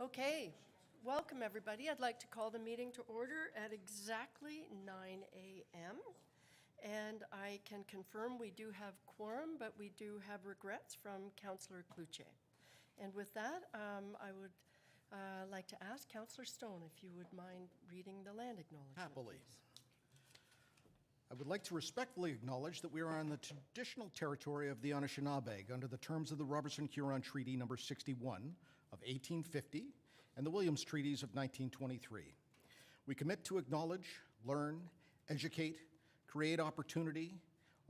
Okay, welcome everybody. I'd like to call the meeting to order at exactly 9 a.m. And I can confirm we do have quorum, but we do have regrets from Councillor Cloutier. And with that, I would like to ask Councillor Stone if you would mind reading the land acknowledgement. Happily. Please. I would like to respectfully acknowledge that we are on the traditional territory of the Anishinaabe under the terms of the Robertson-Huron Treaty Number 61 of 1850 and the Williams Treaties of 1923. We commit to acknowledge, learn, educate, create opportunity,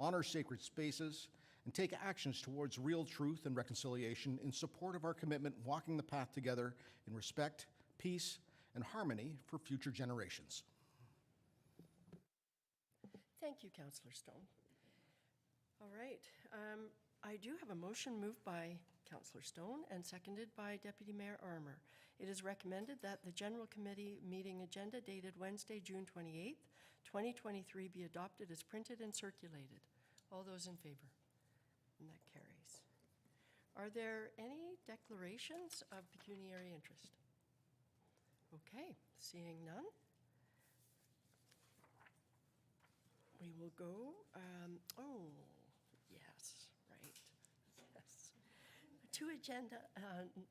honor sacred spaces, and take actions towards real truth and reconciliation in support of our commitment walking the path together in respect, peace, and harmony for future generations. Thank you, Councillor Stone. All right. I do have a motion moved by Councillor Stone and seconded by Deputy Mayor Armour. It is recommended that the General Committee meeting agenda dated Wednesday, June 28th, 2023 be adopted as printed and circulated. All those in favor? And that carries. Are there any declarations of pecuniary interest? Okay, seeing none. We will go, oh, yes, right, yes. To agenda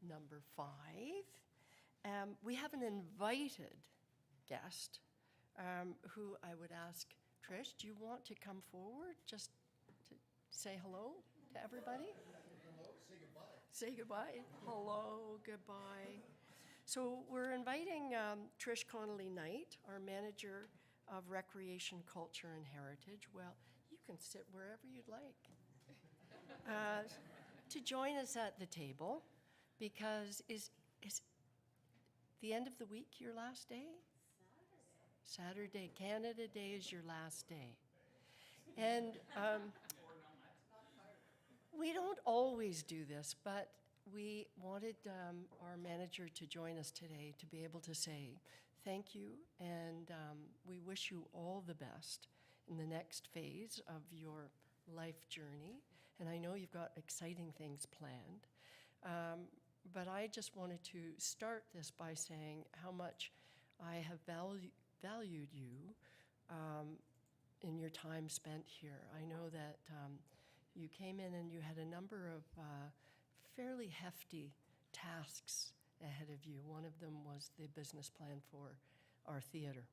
number 5, we have an invited guest who I would ask, Trish, do you want to come forward just to say hello to everybody? Hello, say goodbye. Say goodbye. Hello, goodbye. So we're inviting Trish Connolly-Knight, our manager of Recreation, Culture, and Heritage. Well, you can sit wherever you'd like. To join us at the table, because is the end of the week your last day? Saturday. Canada Day is your last day. And we don't always do this, but we wanted our manager to join us today to be able to say thank you, and we wish you all the best in the next phase of your life journey. And I know you've got exciting things planned, but I just wanted to start this by saying how much I have valued you in your time spent here. I know that you came in and you had a number of fairly hefty tasks ahead of you. One of them was the business plan for our theater.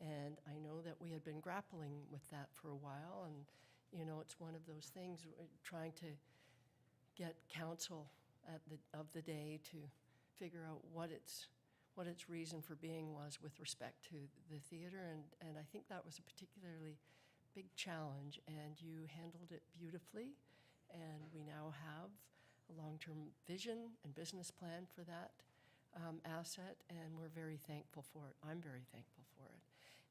And I know that we had been grappling with that for a while, and you know, it's one of those things, trying to get council of the day to figure out what its reason for being was with respect to the theater, and I think that was a particularly big challenge, and you handled it beautifully, and we now have a long-term vision and business plan for that asset, and we're very thankful for it. I'm very thankful for it.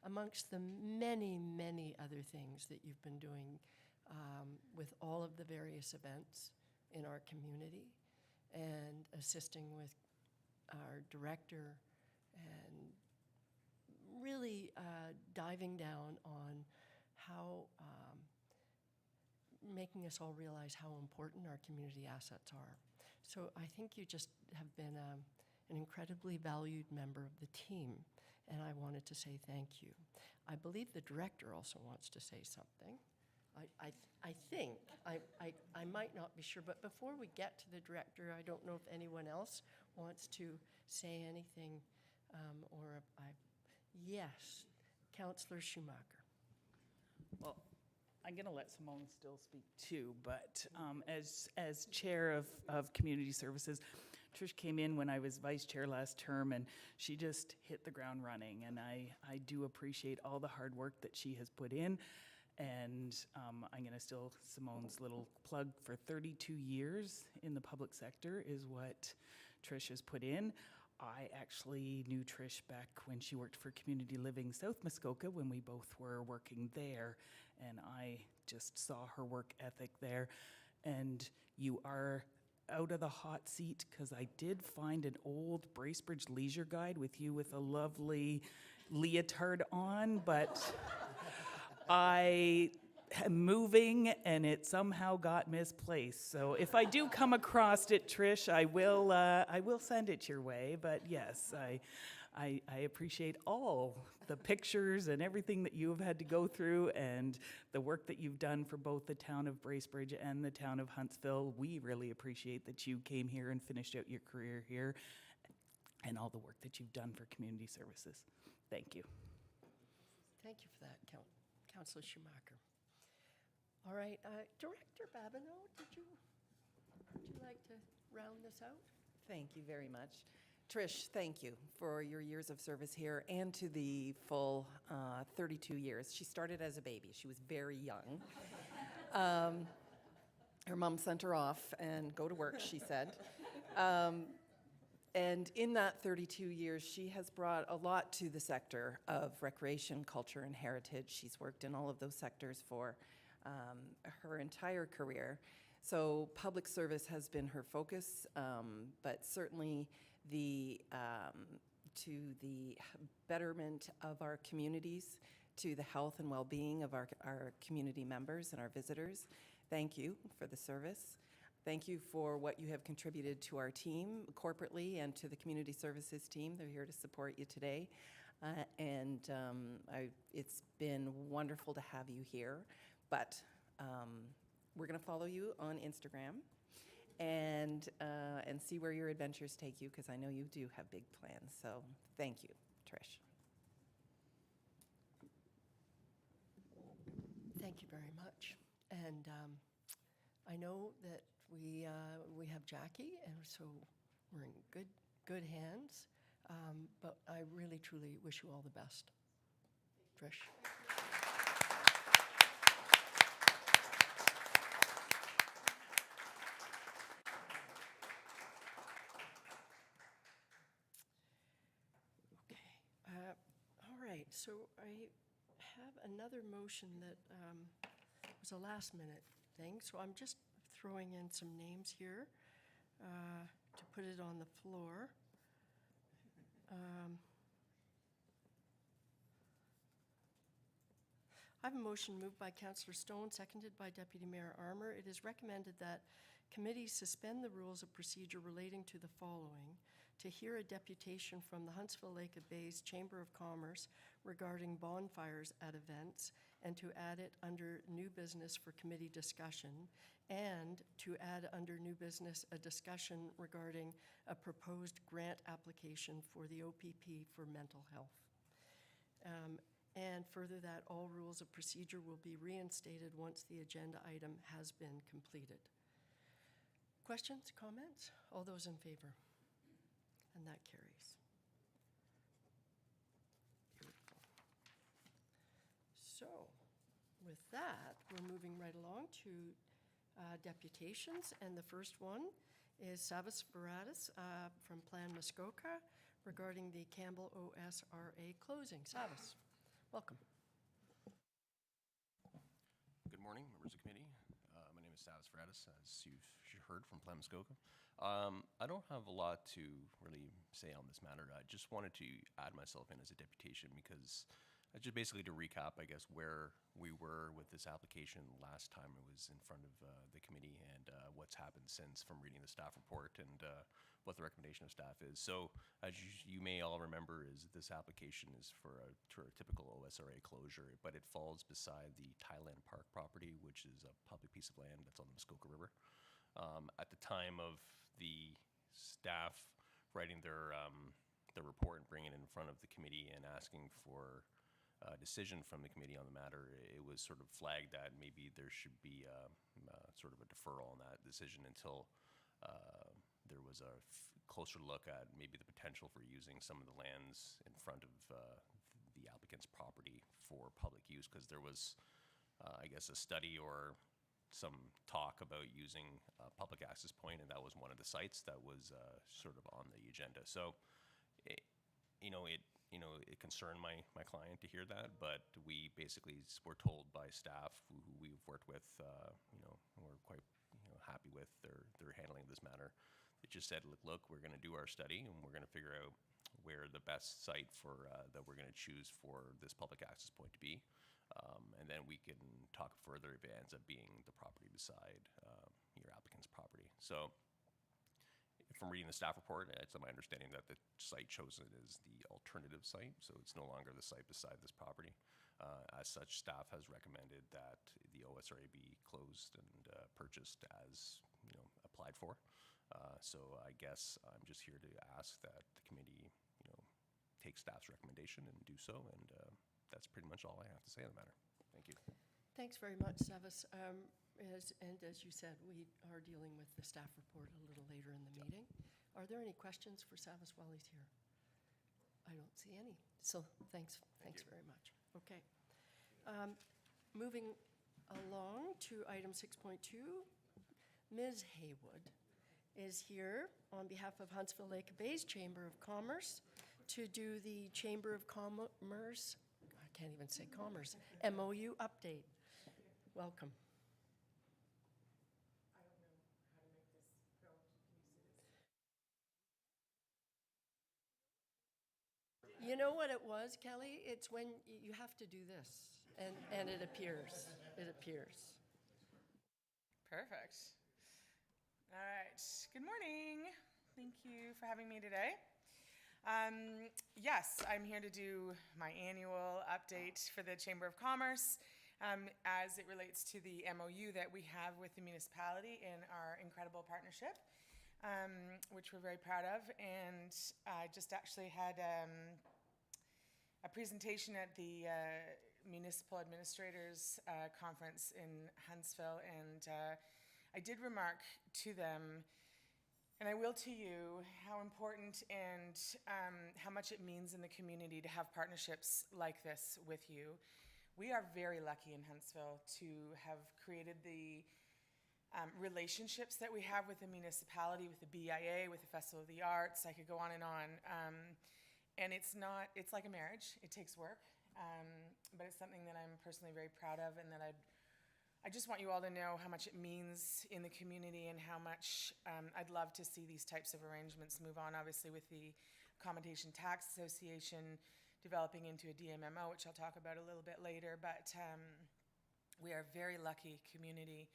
Amongst the many, many other things that you've been doing with all of the various events in our community, and assisting with our director, and really diving down on how making us all realize how important our community assets are. So I think you just have been an incredibly valued member of the team, and I wanted to say thank you. I believe the director also wants to say something. I think, I might not be sure, but before we get to the director, I don't know if anyone else wants to say anything, yes, Councillor Schumacher. Well, I'm going to let Simone still speak too, but as chair of community services, Trish came in when I was vice chair last term, and she just hit the ground running, and I do appreciate all the hard work that she has put in. And I'm going to steal Simone's little plug for 32 years in the public sector is what Trish has put in. I actually knew Trish back when she worked for Community Living South Muskoka when we both were working there, and I just saw her work ethic there. And you are out of the hot seat because I did find an old Bracebridge Leisure Guide with you with a lovely leotard on, but I moving, and it somehow got misplaced. So if I do come across it, Trish, I will send it your way. But yes, I appreciate all the pictures and everything that you have had to go through, and the work that you've done for both the town of Bracebridge and the town of Huntsville. We really appreciate that you came here and finished out your career here, and all the work that you've done for community services. Thank you. Thank you for that, Councillor Schumacher. All right, Director Babineau, would you like to round this out? Thank you very much. Trish, thank you for your years of service here and to the full 32 years. She started as a baby. She was very young. Her mom sent her off and go to work, she said. And in that 32 years, she has brought a lot to the sector of recreation, culture, and heritage. She's worked in all of those sectors for her entire career. So public service has been her focus, but certainly to the betterment of our communities, to the health and well-being of our community members and our visitors. Thank you for the service. Thank you for what you have contributed to our team corporately and to the community services team. They're here to support you today. It's been wonderful to have you here, but we're going to follow you on Instagram and see where your adventures take you, because I know you do have big plans. So thank you, Trish. Thank you very much. And I know that we have Jackie, and so we're in good hands. But I really, truly wish you all the best. Trish. All right, so I have another motion that was a last-minute thing, so I'm just throwing in some names here to put it on the floor. I have a motion moved by Councillor Stone, seconded by Deputy Mayor Armour. It is recommended that committees suspend the rules of procedure relating to the following: to hear a deputation from the Huntsville Lake of Bays Chamber of Commerce regarding bonfires at events, and to add it under new business for committee discussion, and to add under new business a discussion regarding a proposed grant application for the OPP for mental health. And further, that all rules of procedure will be reinstated once the agenda item has been completed. Questions, comments? All those in favor? And that carries. Beautiful. So, with that, we're moving right along to deputations, and the first one is Savas Varadas from Plan Muskoka regarding the Campbell OSRA closing. Savas, welcome. Good morning, members of the committee. My name is Savas Varadas, as you've heard from Plan Muskoka. I don't have a lot to really say on this matter. I just wanted to add myself in as a deputation because just basically to recap, I guess, where we were with this application last time it was in front of the committee, and what's happened since from reading the staff report and what the recommendation of staff is. So as you may all remember, is this application is for a typical OSRA closure, but it falls beside the Thailand Park property, which is a public piece of land that's on the Muskoka River. At the time of the staff writing their report and bringing it in front of the committee and asking for a decision from the committee on the matter, it was sort of flagged that maybe there should be sort of a deferral on that decision until there was a closer look at maybe the potential for using some of the lands in front of the applicant's property for public use, because there was, I guess, a study or some talk about using a public access point, and that was one of the sites that was sort of on the agenda. So, it concerned my client to hear that, but we basically were told by staff who we've worked with, we're quite happy with their handling of this matter. It just said, look, we're going to do our study and we're going to figure out where the best site for that we're going to choose for this public access point to be. And then we can talk further if it ends up being the property beside your applicant's property. So from reading the staff report, it's my understanding that the site chosen is the alternative site, so it's no longer the site beside this property. As such, staff has recommended that the OSRA be closed and purchased as applied for. So I guess I'm just here to ask that the committee, take staff's recommendation and do so, and that's pretty much all I have to say on the matter. Thank you. Thanks very much, Savis. As you said, we are dealing with the staff report a little later in the meeting. Are there any questions for Savis while he's here? I don't see any. So thanks very much. Okay. Moving along to item 6.2, Ms. Haywood is here on behalf of Huntsville Lake Bays Chamber of Commerce to do the Chamber of Commerce, I can't even say commerce, MOU update. Welcome. You know what it was, Kelly? It's when you have to do this, and it appears. It appears. Perfect. All right. Good morning. Thank you for having me today. Yes, I'm here to do my annual update for the Chamber of Commerce as it relates to the MOU that we have with the municipality in our incredible partnership, which we're very proud of. And I just actually had a presentation at the Municipal Administrators Conference in Huntsville, and I did remark to them, and I will to you, how important and how much it means in the community to have partnerships like this with you. We are very lucky in Huntsville to have created the relationships that we have with the municipality, with the BIA, with the Festival of the Arts. I could go on and on. And it's like a marriage. It takes work, but it's something that I'm personally very proud of, and that I just want you all to know how much it means in the community and how much I'd love to see these types of arrangements move on, obviously with the Accommodation Tax Association developing into a DMMO, which I'll talk about a little bit later. But we are a very lucky community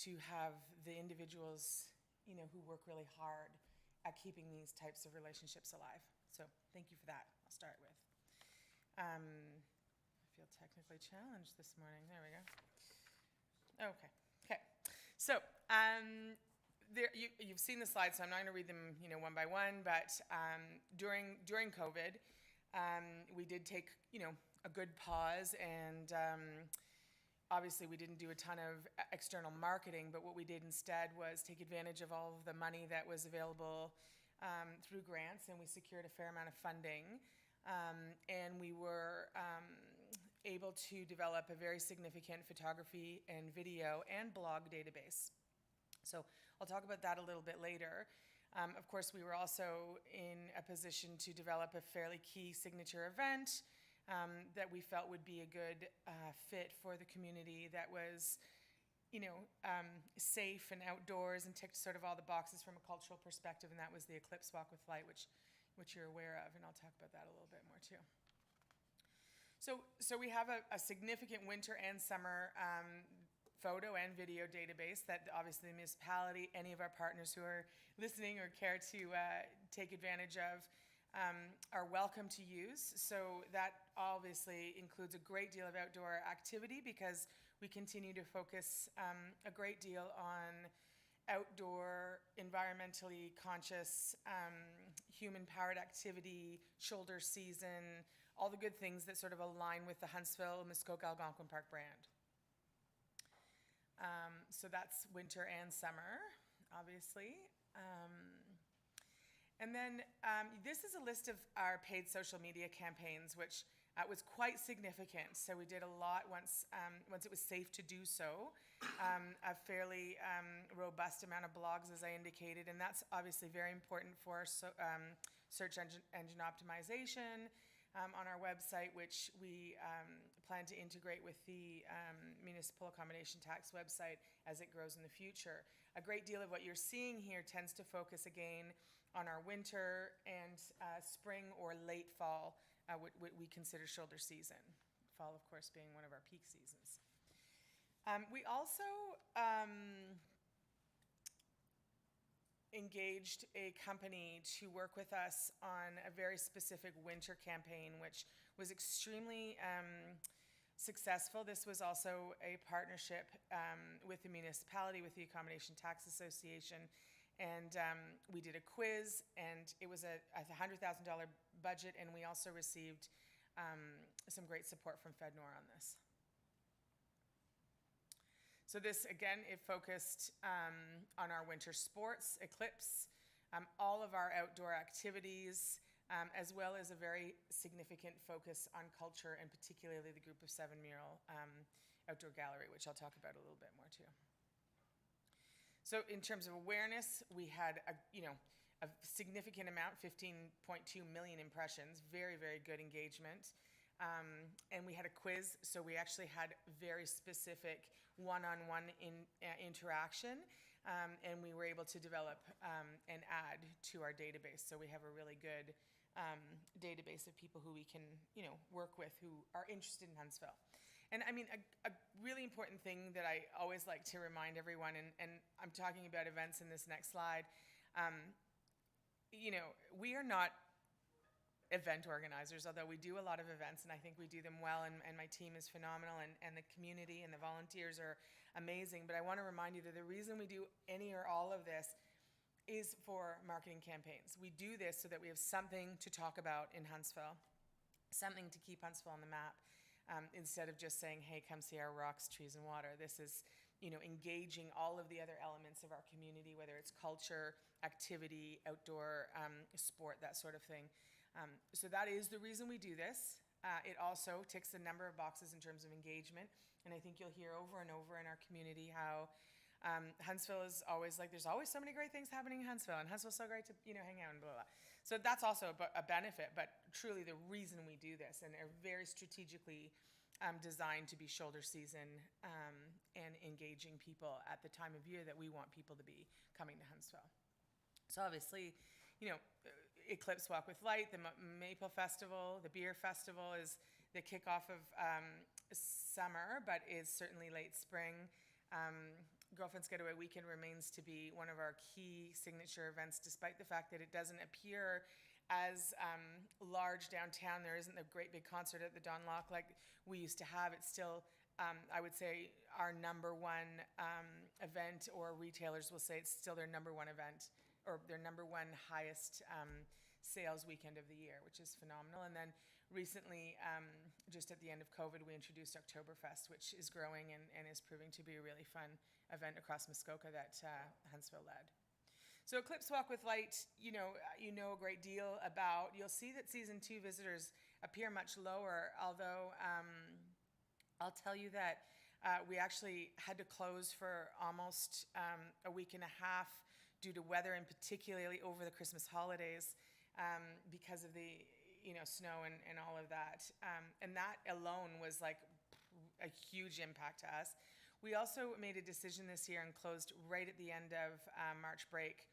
to have the individuals, who work really hard at keeping these types of relationships alive. So thank you for that. I'll start with. I feel technically challenged this morning. There we go. Okay. So you've seen the slides, so I'm not going to read them, one by one. But during COVID, we did take, a good pause, and obviously we didn't do a ton of external marketing. But what we did instead was take advantage of all of the money that was available through grants, and we secured a fair amount of funding. And we were able to develop a very significant photography and video and blog database. So I'll talk about that a little bit later. Of course, we were also in a position to develop a fairly key signature event that we felt would be a good fit for the community, that was safe and outdoors and ticked sort of all the boxes from a cultural perspective, and that was the Eclipse Walk with Light, which you're aware of, and I'll talk about that a little bit more too. So we have a significant winter and summer photo and video database that obviously the municipality, any of our partners who are listening or care to take advantage of, are welcome to use. So that obviously includes a great deal of outdoor activity, because we continue to focus a great deal on outdoor, environmentally conscious, human-powered activity, shoulder season, all the good things that sort of align with the Huntsville Muskoka Algonquin Park brand. So that's winter and summer, obviously. And then this is a list of our paid social media campaigns, which was quite significant. So we did a lot once it was safe to do so. A fairly robust amount of blogs, as I indicated, and that's obviously very important for search engine optimization on our website, which we plan to integrate with the Municipal Accommodation Tax website as it grows in the future. A great deal of what you're seeing here tends to focus again on our winter and spring or late fall, what we consider shoulder season fall, of course, being one of our peak seasons. We also engaged a company to work with us on a very specific winter campaign, which was extremely successful. This was also a partnership with the municipality, with the Accommodation Tax Association, and we did a quiz, and it was a $100,000 budget, and we also received some great support from FedNor on this. So this, again, it focused on our winter sports, Eclipse, all of our outdoor activities, as well as a very significant focus on culture, and particularly the Group of Seven mural outdoor gallery, which I'll talk about a little bit more too. So in terms of awareness, we had a significant amount, 15.2 million impressions, very, very good engagement. And we had a quiz, so we actually had very specific one-on-one interaction, and we were able to develop and add to our database. So we have a really good database of people who we can, work with who are interested in Huntsville. And I mean, a really important thing that I always like to remind everyone, and I'm talking about events in this next slide, we are not event organizers, although we do a lot of events, and I think we do them well, and my team is phenomenal, and the community and the volunteers are amazing. But I want to remind you that the reason we do any or all of this is for marketing campaigns. We do this so that we have something to talk about in Huntsville, something to keep Huntsville on the map, instead of just saying, hey, come see our rocks, trees, and water. This is engaging all of the other elements of our community, whether it's culture, activity, outdoor sport, that sort of thing. So that is the reason we do this. It also ticks a number of boxes in terms of engagement, and I think you'll hear over and over in our community how Huntsville is always like, there's always so many great things happening in Huntsville, and Huntsville's so great to hang out and blah, blah, blah. So that's also a benefit, but truly the reason we do this, and they're very strategically designed to be shoulder season and engaging people at the time of year that we want people to be coming to Huntsville. So obviously, Eclipse Walk with Light, the Maple Festival, the Beer Festival is the kickoff of summer, but is certainly late spring. Girlfriend's Getaway Weekend remains to be one of our key signature events, despite the fact that it doesn't appear as large downtown. There isn't a great big concert at the Don Lock like we used to have. It's still, I would say, our number one event, or retailers will say it's still their number one event, or their number one highest sales weekend of the year, which is phenomenal. And then recently, just at the end of COVID, we introduced Oktoberfest, which is growing and is proving to be a really fun event across Muskoka that Huntsville led. So Eclipse Walk with Light, you know a great deal about. You'll see that season 2 visitors appear much lower, although I'll tell you that we actually had to close for almost a week and a half due to weather, and particularly over the Christmas holidays, because of the snow and all of that. And that alone was like a huge impact to us. We also made a decision this year and closed right at the end of March break,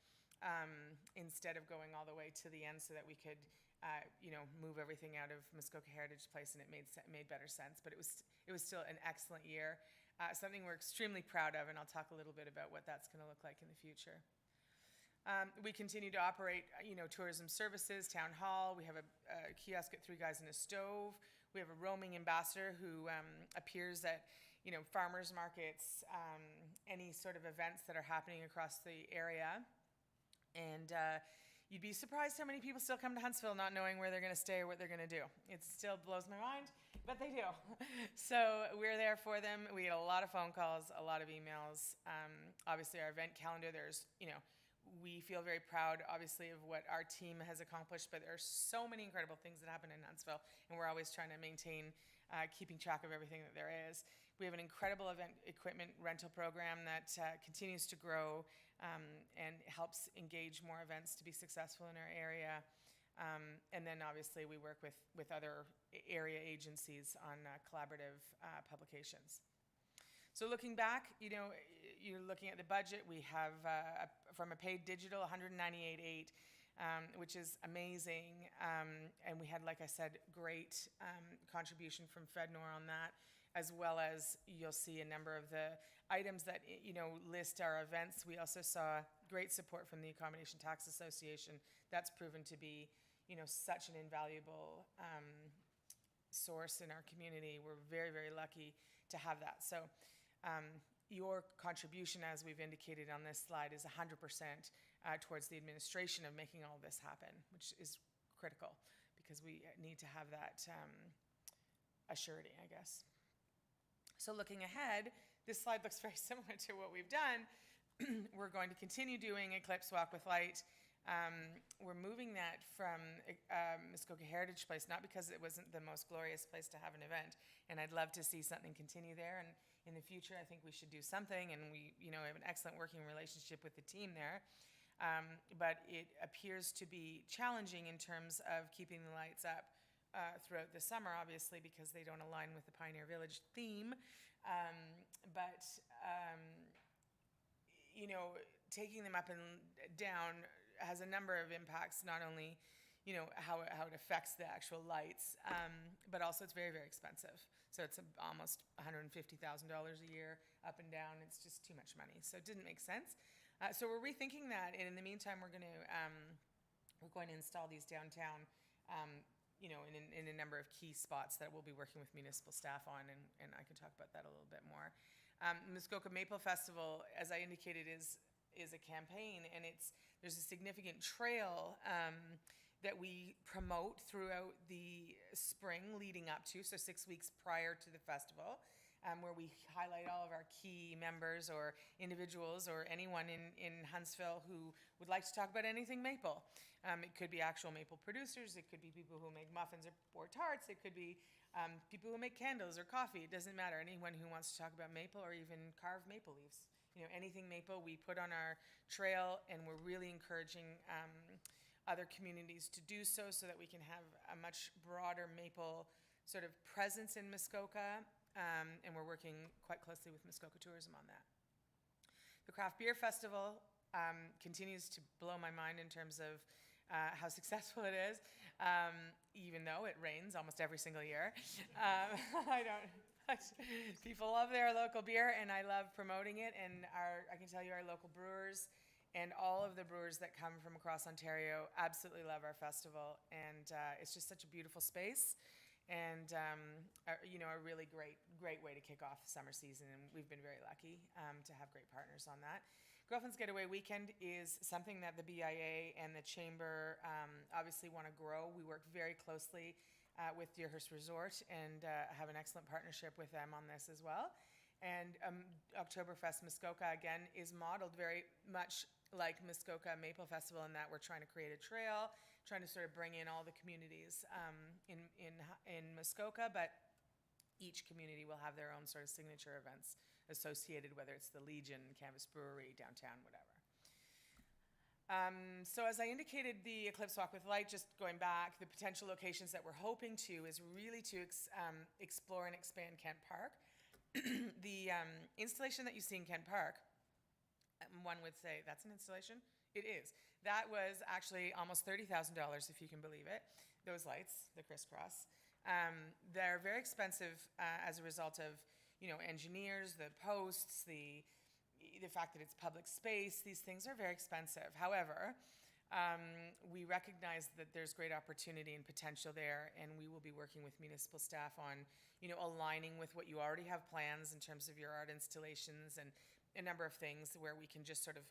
instead of going all the way to the end, so that we could move everything out of Muskoka Heritage Place, and it made better sense. But it was still an excellent year, something we're extremely proud of, and I'll talk a little bit about what that's going to look like in the future. We continue to operate, tourism services, town hall. We have a kiosk at Three Guys and a Stove. We have a roaming ambassador who appears at, farmers markets, any sort of events that are happening across the area. And you'd be surprised how many people still come to Huntsville not knowing where they're going to stay or what they're going to do. It still blows my mind, but they do. So we're there for them. We get a lot of phone calls, a lot of emails. Obviously, our event calendar, there's, we feel very proud, obviously, of what our team has accomplished, but there are so many incredible things that happen in Huntsville, and we're always trying to maintain keeping track of everything that there is. We have an incredible event equipment rental program that continues to grow and helps engage more events to be successful in our area. And then, obviously, we work with other area agencies on collaborative publications. So looking back, you're looking at the budget. We have, from a paid digital, $198,800. which is amazing. And we had, like I said, great contribution from FedNor on that, as well as you'll see a number of the items that, list our events. We also saw great support from the Accommodation Tax Association. That's proven to be, such an invaluable source in our community. We're very, very lucky to have that. So your contribution, as we've indicated on this slide, is 100% towards the administration of making all this happen, which is critical because we need to have that assurity, I guess. So looking ahead, this slide looks very similar to what we've done. We're going to continue doing Eclipse Walk with Light. We're moving that from Muskoka Heritage Place, not because it wasn't the most glorious place to have an event, and I'd love to see something continue there. And in the future, I think we should do something, and we have an excellent working relationship with the team there. But it appears to be challenging in terms of keeping the lights up throughout the summer, obviously, because they don't align with the Pioneer Village theme. Taking them up and down has a number of impacts, not only, how it affects the actual lights, but also it's very, very expensive. So it's almost $150,000 a year up and down. It's just too much money. So it didn't make sense. So we're rethinking that, and in the meantime, we're going to install these downtown, in a number of key spots that we'll be working with municipal staff on, and I can talk about that a little bit more. Muskoka Maple Festival, as I indicated, is a campaign, and there's a significant trail that we promote throughout the spring leading up to, so 6 weeks prior to the festival, where we highlight all of our key members or individuals or anyone in Huntsville who would like to talk about anything maple. It could be actual maple producers, it could be people who make muffins or tarts, it could be people who make candles or coffee. It doesn't matter. Anyone who wants to talk about maple or even carve maple leaves. Anything maple we put on our trail, and we're really encouraging other communities to do so that we can have a much broader maple sort of presence in Muskoka, and we're working quite closely with Muskoka Tourism on that. The Craft Beer Festival continues to blow my mind in terms of how successful it is, even though it rains almost every single year. People love their local beer, and I love promoting it, and I can tell you our local brewers and all of the brewers that come from across Ontario absolutely love our festival, and it's just such a beautiful space, and a really great way to kick off the summer season, and we've been very lucky to have great partners on that. Girlfriend's Getaway Weekend is something that the BIA and the Chamber obviously want to grow. We work very closely with Deerhurst Resort and have an excellent partnership with them on this as well. And Oktoberfest Muskoka, again, is modeled very much like Muskoka Maple Festival in that we're trying to create a trail, trying to sort of bring in all the communities in Muskoka, but each community will have their own sort of signature events associated, whether it's the Legion, Canvas Brewery, downtown, whatever. So as I indicated, the Eclipse Walk with Light, just going back, the potential locations that we're hoping to is really to explore and expand Kent Park. The installation that you see in Kent Park, one would say, that's an installation? It is. That was actually almost $30,000, if you can believe it. Those lights, the crisscross. They're very expensive as a result of, engineers, the posts, the fact that it's public space. These things are very expensive. However, we recognize that there's great opportunity and potential there, and we will be working with municipal staff on, aligning with what you already have plans in terms of your art installations and a number of things where we can just sort of,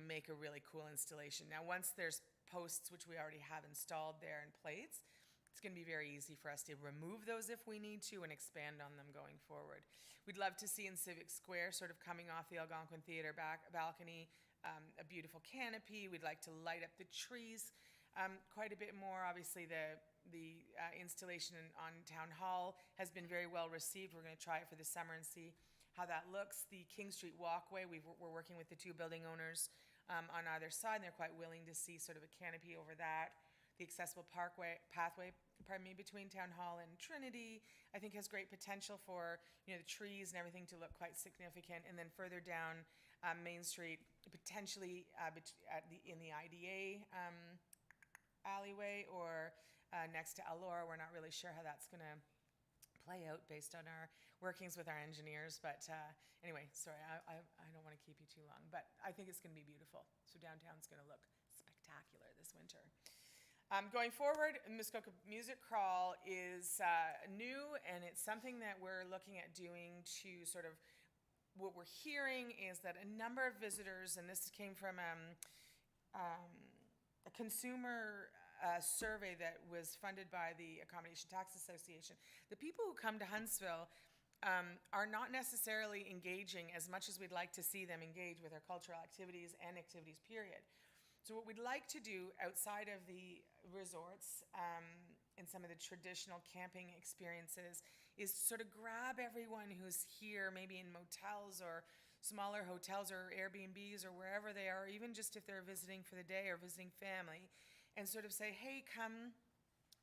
make a really cool installation. Now, once there's posts, which we already have installed there, and plates, it's going to be very easy for us to remove those if we need to and expand on them going forward. We'd love to see in Civic Square, sort of coming off the Algonquin Theatre balcony, a beautiful canopy. We'd like to light up the trees quite a bit more. Obviously, the installation on Town Hall has been very well received. We're going to try it for the summer and see how that looks. The King Street Walkway, we're working with the two building owners on either side, and they're quite willing to see sort of a canopy over that. The accessible pathway, between Town Hall and Trinity, I think has great potential for, the trees and everything to look quite significant. And then further down Main Street, potentially in the IDA alleyway or next to Elora. We're not really sure how that's going to play out based on our workings with our engineers. But anyway, sorry, I don't want to keep you too long. But I think it's going to be beautiful. So downtown's going to look spectacular this winter. Going forward, Muskoka Music Crawl is new, and it's something that we're looking at doing to sort of, what we're hearing is that a number of visitors, and this came from a consumer survey that was funded by the Accommodation Tax Association, the people who come to Huntsville are not necessarily engaging as much as we'd like to see them engage with our cultural activities and activities, period. So what we'd like to do outside of the resorts and some of the traditional camping experiences is sort of grab everyone who's here, maybe in motels or smaller hotels or Airbnbs or wherever they are, even just if they're visiting for the day or visiting family, and sort of say, hey, come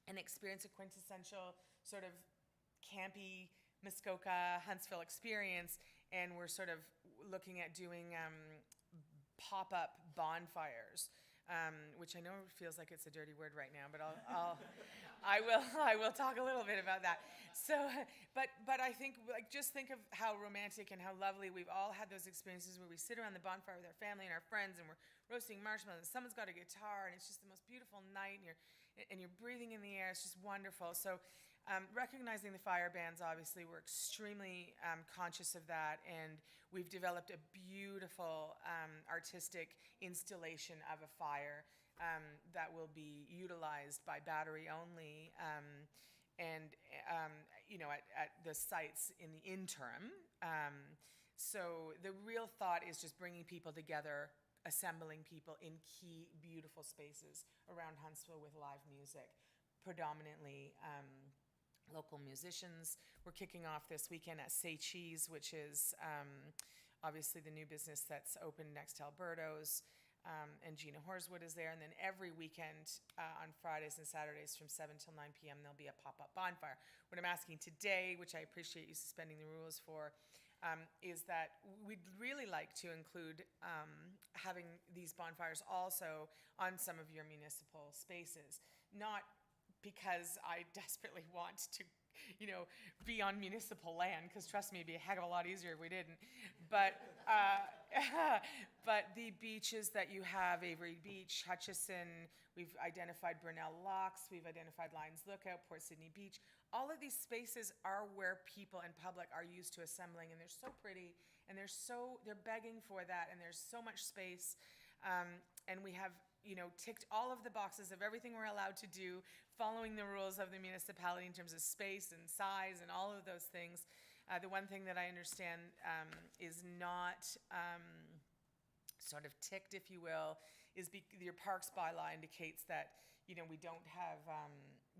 and experience a quintessential sort of campy Muskoka, Huntsville experience. And we're sort of looking at doing pop-up bonfires, which I know feels like it's a dirty word right now, but I will talk a little bit about that. So, but I think, like, just think of how romantic and how lovely we've all had those experiences where we sit around the bonfire with our family and our friends, and we're roasting marshmallows, and someone's got a guitar, and it's just the most beautiful night, and you're breathing in the air. It's just wonderful. So, recognizing the fire bans, obviously, we're extremely conscious of that, and we've developed a beautiful artistic installation of a fire that will be utilized by battery only, and at the sites in the interim. So the real thought is just bringing people together, assembling people in key, beautiful spaces around Huntsville with live music, predominantly local musicians. We're kicking off this weekend at Say Cheese, which is obviously the new business that's opened next to Alberto's, and Gina Horswood is there. And then every weekend on Fridays and Saturdays from 7 till 9 p.m. there'll be a pop-up bonfire. What I'm asking today, which I appreciate you suspending the rules for, is that we'd really like to include having these bonfires also on some of your municipal spaces. Not because I desperately want to, be on municipal land, because trust me, it'd be a heck of a lot easier if we didn't. But but the beaches that you have, Avery Beach, Hutchison, we've identified Burnell Locks, we've identified Lions Lookout, Port Sydney Beach. All of these spaces are where people and public are used to assembling, and they're so pretty, and they're begging for that, and there's so much space, and we have ticked all of the boxes of everything we're allowed to do, following the rules of the municipality in terms of space and size and all of those things. The one thing that I understand is not sort of ticked, if you will, is your parks bylaw indicates that we don't have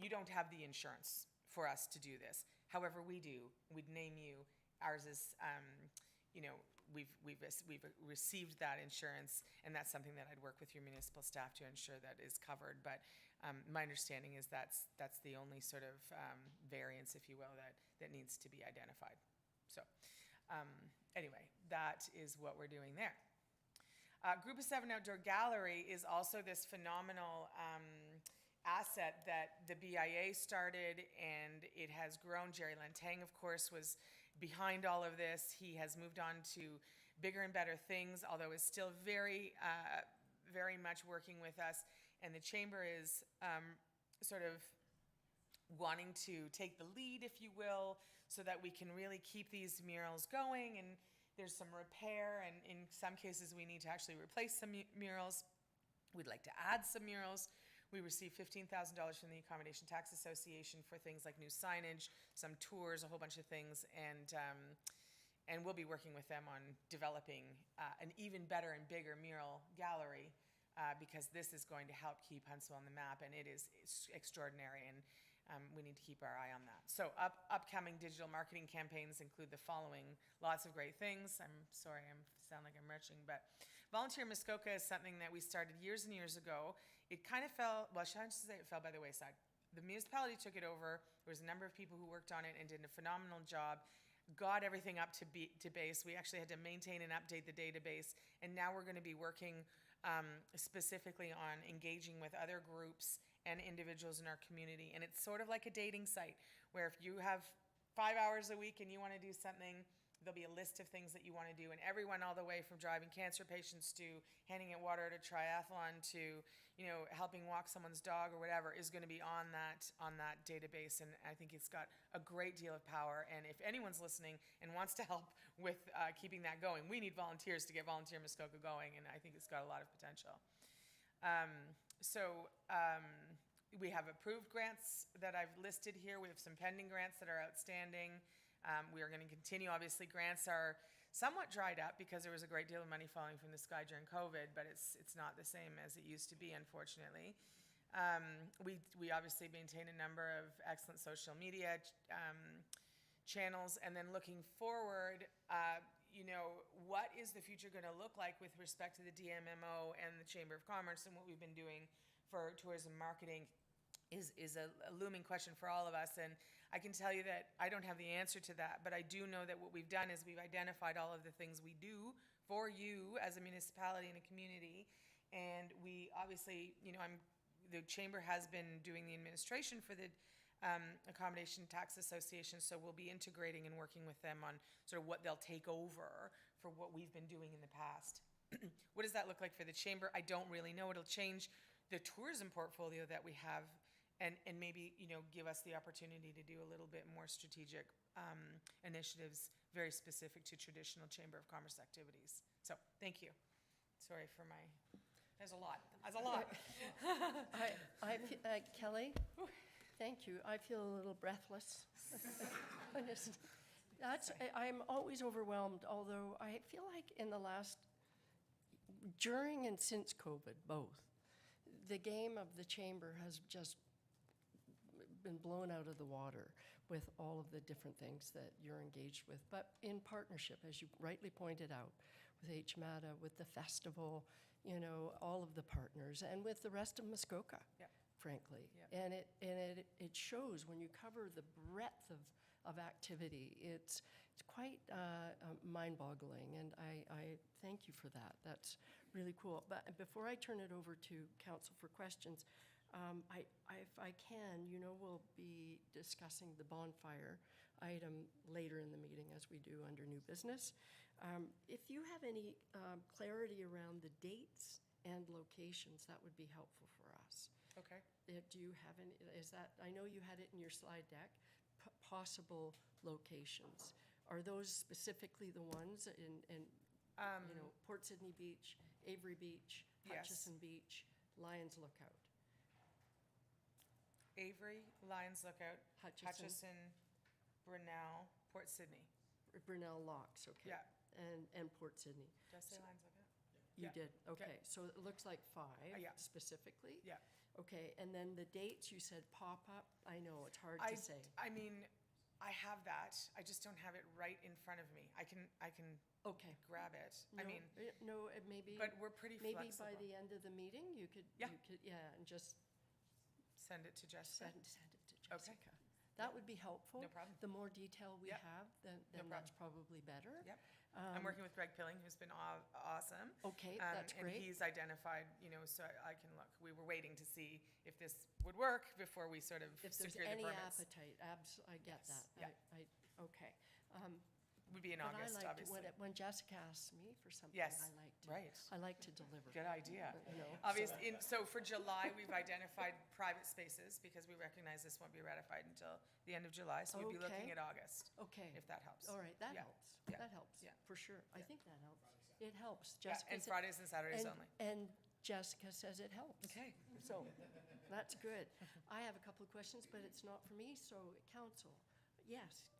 you don't have the insurance for us to do this. However, we do. We'd name you. Ours is we've received that insurance, and that's something that I'd work with your municipal staff to ensure that is covered. But my understanding is that's the only sort of variance, if you will, that needs to be identified. So anyway, that is what we're doing there. Group of Seven Outdoor Gallery is also this phenomenal asset that the BIA started, and it has grown. Jerry Lantang, of course, was behind all of this. He has moved on to bigger and better things, although is still very, very much working with us. And the Chamber is sort of wanting to take the lead, if you will, so that we can really keep these murals going. And there's some repair, and in some cases we need to actually replace some murals. We'd like to add some murals. We received $15,000 from the Accommodation Tax Association for things like new signage, some tours, a whole bunch of things, and we'll be working with them on developing an even better and bigger mural gallery because this is going to help keep Huntsville on the map, and it's extraordinary, and we need to keep our eye on that. So upcoming digital marketing campaigns include the following: lots of great things. I'm sorry, I sound like I'm rushing, but Volunteer Muskoka is something that we started years and years ago. It kind of fell, well, I shouldn't say it fell by the wayside. The municipality took it over. There was a number of people who worked on it and did a phenomenal job, got everything up to base. We actually had to maintain and update the database, and now we're going to be working specifically on engaging with other groups and individuals in our community. And it's sort of like a dating site where if you have 5 hours a week and you want to do something, there'll be a list of things that you want to do. And everyone all the way from driving cancer patients to handing out water at a triathlon to, helping walk someone's dog or whatever is going to be on that database. And I think it's got a great deal of power. And if anyone's listening and wants to help with keeping that going, we need volunteers to get Volunteer Muskoka going. And I think it's got a lot of potential. We have approved grants that I've listed here. We have some pending grants that are outstanding. We are going to continue. Obviously, grants are somewhat dried up because there was a great deal of money falling from the sky during COVID, but it's not the same as it used to be, unfortunately. We obviously maintain a number of excellent social media channels, and then looking forward, what is the future going to look like with respect to the DMMO and the Chamber of Commerce and what we've been doing for tourism marketing is a looming question for all of us. And I can tell you that I don't have the answer to that, but I do know that what we've done is we've identified all of the things we do for you as a municipality and a community. And we obviously, the Chamber has been doing the administration for the Accommodation Tax Association, so we'll be integrating and working with them on sort of what they'll take over for what we've been doing in the past. What does that look like for the Chamber? I don't really know. It'll change the tourism portfolio that we have and maybe, give us the opportunity to do a little bit more strategic initiatives very specific to traditional Chamber of Commerce activities. So, thank you. Sorry for there's a lot. There's a lot. Kelly, thank you. I feel a little breathless. I'm always overwhelmed, although I feel like in the during and since COVID, both, the game of the Chamber has just been blown out of the water with all of the different things that you're engaged with, but in partnership, as you rightly pointed out, with HMATA, with the festival, all of the partners, and with the rest of Muskoka, Yep. frankly. Yep. And it shows when you cover the breadth of activity. It's quite mind-boggling, and I thank you for that. That's really cool. But before I turn it over to Council for questions, if I can, we'll be discussing the bonfire item later in the meeting as we do under new business. If you have any clarity around the dates and locations, that would be helpful for us. Okay. Do you have any, I know you had it in your slide deck, possible locations. Are those specifically the ones in Port Sydney Beach, Avery Beach, Yes. Hutchison Beach, Lions Lookout? Avery, Lions Lookout, Hutchison. Hutchison, Brunel, Port Sydney. Brunel Locks, okay. Yeah. And Port Sydney. Did I say Lions Lookout? You Yeah. did, okay. So it looks like 5 yeah. specifically? Yeah. Okay, and then the dates, you said pop-up? I know, it's hard to say. I mean, I have that. I just don't have it right in front of me. I can Okay. grab it. No, maybe. But we're pretty Maybe flexible. by the end of the meeting, you could, Yeah. and just Send it to Jessica. send it to Okay. Jessica. That would be helpful. No problem. The more detail we Yep. have, then problem. that's probably better. Yep. I'm working with Greg Pilling, who's been awesome. Okay, that's great. And he's identified, so I can look. We were waiting to see if this would work before we sort of If there's secure the any permits. appetite, I get Yes, that. yeah. Okay. Would be in But August, I like obviously. when Jessica asks me for something, Yes, I right. like to deliver. Good idea. So- Obviously, so for July, we've identified private spaces because we recognize this won't be ratified until the end of July. So we'd be looking Okay. at August, Okay. if that helps. All right, that Yeah. helps. Yeah. That helps, Yeah. for sure. I think that helps. It helps. Yeah, Jessica and said- Fridays and Saturdays and- only. And Jessica says it helps. Okay. So, that's good. I have a couple of questions, but it's not for me, so council. Yes,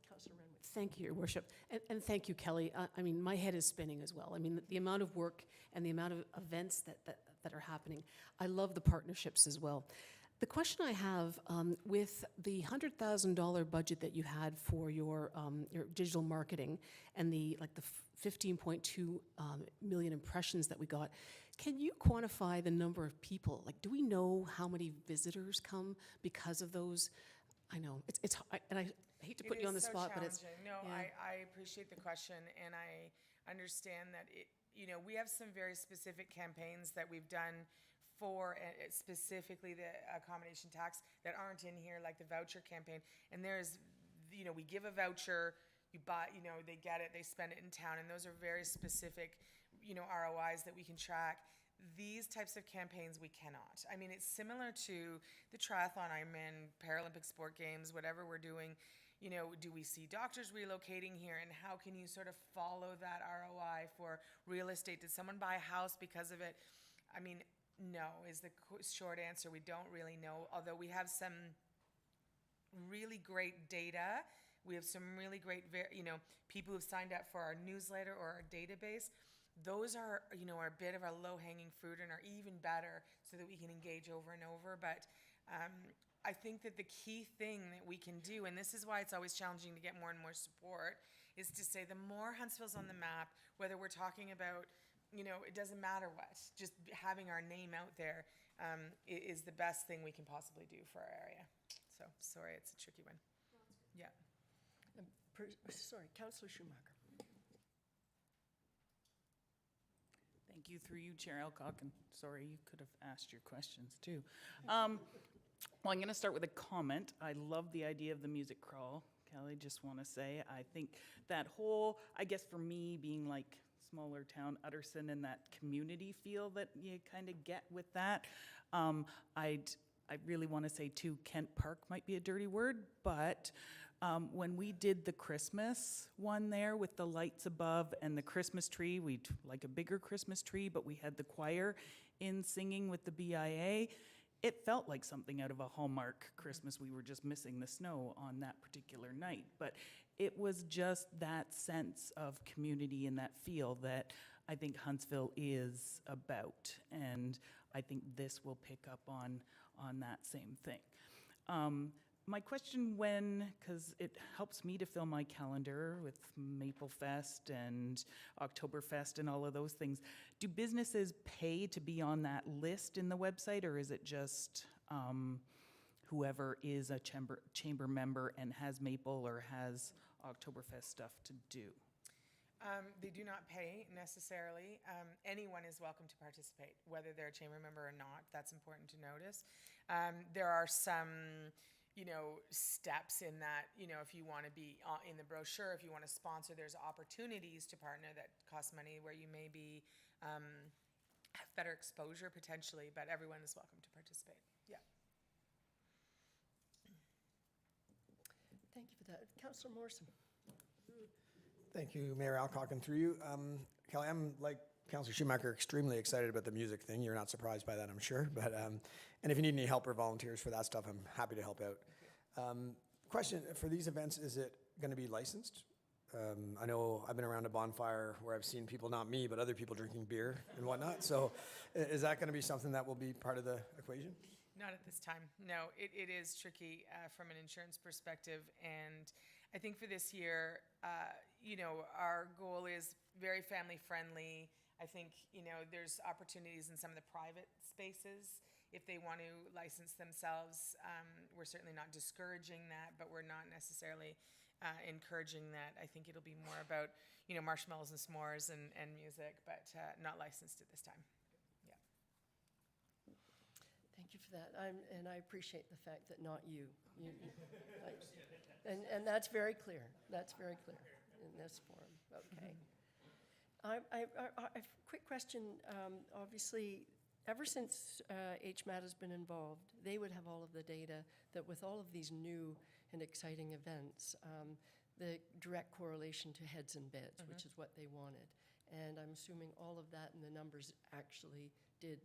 Councillor Renwick. Thank you, Your Worship. And thank you, Kelly. I mean, my head is spinning as well. I mean, the amount of work and the amount of events that are happening. I love the partnerships as well. The question I have, with the $100,000 budget that you had for your digital marketing and the 15.2 million impressions that we got, can you quantify the number of people? Like, do we know how many visitors come because of those? I know, and I hate to put you on the spot, but it's. challenging. No, yeah. I appreciate the question, and understand that we have some very specific campaigns that we've done for specifically the accommodation tax that aren't in here, like the voucher campaign. And there's, we give a voucher, you buy, they get it, they spend it in town, and those are very specific, ROIs that we can track. These types of campaigns we cannot. I mean, it's similar to the triathlon I'm in, Paralympic sport games, whatever we're doing. Do we see doctors relocating here, and how can you sort of follow that ROI for real estate? Did someone buy a house because of it? I mean, no, is the short answer. We don't really know, although we have some really great data. We have some really great, people who've signed up for our newsletter or our database. Those are, are a bit of a low-hanging fruit and are even better so that we can engage over and over. But I think that the key thing that we can do, and this is why it's always challenging to get more and more support, is to say the more Huntsville's on the map, whether we're talking about, it doesn't matter what, just having our name out there is the best thing we can possibly do for our area. So, sorry, it's a tricky one. Yeah. Sorry, Councillor Schumacher. Thank you, through you, Chair Alcock, and sorry, you could have asked your questions too. Well, I'm going to start with a comment. I love the idea of the music crawl, Kelly, just want to say. I think that whole, I guess for me, being like smaller town Utterson and that community feel that you kind of get with that, I really want to say too, Kent Park might be a dirty word, but when we did the Christmas one there with the lights above and the Christmas tree, we'd like a bigger Christmas tree, but we had the choir in singing with the BIA. It felt like something out of a Hallmark Christmas. We were just missing the snow on that particular night. But it was just that sense of community and that feel that I think Huntsville is about. And I think this will pick up on that same thing. My question because it helps me to fill my calendar with Maple Fest and Oktoberfest and all of those things, do businesses pay to be on that list in the website, or is it just whoever is a chamber member and has Maple or has Oktoberfest stuff to do? They do not pay necessarily. Anyone is welcome to participate, whether they're a chamber member or not. That's important to notice. There are some steps in that, if you want to be in the brochure, if you want to sponsor, there's opportunities to partner that cost money where you may be, have better exposure potentially, but everyone is welcome to participate. Yeah. Thank you for that. Councillor Morrison. Thank you, Mayor Alcock, and through you. Kelly, I'm like Councillor Schumacher, extremely excited about the music thing. You're not surprised by that, I'm sure. But and if you need any help or volunteers for that stuff, I'm happy to help out. Question, for these events, is it going to be licensed? I know I've been around a bonfire where I've seen people, not me, but other people drinking beer and whatnot. So is that going to be something that will be part of the equation? Not at this time. No, it is tricky from an insurance perspective. And I think for this year, our goal is very family friendly. I think, there's opportunities in some of the private spaces if they want to license themselves. We're certainly not discouraging that, but we're not necessarily encouraging that. I think it'll be more about, marshmallows and s'mores and music, but not licensed at this time. Yeah. Thank you for that. And I appreciate the fact that not you. And that's very clear. That's very clear in this forum. Okay. A quick question. Obviously, ever since HMAT has been involved, they would have all of the data that with all of these new and exciting events, the direct correlation to heads and bids, which is what they wanted. And I'm assuming all of that and the numbers actually did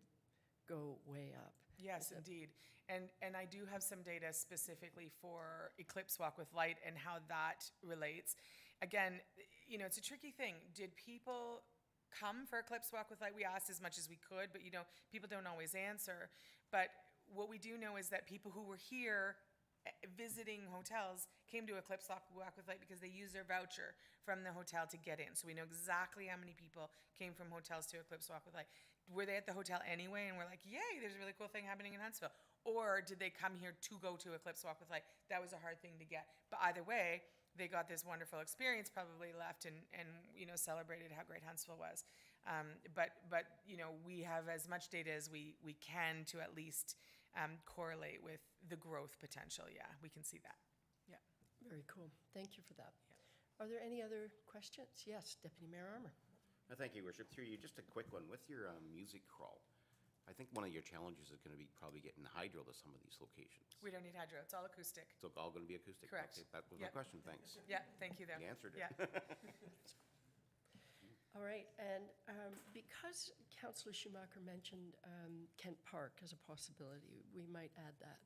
go way up. Yes, indeed. And I do have some data specifically for Eclipse Walk with Light and how that relates. Again, it's a tricky thing. Did people come for Eclipse Walk with Light? We asked as much as we could, but people don't always answer. But what we do know is that people who were here visiting hotels came to Eclipse Walk with Light because they used their voucher from the hotel to get in. So we know exactly how many people came from hotels to Eclipse Walk with Light. Were they at the hotel anyway and we're like, yay, there's a really cool thing happening in Huntsville? Or did they come here to go to Eclipse Walk with Light? That was a hard thing to get. But either way, they got this wonderful experience, probably left and celebrated how great Huntsville was. But we have as much data as we can to at least correlate with the growth potential. Yeah, we can see that. Yeah. Very cool. Thank you for that. Are there any other questions? Yes, Deputy Mayor Armour. Thank you, Worship. Through you, just a quick one. With your music crawl, I think one of your challenges is going to be probably getting hydro to some of these locations. We don't need hydro. It's all acoustic. It's all going to be acoustic? Correct. Okay, that was Yep. my question. Thanks. Yeah, thank you, though. You answered it. Yeah. All right, and because Councillor Schumacher mentioned Kent Park as a possibility, we might add that.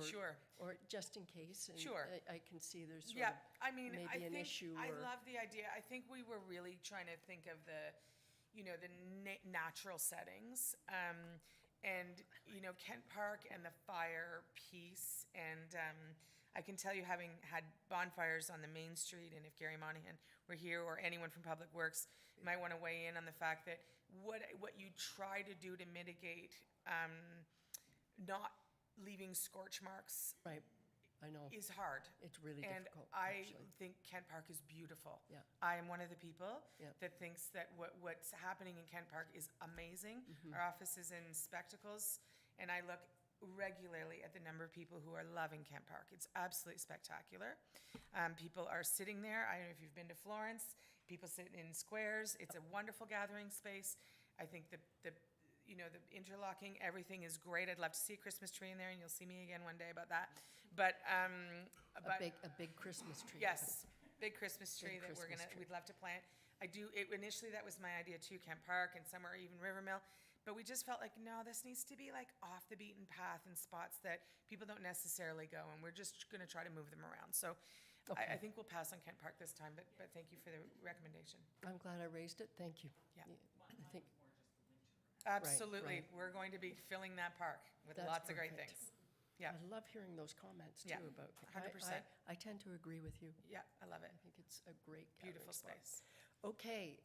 Sure. Or just in case. And Sure. I can see there's sort Yeah, of I mean, I maybe an think, issue I or. love the idea. I think we were really trying to think of the natural settings. And, Kent Park and the fire piece. And I can tell you, having had bonfires on the main street, and if Gary Monahan were here or anyone from Public Works might want to weigh in on the fact that what you try to do to mitigate not leaving scorch marks Right, I know. is hard. It's really And difficult, I actually. think Kent Park is beautiful. Yeah. I am one of the people Yeah. that thinks that what's happening in Kent Park is amazing. Mm-hmm. Our office is in Spectacles, and I look regularly at the number of people who are loving Kent Park. It's absolutely spectacular. People are sitting there. I don't know if you've been to Florence. People sit in squares. It's a wonderful gathering space. I think the interlocking, everything is great. I'd love to see a Christmas tree in there, and you'll see me again one day about that. But A big Christmas tree. yes, big Christmas tree Big that Christmas tree. we'd love to plant. Initially that was my idea too, Kent Park and somewhere even Rivermill. But we just felt like, no, this needs to be like off the beaten path in spots that people don't necessarily go, and we're just gonna try to move them around. So I think we'll pass on Kent Park this time, but thank you for the recommendation. I'm glad I raised it, thank you. Yeah. I think, Absolutely, right. we're going to be filling that park with That's lots of great perfect. things. Yeah, I love hearing those comments too Yeah, about. 100%. I tend to agree with you. yeah, I love it. I think it's a great Beautiful gathering spot. space. Okay,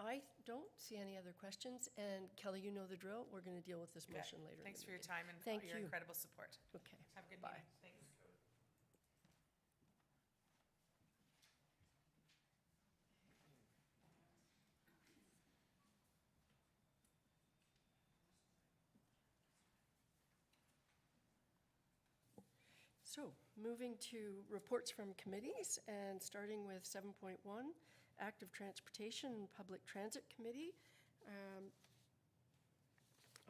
I don't see any other questions, and Kelly, you know the drill. We're going to deal with this Yeah. motion later. in Thanks the for your meeting. time and Thank your you. incredible support. Okay. Have a good Bye. meeting. Thanks. So, moving to reports from committees, and starting with 7.1, Active Transportation and Public Transit Committee.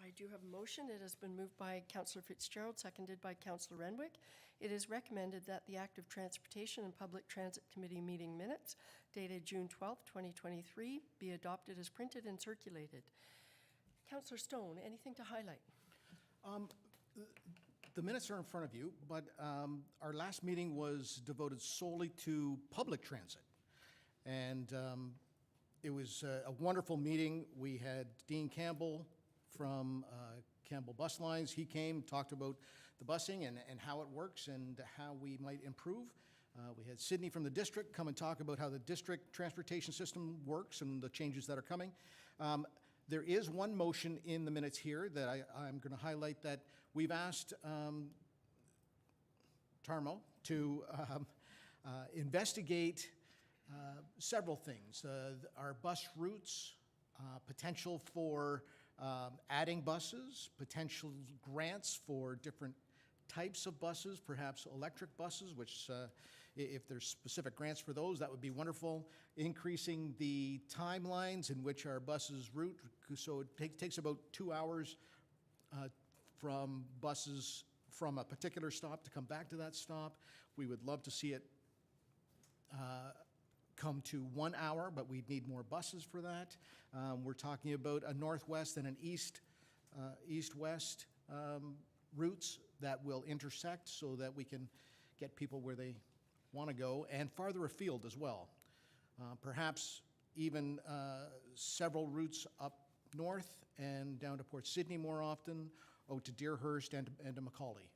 I do have a motion. It has been moved by Councillor Fitzgerald, seconded by Councillor Renwick. It is recommended that the Active Transportation and Public Transit Committee meeting minutes dated June 12, 2023 be adopted as printed and circulated. Councillor Stone, anything to highlight? The minutes are in front of you, but our last meeting was devoted solely to public transit. And it was a wonderful meeting. We had Dean Campbell from Campbell Bus Lines. He came, talked about the busing and how it works and how we might improve. We had Sydney from the district come and talk about how the district transportation system works and the changes that are coming. There is one motion in the minutes here that I'm going to highlight that we've asked Tarmo to investigate several things. Our bus routes, potential for adding buses, potential grants for different types of buses, perhaps electric buses, which if there's specific grants for those, that would be wonderful. Increasing the timelines in which our buses route, so it takes about 2 hours from buses from a particular stop to come back to that stop. We would love to see it come to 1 hour, but we'd need more buses for that. We're talking about a northwest and an east-west routes that will intersect so that we can get people where they want to go, and farther afield as well. Perhaps even several routes up north and down to Port Sydney more often, out to Deerhurst and to Macaulay.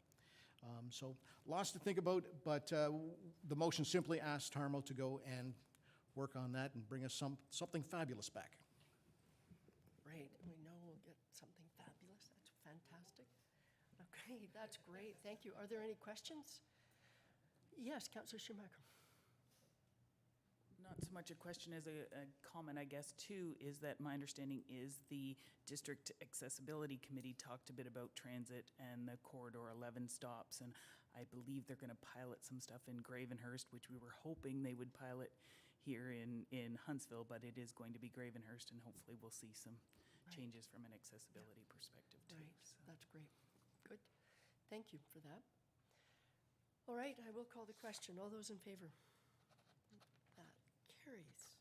So lots to think about, but the motion simply asks Tarmo to go and work on that and bring us something fabulous back. Right, we know we'll get something fabulous. That's fantastic. Okay, that's great, thank you. Are there any questions? Yes, Councillor Schumacher. Not so much a question as a comment, I guess, too, is that my understanding is the District Accessibility Committee talked a bit about transit and the Corridor 11 stops, and I believe they're going to pilot some stuff in Gravenhurst, which we were hoping they would pilot here in Huntsville, but it is going to be Gravenhurst, and hopefully we'll see some changes from an accessibility perspective, too. Right, so. that's great. Good. Thank you for that. All right, I will call the question. All those in favor? That carries.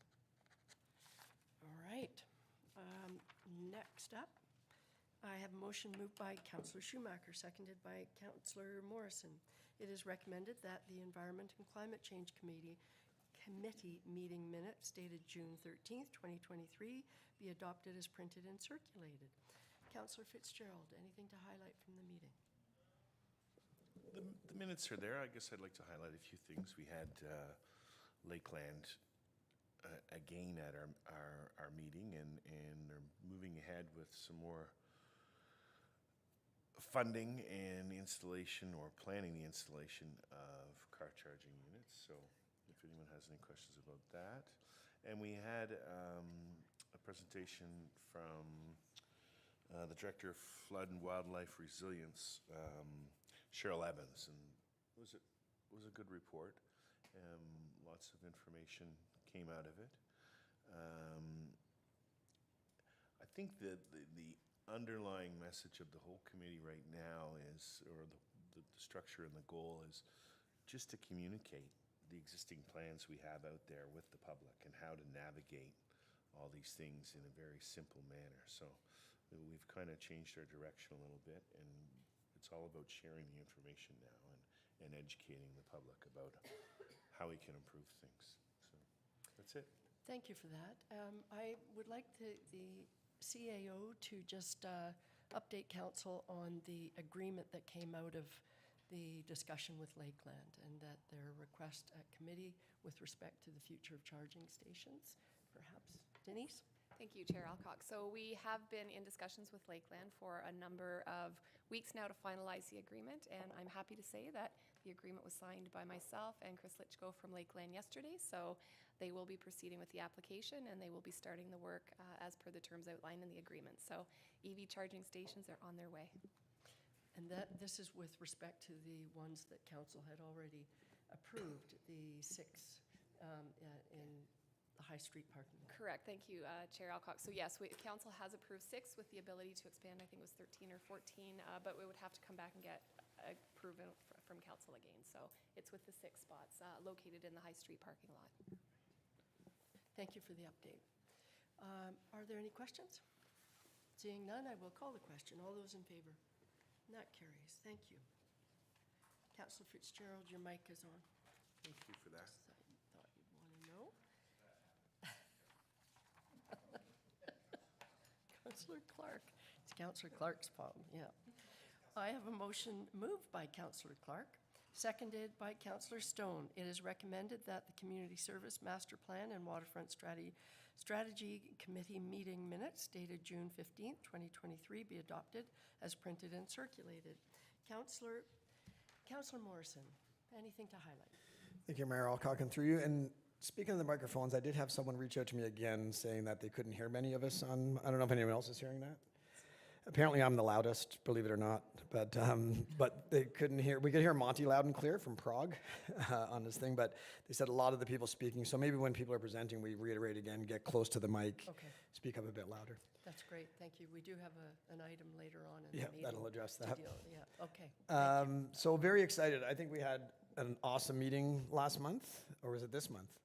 All right. Next up, I have a motion moved by Councillor Schumacher, seconded by Councillor Morrison. It is recommended that the Environment and Climate Change Committee meeting minutes dated June 13th, 2023 be adopted as printed and circulated. Councillor Fitzgerald, anything to highlight from the meeting? The minutes are there. I guess I'd like to highlight a few things. We had Lakeland again at our meeting, and are moving ahead with some more funding and installation, or planning the installation of car charging units. So if anyone has any questions about that. And we had a presentation from the Director of Flood and Wildlife Resilience, Cheryl Evans, and it was a good report. Lots of information came out of it. I think that the underlying message of the whole committee right now is, or the structure and the goal is, just to communicate the existing plans we have out there with the public and how to navigate all these things in a very simple manner. So we've kind of changed our direction a little bit, and it's all about sharing the information now and educating the public about how we can improve things. So that's it. Thank you for that. I would like the CAO to just update council on the agreement that came out of the discussion with Lakeland, and that their request at committee with respect to the future of charging stations, perhaps. Denise? Thank you, Chair Alcock. So we have been in discussions with Lakeland for a number of weeks now to finalize the agreement, and I'm happy to say that the agreement was signed by myself and Chris Litchko from Lakeland yesterday. So they will be proceeding with the application, and they will be starting the work as per the terms outlined in the agreement. So EV charging stations are on their way. And this is with respect to the ones that council had already approved, the 6 in the High Street parking lot. Correct. Thank you, Chair Alcock. So yes, council has approved 6 with the ability to expand. I think it was 13 or 14, but we would have to come back and get approval from council again. So it's with the 6 spots located in the High Street parking lot. Thank you for the update. Are there any questions? Seeing none, I will call the question. All those in favor? And that carries. Thank you. Councillor Fitzgerald, your mic is on. Thank you for that. So I thought you'd want to know. Councillor Clark. It's Councillor Clark's problem, yeah. I have a motion moved by Councillor Clark, seconded by Councillor Stone. It is recommended that the Community Service Master Plan and Waterfront Strategy Committee meeting minutes dated June 15th, 2023 be adopted as printed and circulated. Councillor Morrison, anything to highlight? Thank you, Mayor Alcock, and through you. And speaking of the microphones, I did have someone reach out to me again saying that they couldn't hear many of us on, I don't know if anyone else is hearing that. Apparently I'm the loudest, believe it or not, but they couldn't hear. We could hear Monty loud and clear from Prague on this thing, but they said a lot of the people speaking, so maybe when people are presenting, we reiterate again, get close to the mic, Okay. speak up a bit louder. That's great, thank you. We do have an item later on in Yeah, the meeting. that'll address to that. deal- Yeah, okay. So very excited. I think we had an awesome meeting last month, or was it this month?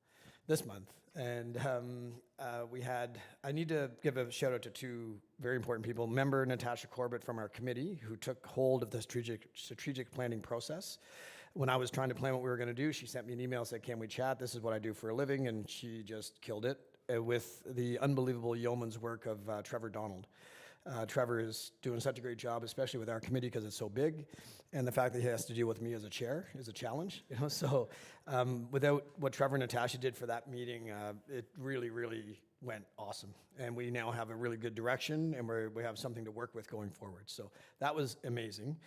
This month. And I need to give a shout out to 2 very important people. Member Natasha Corbett from our committee, who took hold of the strategic planning process. When I was trying to plan what we were going to do, she sent me an email, said, can we chat? This is what I do for a living. And she just killed it with the unbelievable yeoman's work of Trevor Donald. Trevor is doing such a great job, especially with our committee because it's so big, and the fact that he has to deal with me as a chair is a challenge. So without what Trevor and Natasha did for that meeting, it really, really went awesome. And we now have a really good direction, and we have something to work with going forward. So that was amazing.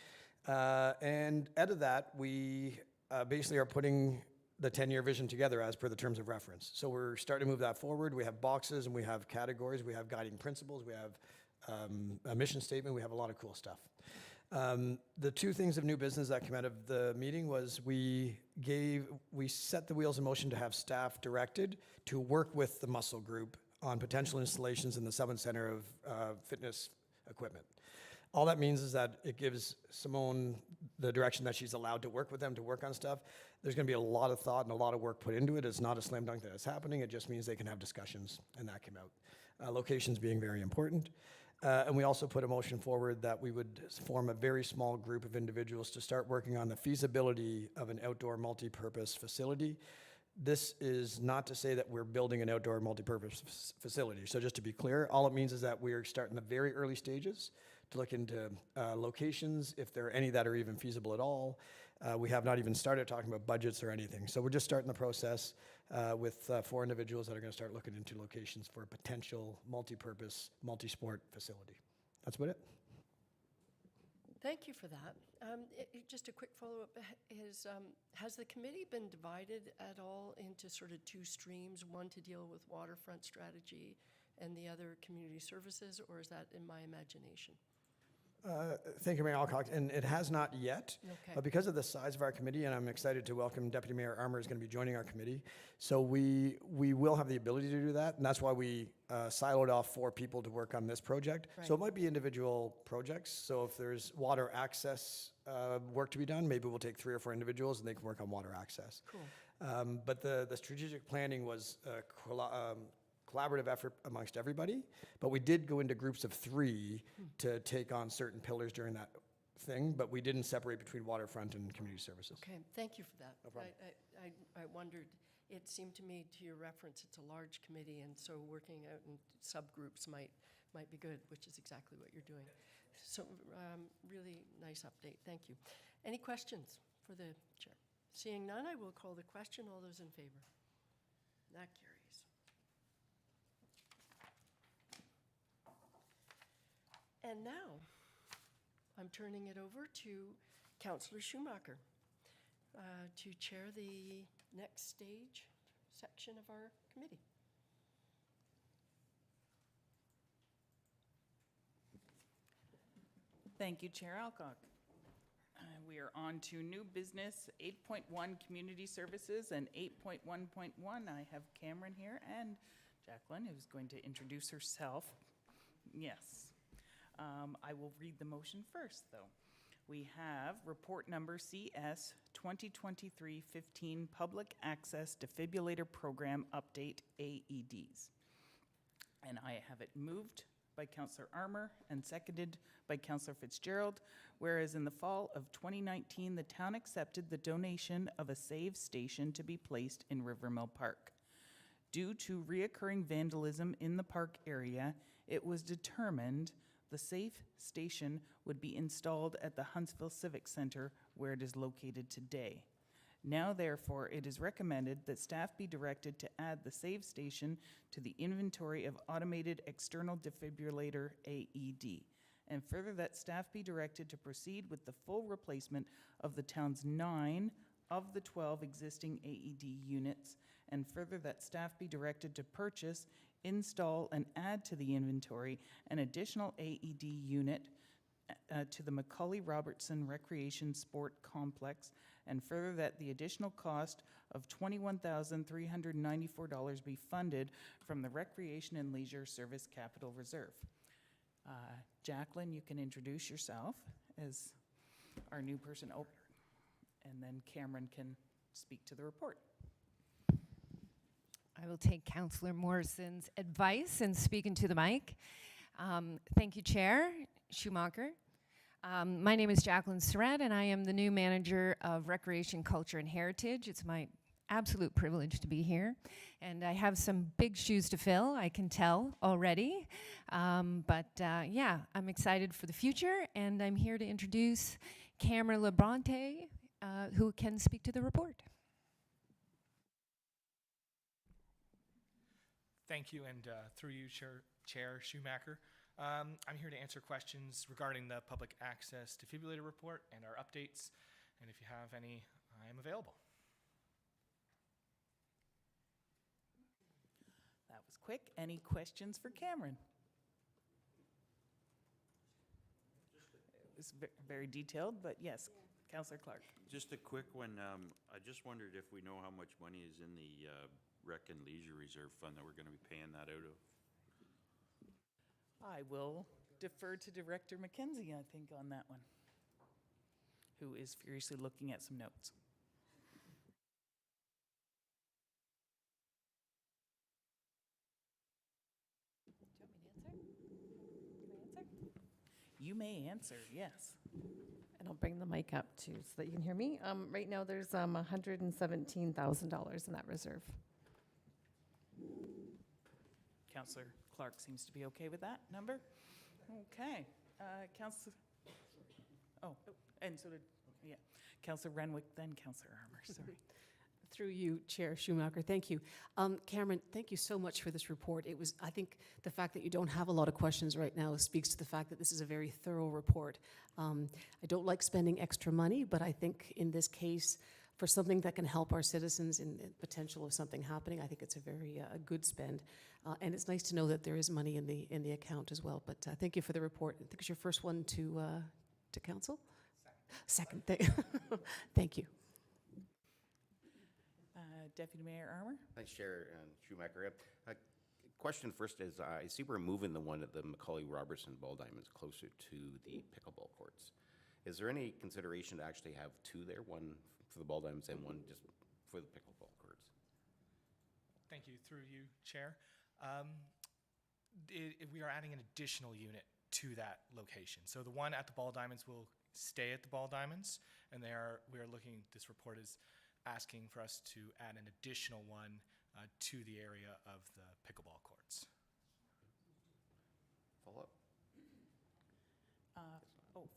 And out of that, we basically are putting the 10-year vision together as per the terms of reference. So we're starting to move that forward. We have boxes and we have categories, we have guiding principles, we have a mission statement, we have a lot of cool stuff. The two things of new business that came out of the meeting was we set the wheels in motion to have staff directed to work with the muscle group on potential installations in the Summit Center of Fitness equipment. All that means is that it gives Simone the direction that she's allowed to work with them to work on stuff. There's going to be a lot of thought and a lot of work put into it. It's not a slam dunk that it's happening. It just means they can have discussions, and that came out. Locations being very important. And we also put a motion forward that we would form a very small group of individuals to start working on the feasibility of an outdoor multi-purpose facility. This is not to say that we're building an outdoor multi-purpose facility. So just to be clear, all it means is that we're starting the very early stages to look into locations, if there are any that are even feasible at all. We have not even started talking about budgets or anything. So we're just starting the process with 4 individuals that are going to start looking into locations for a potential multi-purpose, multi-sport facility. That's about it. Thank you for that. Just a quick follow-up, has the committee been divided at all into sort of 2 streams, one to deal with waterfront strategy and the other community services, or is that in my imagination? Thank you, Mayor Alcock, and it has not yet. Okay. But because of the size of our committee, and I'm excited to welcome Deputy Mayor Armour is going to be joining our committee, so we will have the ability to do that, and that's why we siloed off 4 people to work on this project. So it might be individual projects. So if there's water access work to be done, maybe we'll take 3 or 4 individuals and they can work on water access. Cool. But the strategic planning was collaborative effort amongst everybody, but we did go into groups of 3 to take on certain pillars during that thing, but we didn't separate between waterfront and community services. Okay, thank you for that. No problem. I wondered, it seemed to me, to your reference, it's a large committee, and so working out in subgroups might be good, which is exactly what you're doing. So really nice update, thank you. Any questions for the chair? Seeing none, I will call the question. All those in favor? That carries. And now, I'm turning it over to Councillor Schumacher to chair the next stage section of our committee. Thank you, Chair Alcock. We are on to new business, 8.1 community services and 8.1.1. I have Cameron here and Jacqueline, who's going to introduce herself. Yes. I will read the motion first, though. We have report number CS 2023-15 Public Access Defibrillator Program Update AEDs. And I have it moved by Councillor Armour and seconded by Councillor Fitzgerald, whereas in the fall of 2019, the town accepted the donation of a save station to be placed in Rivermill Park. Due to reoccurring vandalism in the park area, it was determined the safe station would be installed at the Huntsville Civic Center, where it is located today. Now, therefore, it is recommended that staff be directed to add the save station to the inventory of automated external defibrillator AED, and further that staff be directed to proceed with the full replacement of the town's 9 of the 12 existing AED units, and further that staff be directed to purchase, install, and add to the inventory an additional AED unit to the Macaulay Robertson Recreation Sport Complex, and further that the additional cost of $21,394 be funded from the Recreation and Leisure Service Capital Reserve. Jacqueline, you can introduce yourself as our new person, and then Cameron can speak to the report. I will take Councillor Morrison's advice and speak into the mic. Thank you, Chair Schumacher. My name is Jacqueline Surratt, and I am the new manager of Recreation, Culture, and Heritage. It's my absolute privilege to be here, and I have some big shoes to fill, I can tell already. Yeah, I'm excited for the future, and I'm here to introduce Cameron Labronte, who can speak to the report. Thank you, and through you, Chair Schumacher. I'm here to answer questions regarding the public access defibrillator report and our updates. And if you have any, I am available. That was quick. Any questions for Cameron? It was very detailed, but yes, Councillor Clark. Just a quick one. I just wondered if we know how much money is in the Rec and Leisure Reserve Fund that we're going to be paying that out of. I will defer to Director Mackenzie, I think, on that one, who is furiously looking at some notes. Do you want me to answer? Can I answer? You may answer, yes. And I'll bring the mic up too so that you can hear me. Right now, there's $117,000 in that reserve. Councillor Clark seems to be okay with that number. Okay. Councillor, oh, and so did, yeah. Councillor Renwick, then Councillor Armour, sorry. Through you, Chair Schumacher, thank you. Cameron, thank you so much for this report. It was, I think the fact that you don't have a lot of questions right now speaks to the fact that this is a very thorough report. I don't like spending extra money, but I think in this case, for something that can help our citizens in the potential of something happening, I think it's a very good spend. And it's nice to know that there is money in the account as well. But thank you for the report. I think it's your first one to council? Second. Thank you. Deputy Mayor Armour? Thanks, Chair Schumacher. Question first is, I see we're moving the one at the Macaulay Robertson Ball Diamonds closer to the pickleball courts. Is there any consideration to actually have two there, one for the ball diamonds and one just for the pickleball courts? Thank you. Through you, Chair. We are adding an additional unit to that location. So the one at the Ball Diamonds will stay at the Ball Diamonds, and we are looking, this report is asking for us to add an additional one to the area of the pickleball courts. Follow up?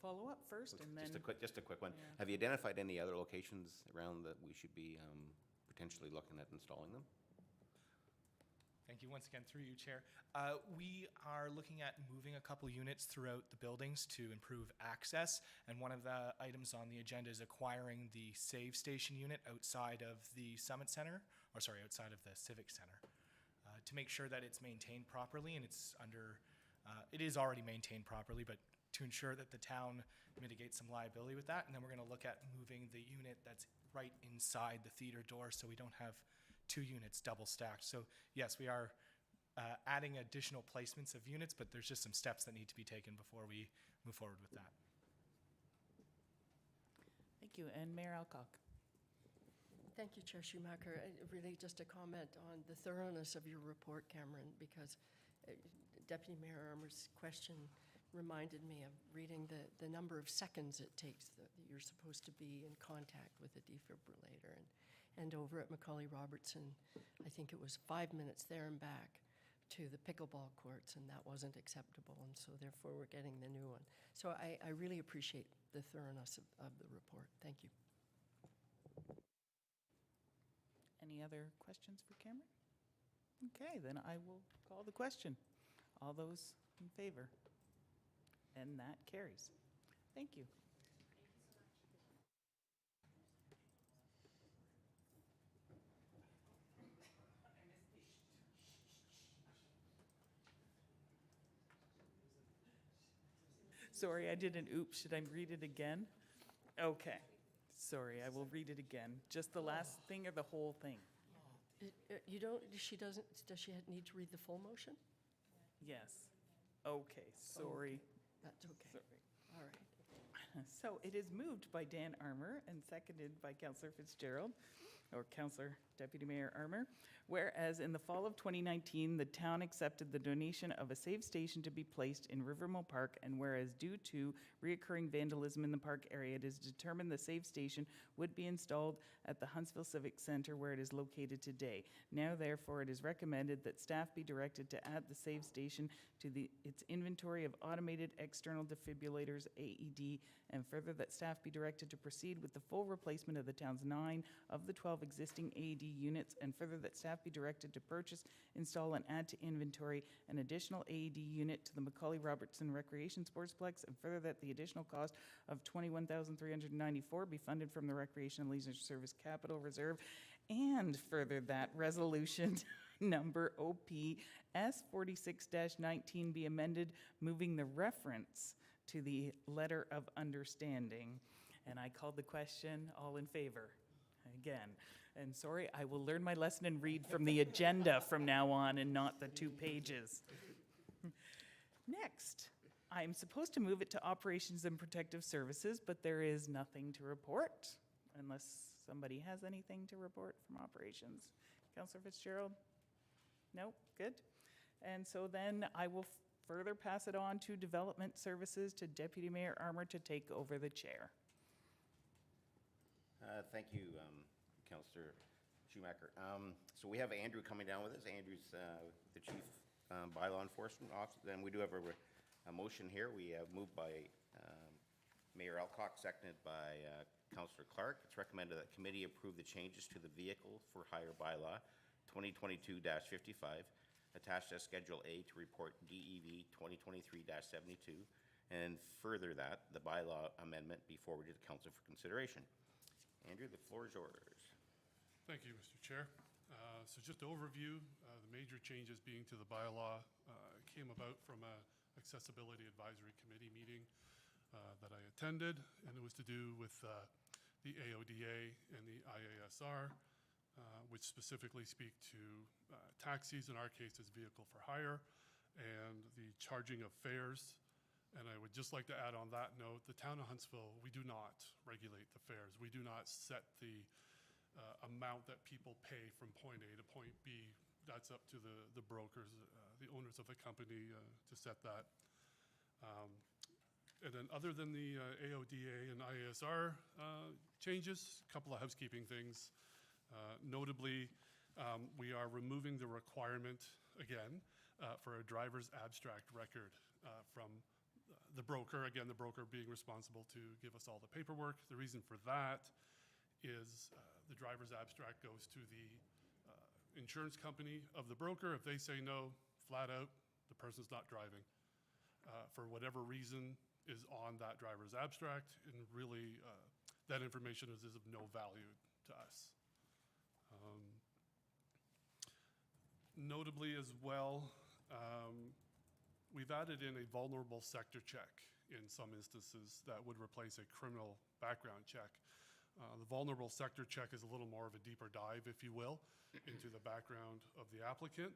Follow up first, and then... Just a quick one. Yeah. Have you identified any other locations around that we should be potentially looking at installing them? Thank you once again, through you, Chair. We are looking at moving a couple units throughout the buildings to improve access, and one of the items on the agenda is acquiring the Save Station unit outside of the Summit Center, or sorry, outside of the Civic Center, to make sure that it's maintained properly, and it's under, it is already maintained properly, but to ensure that the town mitigates some liability with that. And then we're going to look at moving the unit that's right inside the theater door so we don't have two units double stacked. So yes, we are adding additional placements of units, but there's just some steps that need to be taken before we move forward with that. Thank you. And Mayor Alcock. Thank you, Chair Schumacher. Really just a comment on the thoroughness of your report, Cameron, because Deputy Mayor Armour's question reminded me of reading the number of seconds it takes that you're supposed to be in contact with a defibrillator. And over at Macaulay Robertson, I think it was 5 minutes there and back to the pickleball courts, and that wasn't acceptable, and so therefore we're getting the new one. So I really appreciate the thoroughness of the report. Thank you. Any other questions for Cameron? Okay, then I will call the question. All those in favor? And that carries. Thank you. Sorry, I did an oops. Should I read it again? Okay. Sorry, I will read it again. Just the last thing or the whole thing? You don't, does she need to read the full motion? Yes. Okay, sorry. That's okay. Sorry. All right. So it is moved by Dan Armour and seconded by Councillor Fitzgerald, or Councillor Deputy Mayor Armour. Whereas in the fall of 2019, the town accepted the donation of a Save Station to be placed in Rivermill Park, and whereas due to reoccurring vandalism in the park area, it is determined the Save Station would be installed at the Huntsville Civic Center where it is located today. Now therefore it is recommended that staff be directed to add the Save Station to its inventory of automated external defibrillators, AED, and further that staff be directed to proceed with the full replacement of the town's 9 of the 12 of existing AED units, and further that staff be directed to purchase, install, and add to inventory an additional AED unit to the Macaulay Robertson Recreation Sportsplex, and further that the additional cost of $21,394 be funded from the Recreation and Leisure Service Capital Reserve, and further that resolution number OPS 46-19 be amended, moving the reference to the letter of understanding. And I called the question, all in favor? Again. And sorry, I will learn my lesson and read from the agenda from now on and not the 2 pages. Next, I'm supposed to move it to Operations and Protective Services, but there is nothing to report unless somebody has anything to report from Operations. Councillor Fitzgerald? No? Good. And so then I will further pass it on to Development Services to Deputy Mayor Armour to take over the chair. Thank you, Councillor Schumacher. So we have Andrew coming down with us. Andrew's the Chief Bylaw Enforcement Officer. And we do have a motion here. We have moved by Mayor Alcock, seconded by Councillor Clark. It's recommended that committee approve the changes to the Vehicle for Hire Bylaw 2022-55, attached as Schedule A to report DEV 2023-72, and further that the bylaw amendment be forwarded to Council for consideration. Andrew, the floor is yours. Thank you, Mr. Chair. So just to overview, the major changes being to the bylaw came about from a Accessibility Advisory Committee meeting that I attended, and it was to do with the AODA and the IASR, which specifically speak to taxis, in our case is vehicle for hire, and the charging of fares. And I would just like to add on that note, the town of Huntsville, we do not regulate the fares. We do not set the amount that people pay from point A to point B. That's up to the brokers, the owners of the company to set that. And then other than the AODA and IASR changes, a couple of housekeeping things. Notably, we are removing the requirement, again, for a driver's abstract record from the broker, again, the broker being responsible to give us all the paperwork. The reason for that is the driver's abstract goes to the insurance company of the broker. If they say no, flat out, the person's not driving. For whatever reason is on that driver's abstract, and really that information is of no value to us. Notably as well, we've added in a vulnerable sector check in some instances that would replace a criminal background check. The vulnerable sector check is a little more of a deeper dive, if you will, into the background of the applicant.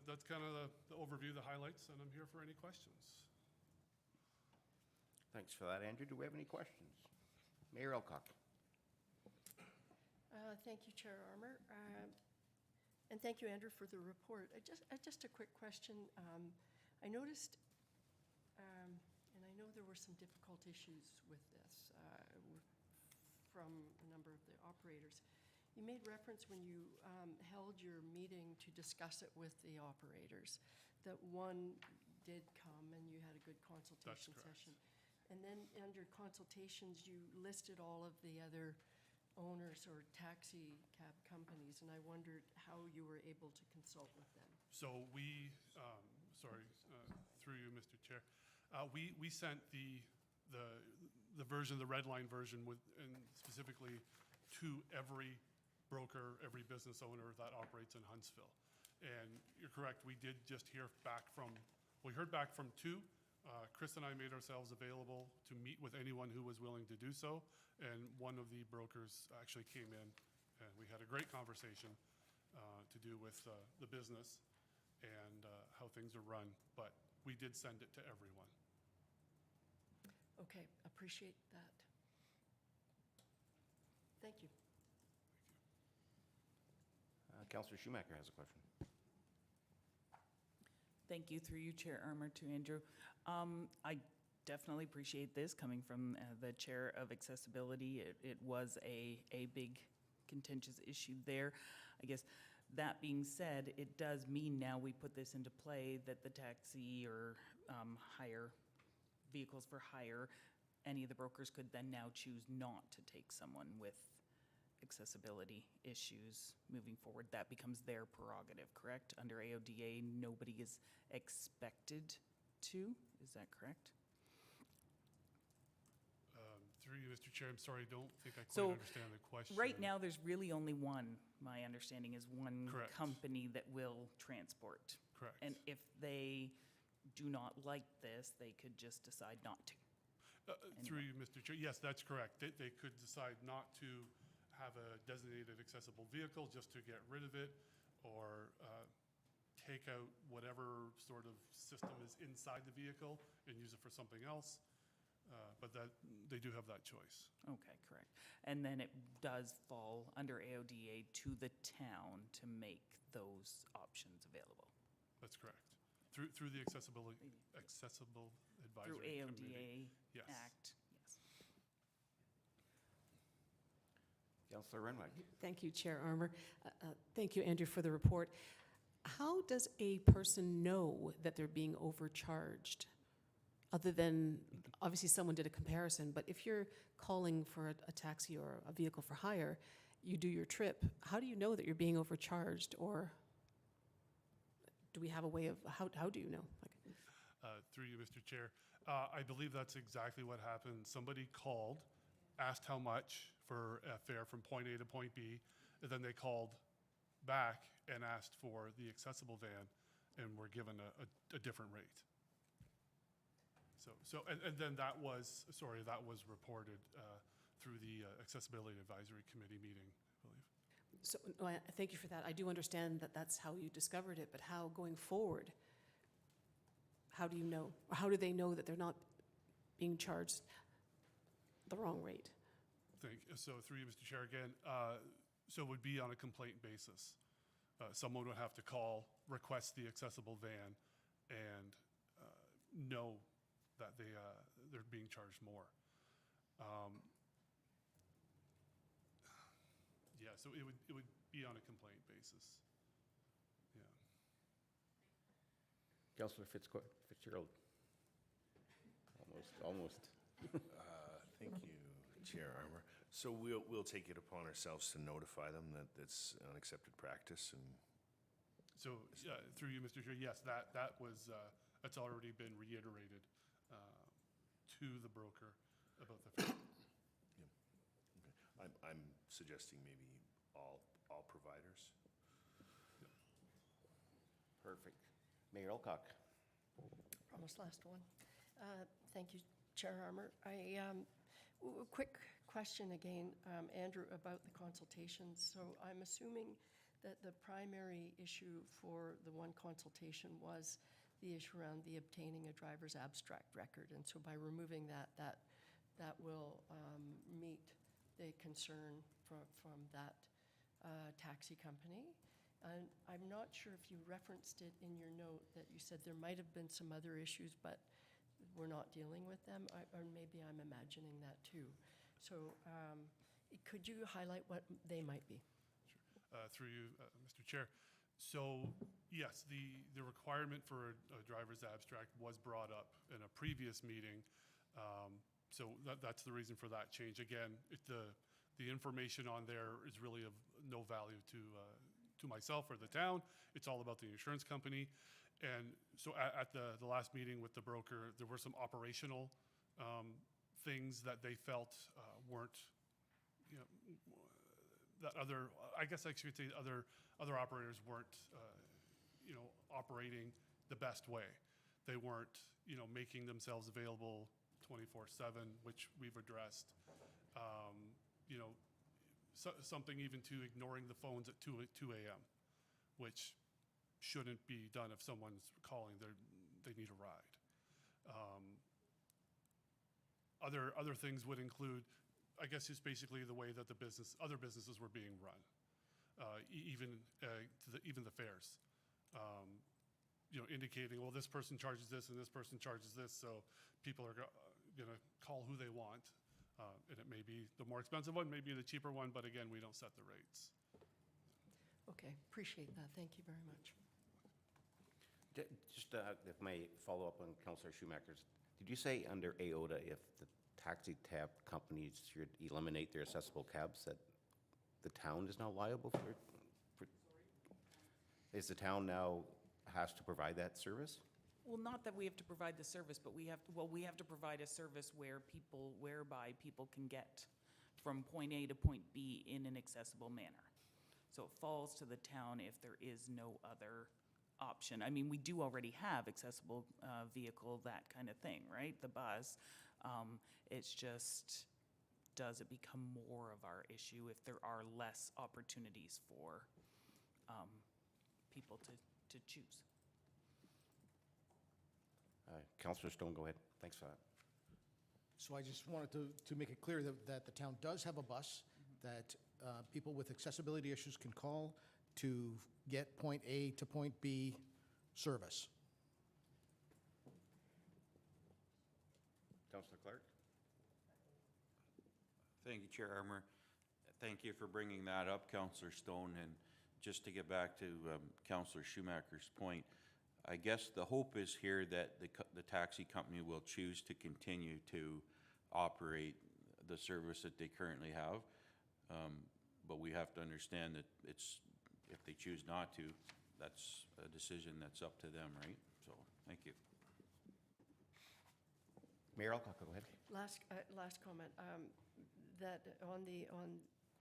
That's kind of the overview, the highlights, and I'm here for any questions. Thanks for that, Andrew. Do we have any questions? Mayor Alcock. Thank you, Chair Armour. And thank you, Andrew, for the report. Just a quick question. I noticed, and I know there were some difficult issues with this from a number of the operators. You made reference when you held your meeting to discuss it with the operators, that one did come and you had a good consultation session. And then under consultations, you listed all of the other owners or taxi cab companies, and I wondered how you were able to consult with them. So we, through you, Mr. Chair, we sent the version, the red line version, and specifically to every broker, every business owner that operates in Huntsville. And you're correct, we did just hear back from, we heard back from 2. Chris and I made ourselves available to meet with anyone who was willing to do so, and one of the brokers actually came in, and we had a great conversation to do with the business and how things are run, but we did send it to everyone. Okay, appreciate that. Thank you. Councillor Schumacher has a question. Thank you, through you, Chair Armour, to Andrew. I definitely appreciate this coming from the Chair of Accessibility. It was a big contentious issue there. I guess that being said, it does mean now we put this into play that the taxi or hire vehicles for hire, any of the brokers could then now choose not to take someone with accessibility issues moving forward. That becomes their prerogative, correct? Under AODA, nobody is expected to, is that correct? Through you, Mr. Chair, I'm sorry, I don't think I quite So, understand the question. Right now, there's really only one, my understanding is one Correct. company that will transport. Correct. And if they do not like this, they could just decide not to. Through you, Mr. Chair, yes, that's correct. They could decide not to have a designated accessible vehicle just to get rid of it, or take out whatever sort of system is inside the vehicle and use it for something else. But that, they do have that choice. Okay, correct. And then it does fall under AODA to the town to make those options available. That's correct. Through the Accessible Through Advisory Committee. AODA Yes. Act, yes. Councillor Renwick. Thank you, Chair Armour. Thank you, Andrew, for the report. How does a person know that they're being overcharged? Other than, obviously, someone did a comparison, but if you're calling for a taxi or a vehicle for hire, you do your trip, how do you know that you're being overcharged? Or do we have a way of, how do you know? Through you, Mr. Chair, I believe that's exactly what happened. Somebody called, asked how much for a fare from point A to point B, and then they called back and asked for the accessible van and were given a different rate. And then that was reported through the Accessibility Advisory Committee meeting, I believe. So, no, thank you for that. I do understand that that's how you discovered it, but how going forward, how do you know? Or how do they know that they're not being charged the wrong rate? So through you, Mr. Chair, again, so it would be on a complaint basis. Someone would have to call, request the accessible van, and know that they're being charged more. Yeah, so it would be on a complaint basis. Yeah. Councillor Fitzgerald. Almost. Thank you, Chair Armour. So we'll take it upon ourselves to notify them that it's unaccepted practice and. So, through you, Mr. Chair, yes, that's already been reiterated to the broker about the fare. Yeah. Okay. I'm suggesting maybe all providers. Perfect. Mayor Alcock. Promise last one. Thank you, Chair Armour. Quick question again, Andrew, about the consultations. So I'm assuming that the primary issue for the one consultation was the issue around the obtaining a driver's abstract record. And so by removing that will meet the concern from that taxi company. And I'm not sure if you referenced it in your note that you said there might have been some other issues, but we're not dealing with them, or maybe I'm imagining that too. So could you highlight what they might be? Through you, Mr. Chair. So, yes, the requirement for a driver's abstract was brought up in a previous meeting. So that's the reason for that change. Again, the information on there is really of no value to myself or the town. It's all about the insurance company. And so at the last meeting with the broker, there were some operational things that they felt weren't, that I guess I should say other operators weren't, operating the best way. They weren't, making themselves available 24/7, which we've addressed. Something even to ignoring the phones at 2 a.m., which shouldn't be done if someone's calling, they need a ride. Other things would include, I guess, just basically the way that other businesses were being run, even the fares. Indicating, well, this person charges this and this person charges this, so people are going to call who they want. And it may be the more expensive one, maybe the cheaper one, but again, we don't set the rates. Okay, appreciate that. Thank you very much. Just if I may follow up on Councillor Schumacher's Did you say under AOTA, if the taxi cab companies should eliminate their accessible cabs, that the town is now liable for? Is the town now has to provide that service? Well, not that we have to provide the service, but we have to provide a service whereby people can get from point A to point B in an accessible manner. So it falls to the town if there is no other option. I mean, we do already have accessible vehicle, that kind of thing, right? The bus. It's just, does it become more of our issue if there are less opportunities for people to choose? Councillor Stone, go ahead. Thanks for that. So I just wanted to make it clear that the town does have a bus that people with accessibility issues can call to get point A to point B service. Councillor Clark? Thank you, Chair Armour. Thank you for bringing that up, Councillor Stone. And just to get back to Councillor Schumacher's point, I guess the hope is here that the taxi company will choose to continue to operate the service that they currently have. But we have to understand that if they choose not to, that's a decision that's up to them, right? So, thank you. Mayor Alcock, go ahead. Last comment, that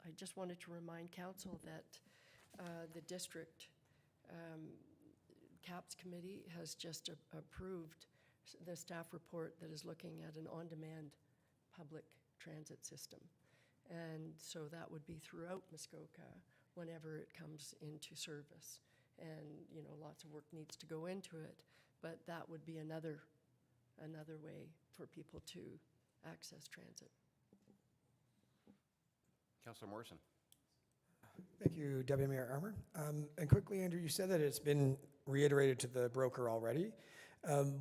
I just wanted to remind council that the district CAPS committee has just approved the staff report that is looking at an on-demand public transit system. And so that would be throughout Muskoka whenever it comes into service. And, you know, lots of work needs to go into it, but that would be another way for people to access transit. Councillor Morrison. Thank you, Deputy Mayor Armour. And quickly, Andrew, you said that it's been reiterated to the broker already.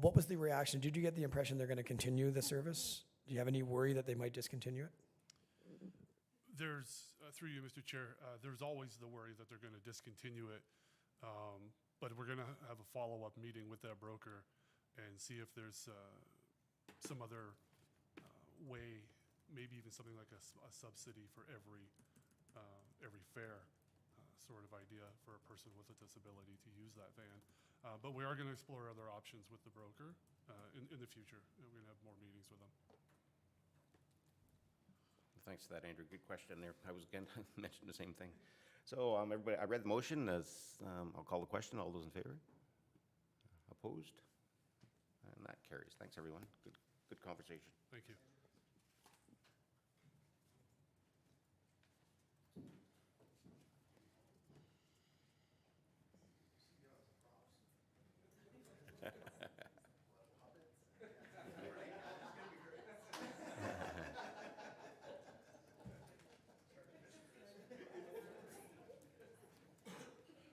What was the reaction? Did you get the impression they're going to continue the service? Do you have any worry that they might discontinue it? There's, through you, Mr. Chair, there's always the worry that they're going to discontinue it. But we're going to have a follow-up meeting with that broker and see if there's some other way, maybe even something like a subsidy for every fare sort of idea for a person with a disability to use that van. But we are going to explore other options with the broker in the future. We're going to have more meetings with them. Thanks for that, Andrew. Good question there. I was going to mention the same thing. So everybody, I read the motion. I'll call the question. All those in favor? Opposed? And that carries. Thanks, everyone. Good conversation. Thank you.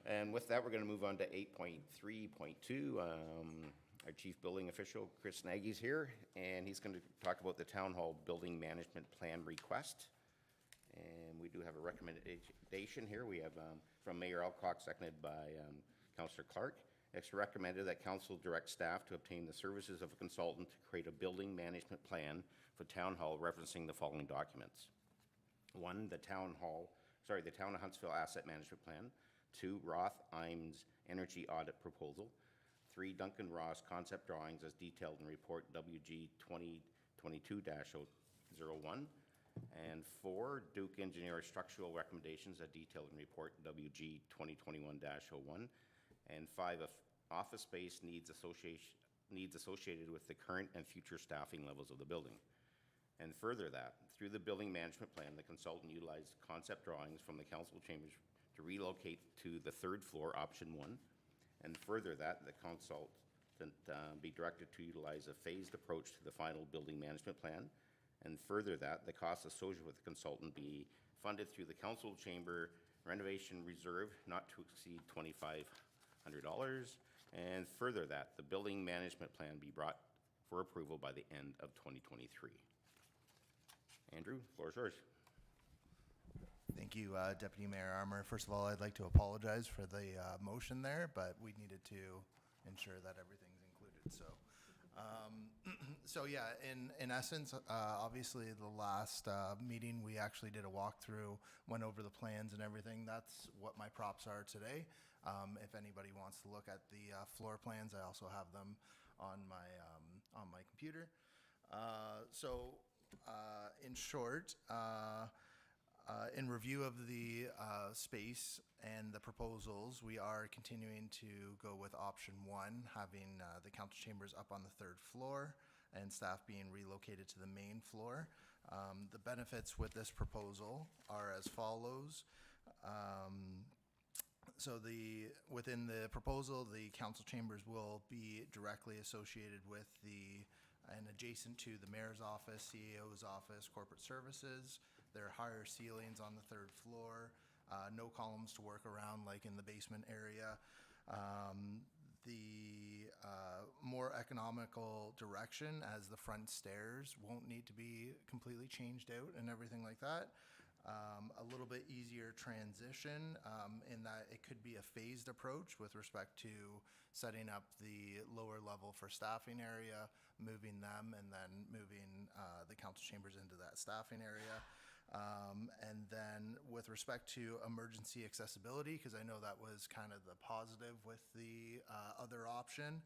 And with that, we're going to move on to 8.3.2. Our Chief Building Official, Chris Nagy's here, and he's going to talk about the Town Hall Building Management Plan request. And we do have a recommendation here. We have from Mayor Alcock, seconded by Councillor Clark. It's recommended that Council direct staff to obtain the services of a consultant to create a building management plan for Town Hall referencing the following documents. 1, the Town of Huntsville Asset Management Plan. 2, Roth Imes Energy Audit Proposal. 3, Duncan Ross Concept Drawings as detailed in Report WG 2022-001. And 4, Duke Engineer Structural Recommendations as detailed in Report WG 2021-01. And 5, office space needs associated with the current and future staffing levels of the building. And further that, through the building management plan, the consultant utilized concept drawings from the council chambers to relocate to the 3rd floor, option 1. And further that, the consultant be directed to utilize a phased approach to the final building management plan. And further that, the costs associated with the consultant be funded through the council chamber renovation reserve not to exceed $2,500. And further that, the building management plan be brought for approval by the end of 2023. Andrew, floor is yours. Thank you, Deputy Mayor Armour. First of all, I'd like to apologize for the motion there, but we needed to ensure that everything's included. So So yeah, in essence, obviously the last meeting, we actually did a walkthrough, went over the plans and everything. That's what my props are today. If anybody wants to look at the floor plans, I also have them on my computer. In short, in review of the space and the proposals, we are continuing to go with option one, having the council chambers up on the third floor and staff being relocated to the main floor. The benefits with this proposal are as follows. Within the proposal, the council chambers will be directly associated with and adjacent to the mayor's office, CAO's office, corporate services. There are higher ceilings on the third floor, no columns to work around like in the basement area. The more economical direction, as the front stairs won't need to be completely changed out and everything like that. A little bit easier transition in that it could be a phased approach with respect to setting up the lower level for staffing area, moving them, and then moving the council chambers into that staffing area. And then with respect to emergency accessibility, because I know that was kind of the positive with the other option,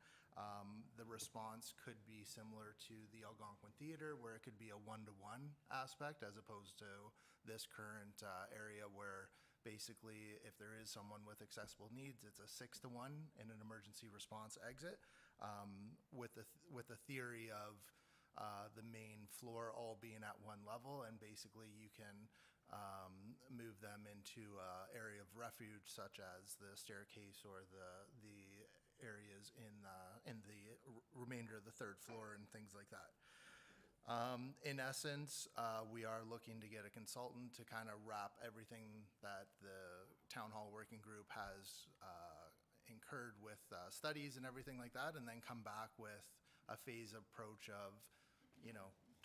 the response could be similar to the Algonquin Theatre, where it could be a one-to-one aspect as opposed to this current area where basically if there is someone with accessible needs, it's a 6-to-1 in an emergency response exit, with the theory of the main floor all being at one level, and basically you can move them into area of refuge such as the staircase or the areas in the remainder of the third floor and things like that. In essence, we are looking to get a consultant to kind of wrap everything that the town hall working group has incurred with studies and everything like that, and then come back with a phase approach of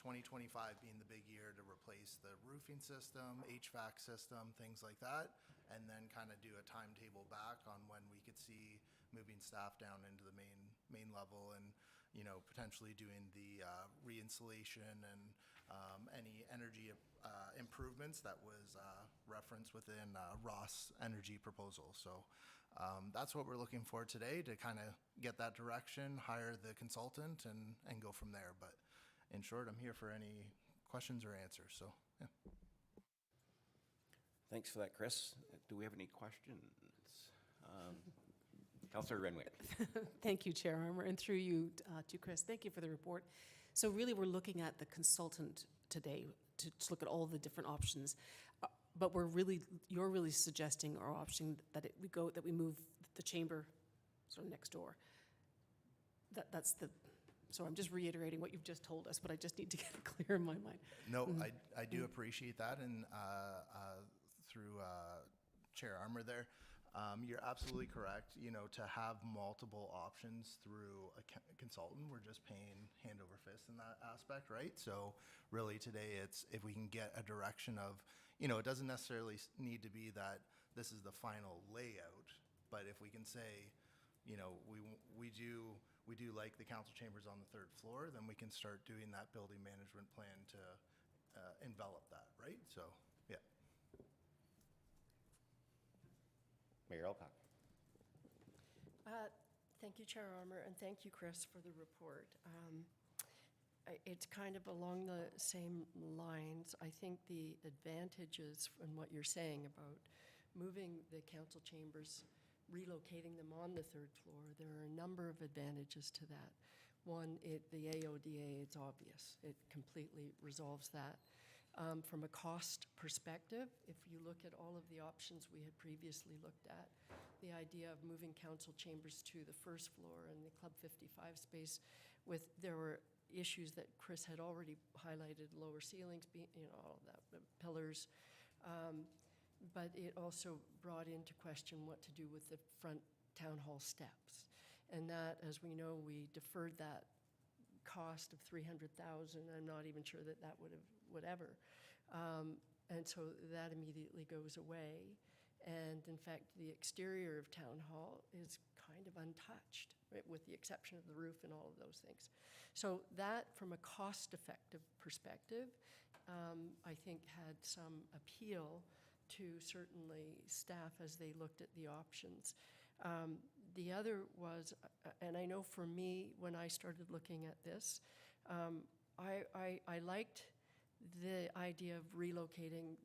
2025 being the big year to replace the roofing system, HVAC system, things like that, and then kind of do a timetable back on when we could see moving staff down into the main level and, potentially doing the re-installation and any energy improvements that was referenced within Ross Energy proposal. So that's what we're looking for today, to kind of get that direction, hire the consultant, and go from there. But in short, I'm here for any questions or answers, so, yeah. Thanks for that, Chris. Do we have any questions? Councillor Renwick. Thank you, Chair Armour, and through you to Chris. Thank you for the report. So really, we're looking at the consultant today to look at all the different options, but you're really suggesting our option that we move the chamber sort of next door. So I'm just reiterating what you've just told us, but I just need to get it clear in my mind. No, I do appreciate that, and through Chair Armour there, you're absolutely correct. To have multiple options through a consultant, we're just paying hand over fist in that aspect, right? So really today, it's if we can get a direction of, it doesn't necessarily need to be that this is the final layout, but if we can say, we do like the council chambers on the third floor, then we can start doing that building management plan to envelop that, right? So, yeah. Mayor Alcock. Thank you, Chair Armour, and thank you, Chris, for the report. It's kind of along the same lines. I think the advantages in what you're saying about moving the council chambers, relocating them on the third floor, there are a number of advantages to that. One, the AODA, it's obvious. It completely resolves that. From a cost perspective, if you look at all of the options we had previously looked at, the idea of moving council chambers to the first floor and the Club 55 space, there were issues that Chris had already highlighted, lower ceilings, all of that, the pillars. But it also brought into question what to do with the front town hall steps. And that, as we know, we deferred that cost of $300,000. I'm not even sure that would have whatever. And so that immediately goes away. And in fact, the exterior of town hall is kind of untouched, right, with the exception of the roof and all of those things. So that, from a cost-effective perspective, I think had some appeal to certainly staff as they looked at the options. The other was, and I know for me, when I started looking at this, I liked the idea of relocating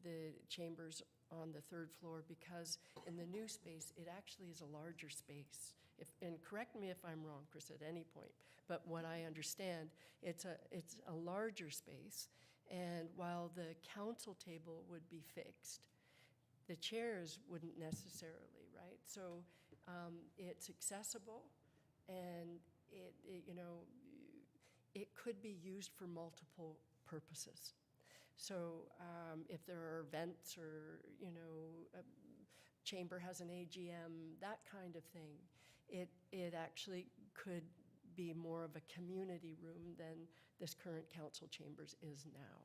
the chambers on the third floor because in the new space, it actually is a larger space. And correct me if I'm wrong, Chris, at any point, but what I understand, it's a larger space, and while the council table would be fixed, the chairs wouldn't necessarily, right? So it's accessible, and it could be used for multiple purposes. So if there are events or, a chamber has an AGM, that kind of thing, it actually could be more of a community room than this current council chambers is now.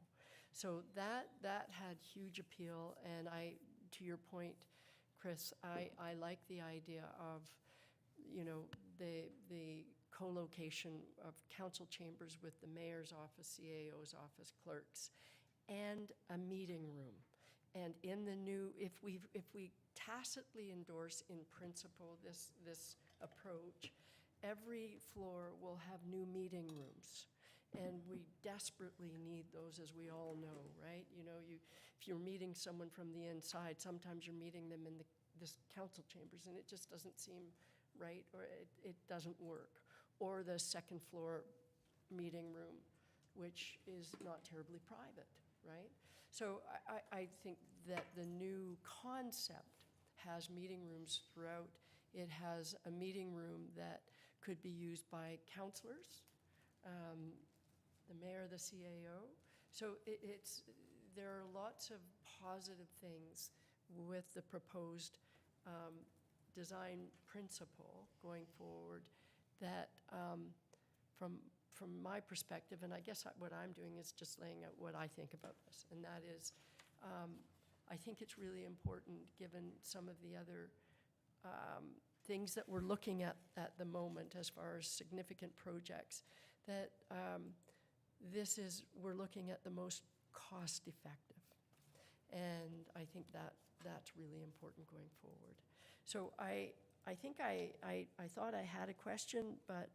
So that had huge appeal, and to your point, Chris, I like the idea of, the co-location of council chambers with the mayor's office, CAO's office, clerks, and a meeting room. And in the new, if we tacitly endorse in principle this approach, every floor will have new meeting rooms. And we desperately need those, as we all know, right? If you're meeting someone from the inside, sometimes you're meeting them in this council chambers, and it just doesn't seem right, or it doesn't work. Or the second floor meeting room, which is not terribly private, right? So I think that the new concept has meeting rooms throughout. It has a meeting room that could be used by councillors, the mayor, the CAO. So there are lots of positive things with the proposed design principle going forward that from my perspective, and I guess what I'm doing is just laying out what I think about this, and that is, I think it's really important, given some of the other things that we're looking at the moment as far as significant projects, that we're looking at the most cost-effective. And I think that's really important going forward. So I think I thought I had a question, but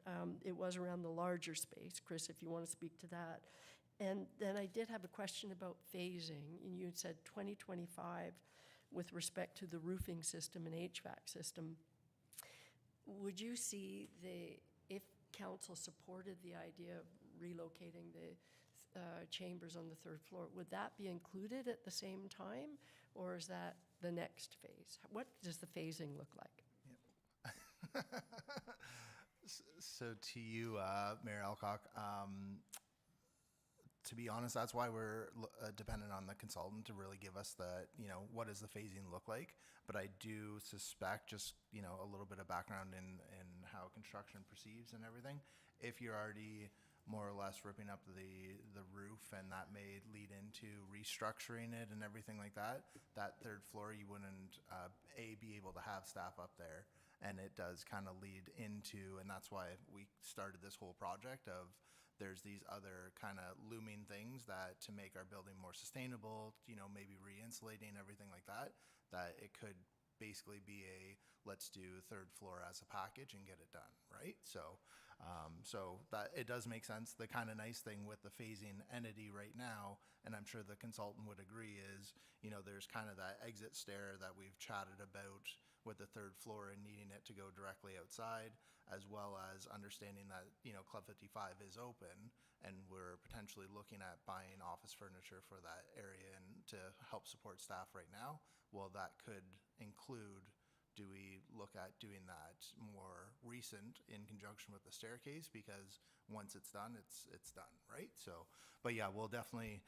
it was around the larger space. Chris, if you want to speak to that. And then I did have a question about phasing, and you had said 2025 with respect to the roofing system and HVAC system. Would you see if council supported the idea of relocating the chambers on the third floor, would that be included at the same time, or is that the next phase? What does the phasing look like? So to you, Mayor Alcock, to be honest, that's why we're dependent on the consultant to really give us what does the phasing look like. But I do suspect, just, a little bit of background in how construction proceeds and everything. If you're already more or less ripping up the roof, and that may lead into restructuring it and everything like that, that third floor, you wouldn't, be able to have staff up there. And it does kind of lead into, and that's why we started this whole project of, there's these other kind of looming things that to make our building more sustainable, maybe re-insulating, everything like that, that it could basically be let's do third floor as a package and get it done, right? So that it does make sense. The kind of nice thing with the phasing entity right now, and I'm sure the consultant would agree, is, there's kind of that exit stair that we've chatted about with the third floor and needing it to go directly outside, as well as understanding that, Club 55 is open and we're potentially looking at buying office furniture for that area and to help support staff right now. Well, that could include, do we look at doing that more recent in conjunction with the staircase? Because once it's done, it's done, right? So, but yeah, we'll definitely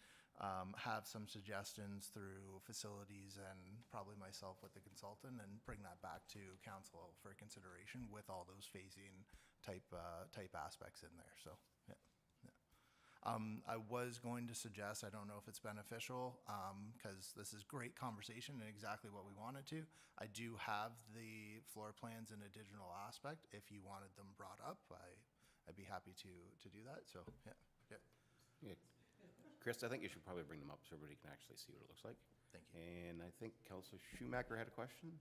have some suggestions through facilities and probably myself with the consultant, and bring that back to council for consideration with all those phasing type aspects in there. So, yeah. I was going to suggest, I don't know if it's beneficial, because this is great conversation and exactly what we wanted to. I do have the floor plans in a digital aspect. If you wanted them brought up, I'd be happy to do that. So, yeah. Yeah. Chris, I think you should probably bring them up so everybody can actually see what it looks like. Thank you. And I think Councillor Schumacher had a question.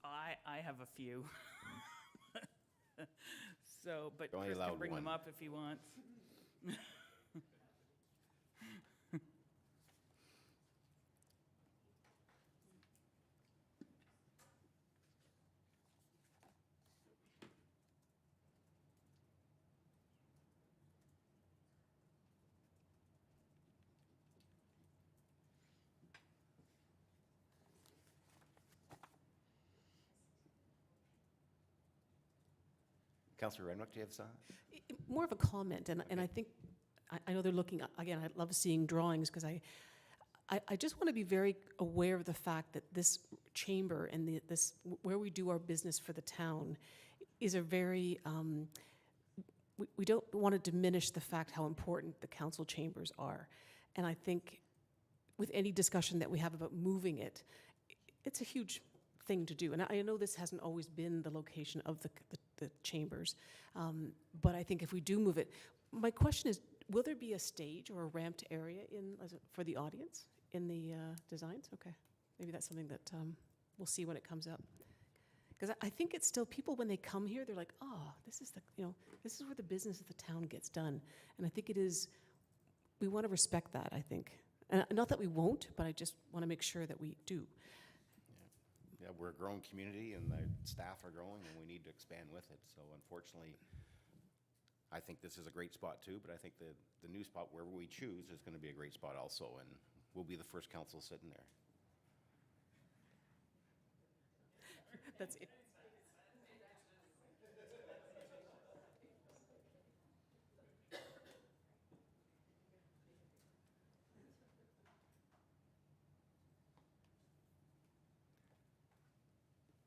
I have a few. So, but Only Chris can allowed bring them one. up if he wants. Councillor Renwick, do you have some? More of a comment, and I think, I know they're looking, again, I love seeing drawings, because I just want to be very aware of the fact that this chamber and where we do our business for the town is a very, we don't want to diminish the fact how important the council chambers are. And I think with any discussion that we have about moving it, it's a huge thing to do. And I know this hasn't always been the location of the chambers, but I think if we do move it, my question is, will there be a stage or a ramped area for the audience in the designs? Okay, maybe that's something that we'll see when it comes up. Because I think it's still, people when they come here, they're like, oh, this is this is where the business of the town gets done. And I think it is, we want to respect that, I think. And not that we won't, but I just want to make sure that we do. Yeah, we're a growing community and the staff are growing and we need to expand with it. So unfortunately, I think this is a great spot too, but I think the new spot, wherever we choose, is going to be a great spot also, and we'll be the first council sitting there. That's it.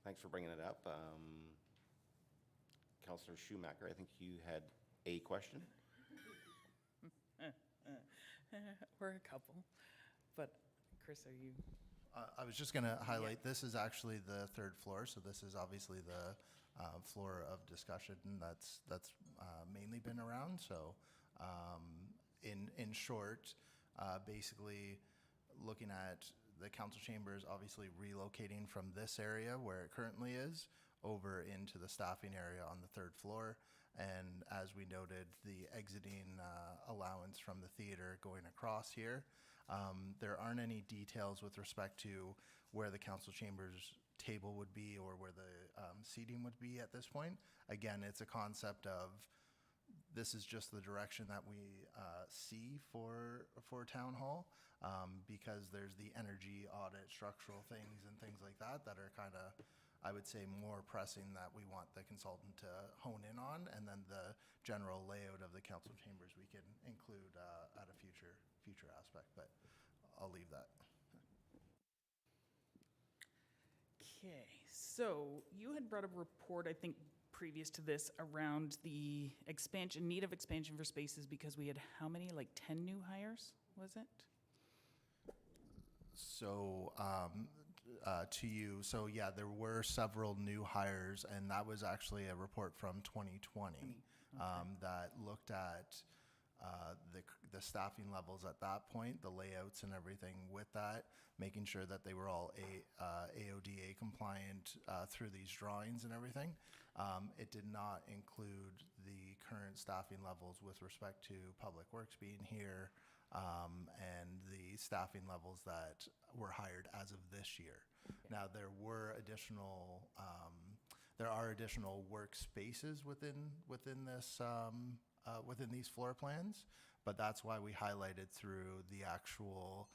Thanks for bringing it up. Councillor Schumacher, I think you had a question? Or a couple. But Chris, are you? I was just going to highlight, this is actually the third floor, so this is obviously the floor of discussion that's mainly been around. So in short, basically looking at the council chambers obviously relocating from this area where it currently is over into the staffing area on the third floor. And as we noted, the exiting allowance from the theater going across here. There aren't any details with respect to where the council chambers table would be or where the seating would be at this point. Again, it's a concept of this is just the direction that we see for town hall, because there's the energy audit, structural things and things like that that are kind of, I would say, more pressing that we want the consultant to hone in on, and then the general layout of the council chambers we can include at a future aspect, but I'll leave that. Okay, so you had brought a report, I think, previous to this around the expansion, need of expansion for spaces, because we had how many, like 10 new hires, was it? So to you, so yeah, there were several new hires, and that was actually a report from 2020 that looked at the staffing levels at that point, the layouts and everything with that, making sure that they were all AODA compliant through these drawings and everything. It did not include the current staffing levels with respect to Public Works being here, and the staffing levels that were hired as of this year. Now, there are additional workspaces within this within these floor plans, but that's why we highlighted through the actual.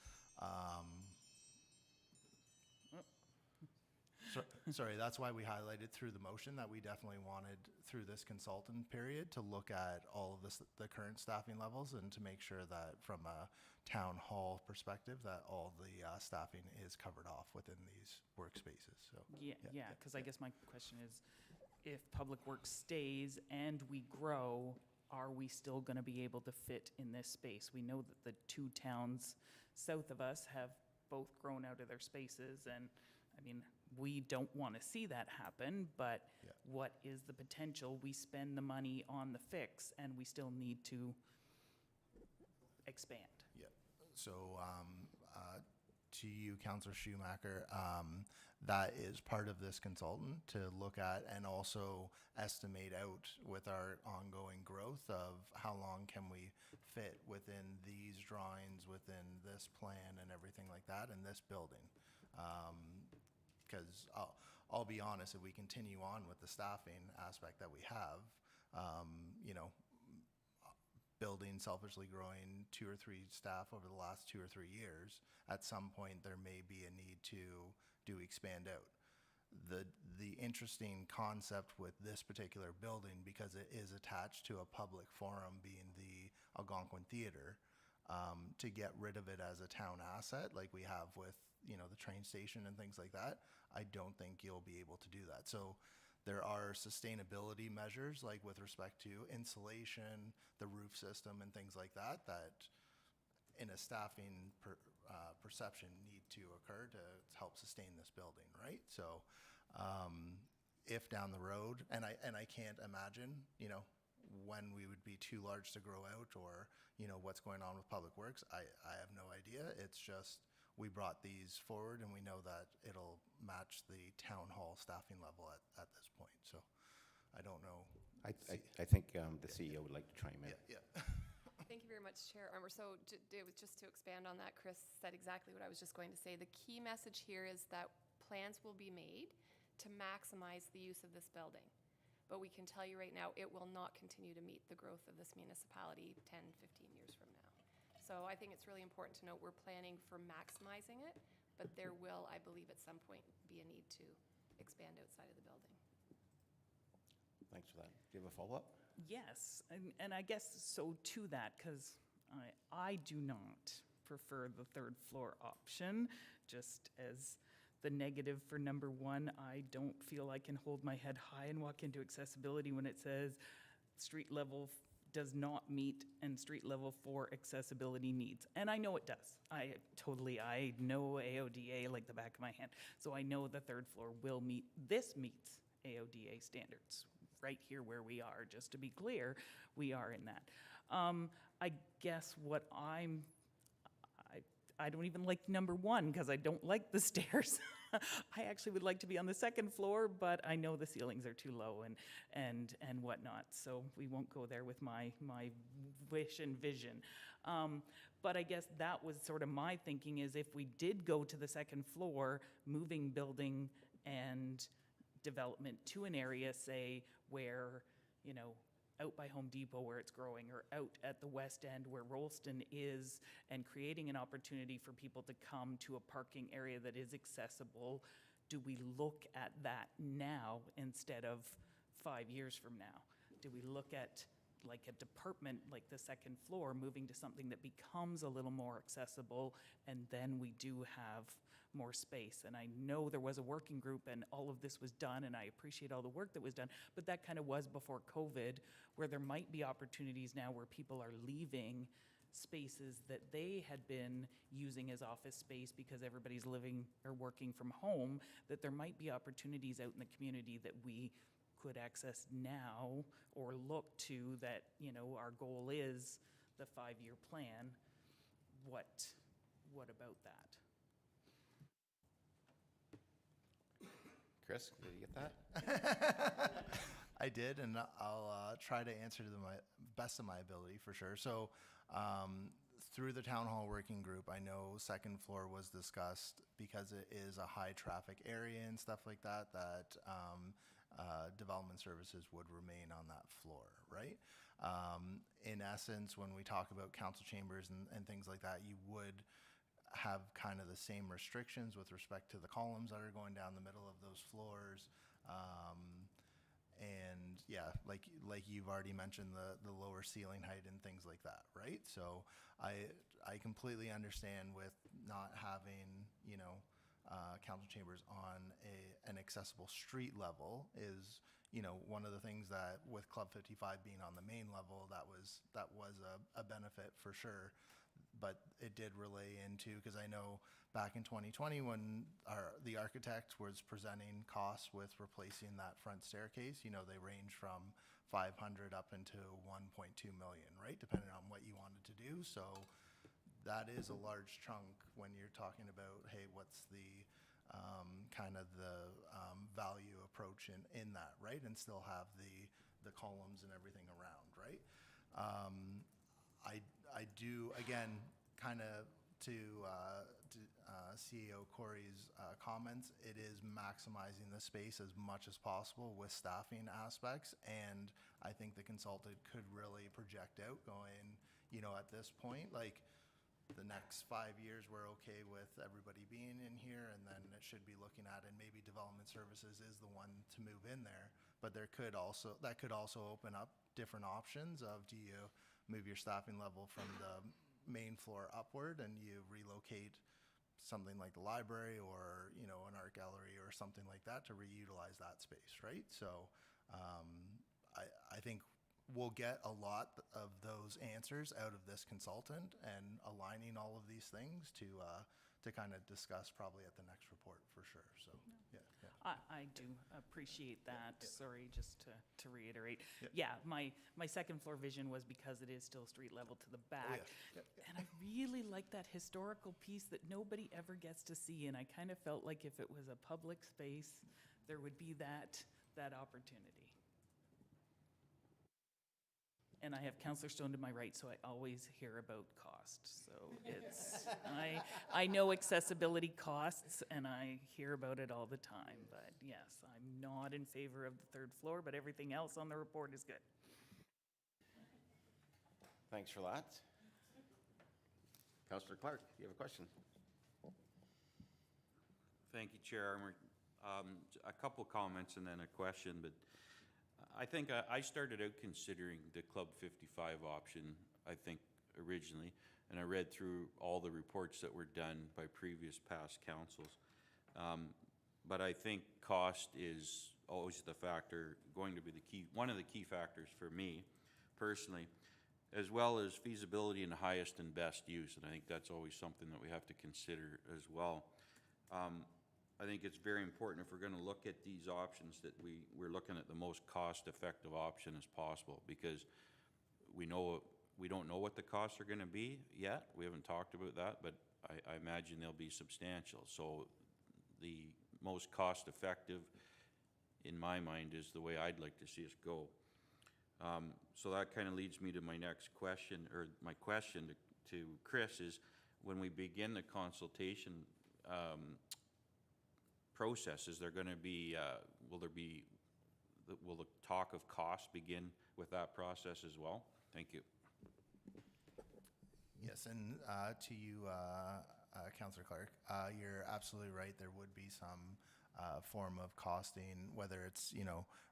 Sorry, that's why we highlighted through the motion that we definitely wanted through this consultant period to look at all of the current staffing levels and to make sure that from a town hall perspective that all the staffing is covered off within these workspaces. So Yeah, because I guess my question is, if Public Works stays and we grow, are we still going to be able to fit in this space? We know that the two towns south of us have both grown out of their spaces, and I mean, we don't want to see that happen, but what is the potential? We spend the money on the fix, and we still need to expand. Yeah. So, to you, Councillor Schumacher, that is part of this consultant to look at and also estimate out with our ongoing growth of how long can we fit within these drawings, within this plan and everything like that in this building. Because I'll be honest, if we continue on with the staffing aspect that we have, you know, building selfishly growing 2 or 3 staff over the last 2 or 3 years, at some point there may be a need to expand out. The interesting concept with this particular building, because it is attached to a public forum being the Algonquin Theatre, to get rid of it as a town asset like we have with, you know, the train station and things like that, I don't think you'll be able to do that. So there are sustainability measures, like with respect to insulation, the roof system, and things like that, that in a staffing perception need to occur to help sustain this building, right? So if down the road, and I can't imagine, you know, when we would be too large to grow out, or, you know, what's going on with Public Works, I have no idea. It's just, we brought these forward and we know that it'll match the town hall staffing level at this point. So I don't know. I think the CEO would like to chime in. Yeah. Thank you very much, Chair Armour. So it was just to expand on that, Chris said exactly what I was just going to say. The key message here is that plans will be made to maximize the use of this building. But we can tell you right now, it will not continue to meet the growth of this municipality 10, 15 years from now. So I think it's really important to note we're planning for maximizing it, but there will, I believe, at some point be a need to expand outside of the building. Thanks for that. Do you have a follow-up? Yes, and I guess so to that, because I do not prefer the third floor option, just as the negative for number one. I don't feel I can hold my head high and walk into accessibility when it says street level does not meet and street level for accessibility needs. And I know it does. I know AODA like the back of my hand. So I know the third floor will meet, this meets AODA standards right here where we are. Just to be clear, we are in that. I guess what I don't even like number one because I don't like the stairs. I actually would like to be on the second floor, but I know the ceilings are too low and whatnot. So we won't go there with my wish and vision. But I guess that was sort of my thinking, is if we did go to the second floor, moving building and development to an area, say, where, you know, out by Home Depot where it's growing, or out at the west end where Rolston is, and creating an opportunity for people to come to a parking area that is accessible, do we look at that now instead of 5 years from now? Do we look at like a department, like the second floor, moving to something that becomes a little more accessible, and then we do have more space? And I know there was a working group and all of this was done, and I appreciate all the work that was done, but that kind of was before COVID, where there might be opportunities now where people are leaving spaces that they had been using as office space because everybody's living or working from home, that there might be opportunities out in the community that we could access now or look to, that, you know, our goal is the 5-year plan. What about that? Chris, did you get that? I did, and I'll try to answer to the best of my ability for sure. So through the town hall working group, I know second floor was discussed because it is a high traffic area and stuff like that, that development services would remain on that floor, right? In essence, when we talk about council chambers and things like that, you would have kind of the same restrictions with respect to the columns that are going down the middle of those floors. And yeah, like you've already mentioned, the lower ceiling height and things like that, right? So I completely understand with not having, you know, council chambers on an accessible street level is, one of the things that with Club 55 being on the main level, that was a benefit for sure. But it did relay into, because I know back in 2020 when the architect was presenting costs with replacing that front staircase, they range from 500 up into 1.2 million, right? Depending on what you wanted to do. So that is a large chunk when you're talking about, hey, what's the kind of the value approach in that, right? And still have the columns and everything around, right? I do, again, kind of to CEO Corey's comments, it is maximizing the space as much as possible with staffing aspects. And I think the consultant could really project out going, at this point, like, the next 5 years, we're okay with everybody being in here, and then it should be looking at, and maybe development services is the one to move in there. But that could also open up different options of, do you move your staffing level from the main floor upward and you relocate something like the library or, an art gallery or something like that to reutilize that space, right? So I think we'll get a lot of those answers out of this consultant, and aligning all of these things to kind of discuss probably at the next report for sure. So, yeah. I do appreciate that. Sorry, just to reiterate. Yeah, my second floor vision was because it is still street level to the back. And I really like that historical piece that nobody ever gets to see. And I kind of felt like if it was a public space, there would be that opportunity. And I have Councillor Stone to my right, so I always hear about cost. So it's, I know accessibility costs, and I hear about it all the time. But yes, I'm not in favor of the third floor, but everything else on the report is good. Thanks for that. Councillor Clark, you have a question? Thank you, Chair Armour. A couple comments and then a question, but I think I started out considering the Club 55 option, I think, originally, and I read through all the reports that were done by previous past councils. But I think cost is always the factor, going to be one of the key factors for me personally, as well as feasibility and highest and best use, and I think that's always something that we have to consider as well. I think it's very important if we're going to look at these options that we're looking at the most cost-effective option as possible, because we don't know what the costs are going to be yet. We haven't talked about that, but I imagine they'll be substantial. So the most cost-effective, in my mind, is the way I'd like to see us go. So that kind of leads me to my next question, or my question to Chris is, when we begin the consultation process, is there going to be, will the talk of cost begin with that process as well? Thank you. Yes, and to you, Councillor Clark, you're absolutely right. There would be some form of costing, whether it's,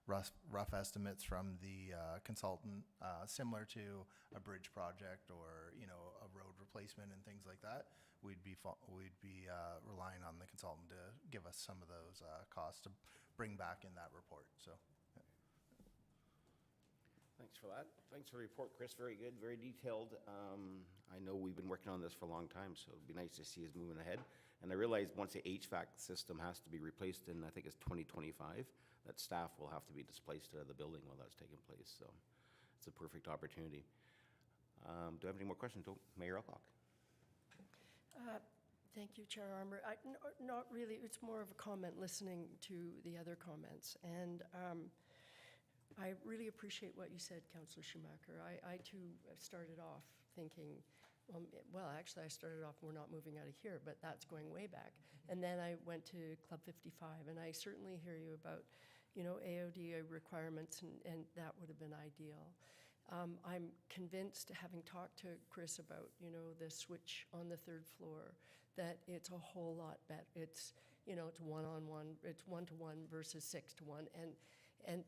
rough estimates from the consultant, similar to a bridge project or, a road replacement and things like that. We'd be relying on the consultant to give us some of those costs to bring back in that report. So, yeah. Thanks for that. Thanks for the report, Chris. Very good, very detailed. I know we've been working on this for a long time, so it'd be nice to see us moving ahead. And I realize once the HVAC system has to be replaced in, I think it's 2025, that staff will have to be displaced out of the building while that's taking place. So it's a perfect opportunity. Do I have any more questions? Oh, Mayor Alcock. Thank you, Chair Armour. Not really. It's more of a comment listening to the other comments. And I really appreciate what you said, Councillor Schumacher. I too started off thinking, well, actually, I started off, we're not moving out of here, but that's going way back. And then I went to Club 55, and I certainly hear you about, AODA requirements, and that would have been ideal. I'm convinced, having talked to Chris about, the switch on the third floor, that it's a whole lot better. It's, it's one-on-one, it's 1-to-1 versus 6-to-1, and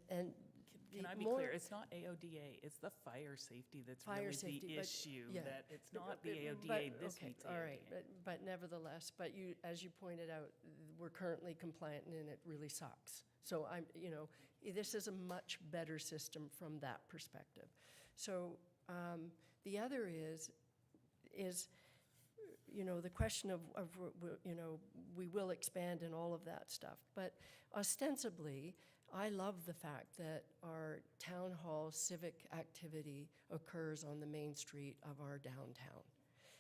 Can I be clear? It's not AODA, it's the fire safety that's really the issue, that it's not the AODA, this meets AODA. All right, but nevertheless, as you pointed out, we're currently compliant and it really sucks. So this is a much better system from that perspective. So the other is the question of we will expand and all of that stuff. But ostensibly, I love the fact that our town hall civic activity occurs on the main street of our downtown.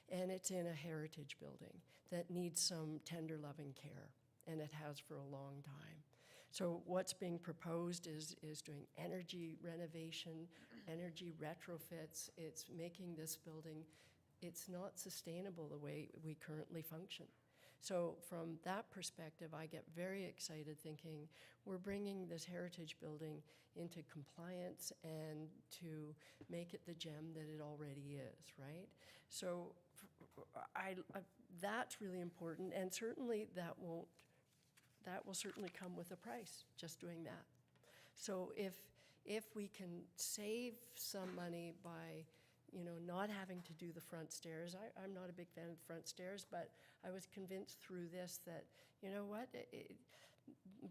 And it's in a heritage building that needs some tender loving care, and it has for a long time. So what's being proposed is doing energy renovation, energy retrofits. It's making this building, it's not sustainable the way we currently function. So from that perspective, I get very excited thinking we're bringing this heritage building into compliance and to make it the gem that it already is, right? So that's really important, and certainly that will certainly come with a price, just doing that. So if we can save some money by not having to do the front stairs. I'm not a big fan of the front stairs, but I was convinced through this that,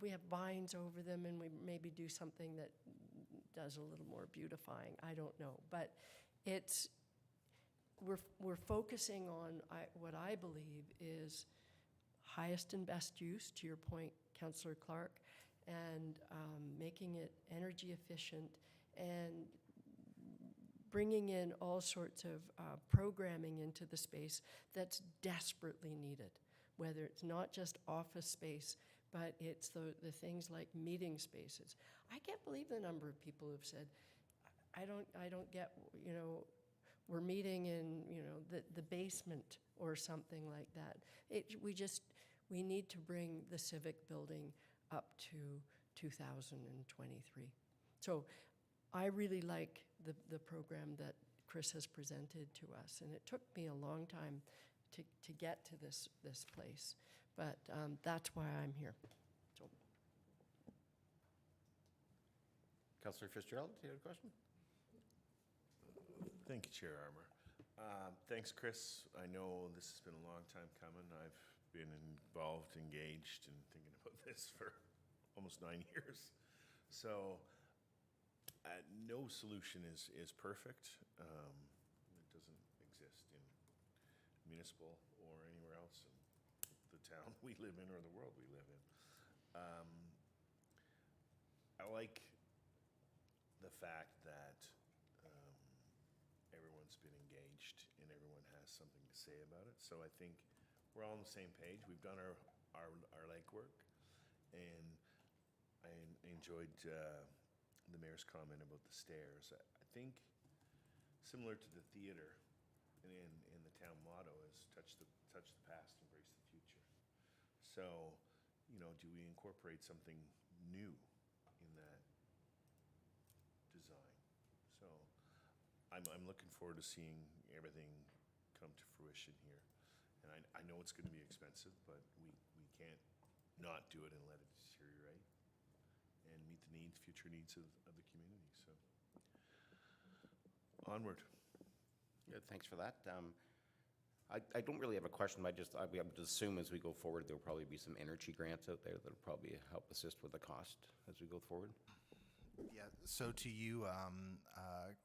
we have vines over them and we maybe do something that does a little more beautifying. I don't know. But we're focusing on what I believe is highest and best use, to your point, Councillor Clark, and making it energy efficient and bringing in all sorts of programming into the space that's desperately needed, whether it's not just office space, but it's the things like meeting spaces. I can't believe the number of people who've said, I don't get, we're meeting in, the basement or something like that. We need to bring the civic building up to 2023. So I really like the program that Chris has presented to us, and it took me a long time to get to this place, but that's why I'm here. So. Councillor Fitzgerald, do you have a question? Thank you, Chair Armour. Thanks, Chris. I know this has been a long time coming. I've been involved, engaged, and thinking about this for almost 9 years. So no solution is perfect. It doesn't exist in municipal or anywhere else in the town we live in or the world we live in. I like the fact that everyone's been engaged and everyone has something to say about it. So I think we're all on the same page. We've done our legwork, and I enjoyed the mayor's comment about the stairs. I think similar to the theater in the town motto is touch the past, embrace the future. So, do we incorporate something new in that design? So I'm looking forward to seeing everything come to fruition here. And I know it's going to be expensive, but we can't not do it and let it deteriorate and meet the future needs of the community. So onward. Good, thanks for that. I don't really have a question, but I would assume as we go forward, there'll probably be some energy grants out there that'll probably help assist with the cost as we go forward. Yeah, so to you,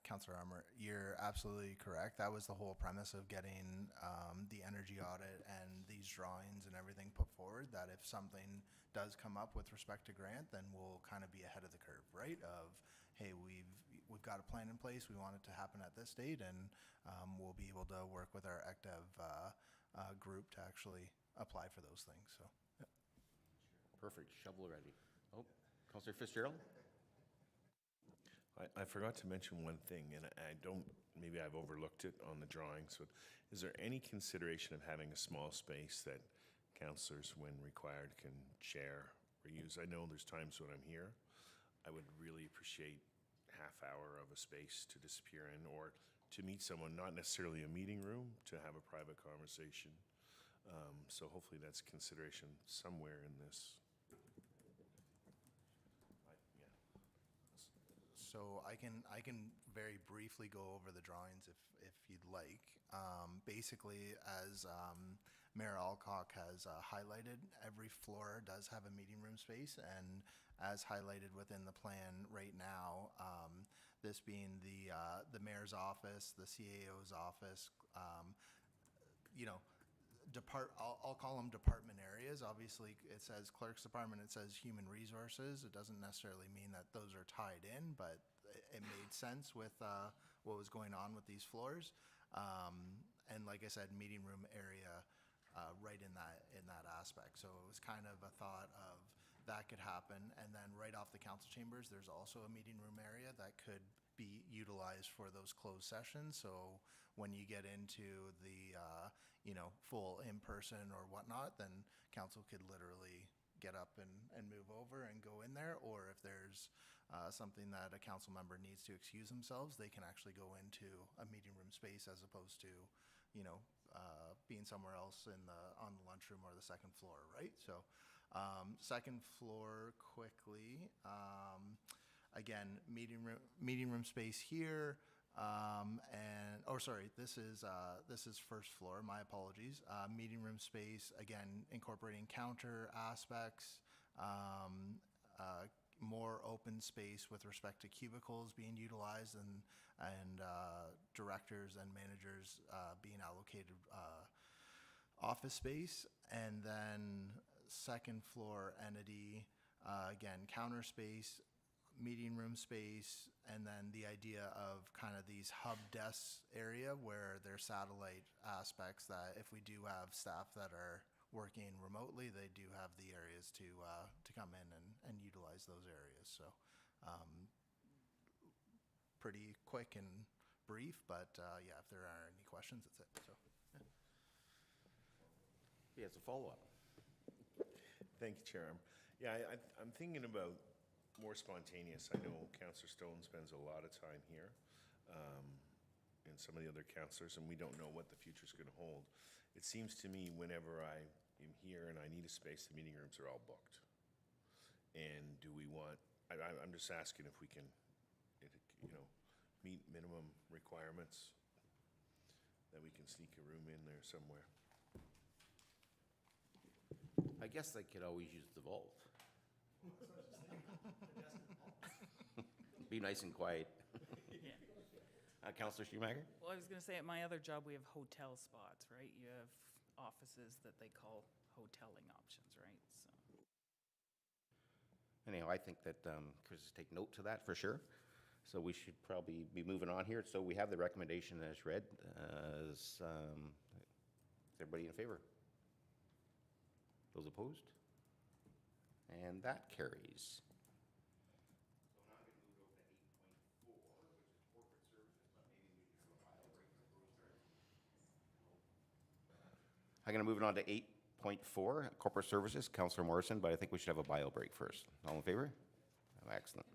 Councillor Armour, you're absolutely correct. That was the whole premise of getting the energy audit and these drawings and everything put forward, that if something does come up with respect to grant, then we'll kind of be ahead of the curve, right? Of, hey, we've got a plan in place, we want it to happen at this date, and we'll be able to work with our ECDEV group to actually apply for those things, so. Yeah. Perfect, shovel ready. Oh, Councillor Fitzgerald? I forgot to mention one thing, and maybe I've overlooked it on the drawings, but is there any consideration of having a small space that councillors, when required, can share or use? I know there's times when I'm here. I would really appreciate half hour of a space to disappear in, or to meet someone, not necessarily a meeting room, to have a private conversation. So hopefully that's consideration somewhere in this. So I can very briefly go over the drawings if you'd like. Basically, as Mayor Alcock has highlighted, every floor does have a meeting room space, and as highlighted within the plan right now, this being the mayor's office, the CAO's office, you know, I'll call them department areas. Obviously, it says clerk's department, it says human resources. It doesn't necessarily mean that those are tied in, but it made sense with what was going on with these floors. And like I said, meeting room area right in that aspect. So it was kind of a thought of that could happen. And then right off the council chambers, there's also a meeting room area that could be utilized for those closed sessions. So when you get into the, full in-person or whatnot, then council could literally get up and move over and go in there. Or if there's something that a council member needs to excuse themselves, they can actually go into a meeting room space as opposed to, being somewhere else on the lunchroom or the second floor, right? So second floor quickly, again, meeting room space here. This is first floor, my apologies. Meeting room space, again, incorporating counter aspects, more open space with respect to cubicles being utilized and directors and managers being allocated office space. And then second floor entity, again, counter space, meeting room space, and then the idea of kind of these hub desks area where there's satellite aspects that if we do have staff that are working remotely, they do have the areas to come in and utilize those areas. So pretty quick and brief, but yeah, if there are any questions, that's it. So yeah. He has a follow-up. Thank you, Chair. I'm thinking about more spontaneous. I know Councillor Stone spends a lot of time here, and some of the other councillors, and we don't know what the future's going to hold. It seems to me whenever I am here and I need a space, the meeting rooms are all booked. And do we want, I'm just asking if we can, meet minimum requirements, that we can sneak a room in there somewhere. I guess they could always use the vault. Be nice and quiet. Councillor Schumacher? Well, I was going to say, at my other job, we have hotel spots, right? You have offices that they call hoteling options, right? So. Anyhow, I think that Chris has taken note to that for sure. So we should probably be moving on here. So we have the recommendation as read. Is everybody in favor? Those opposed? And that carries. I'm going to move it on to 8.4, corporate services, Councillor Morrison, but I think we should have a bio break first. All in favor? Excellent.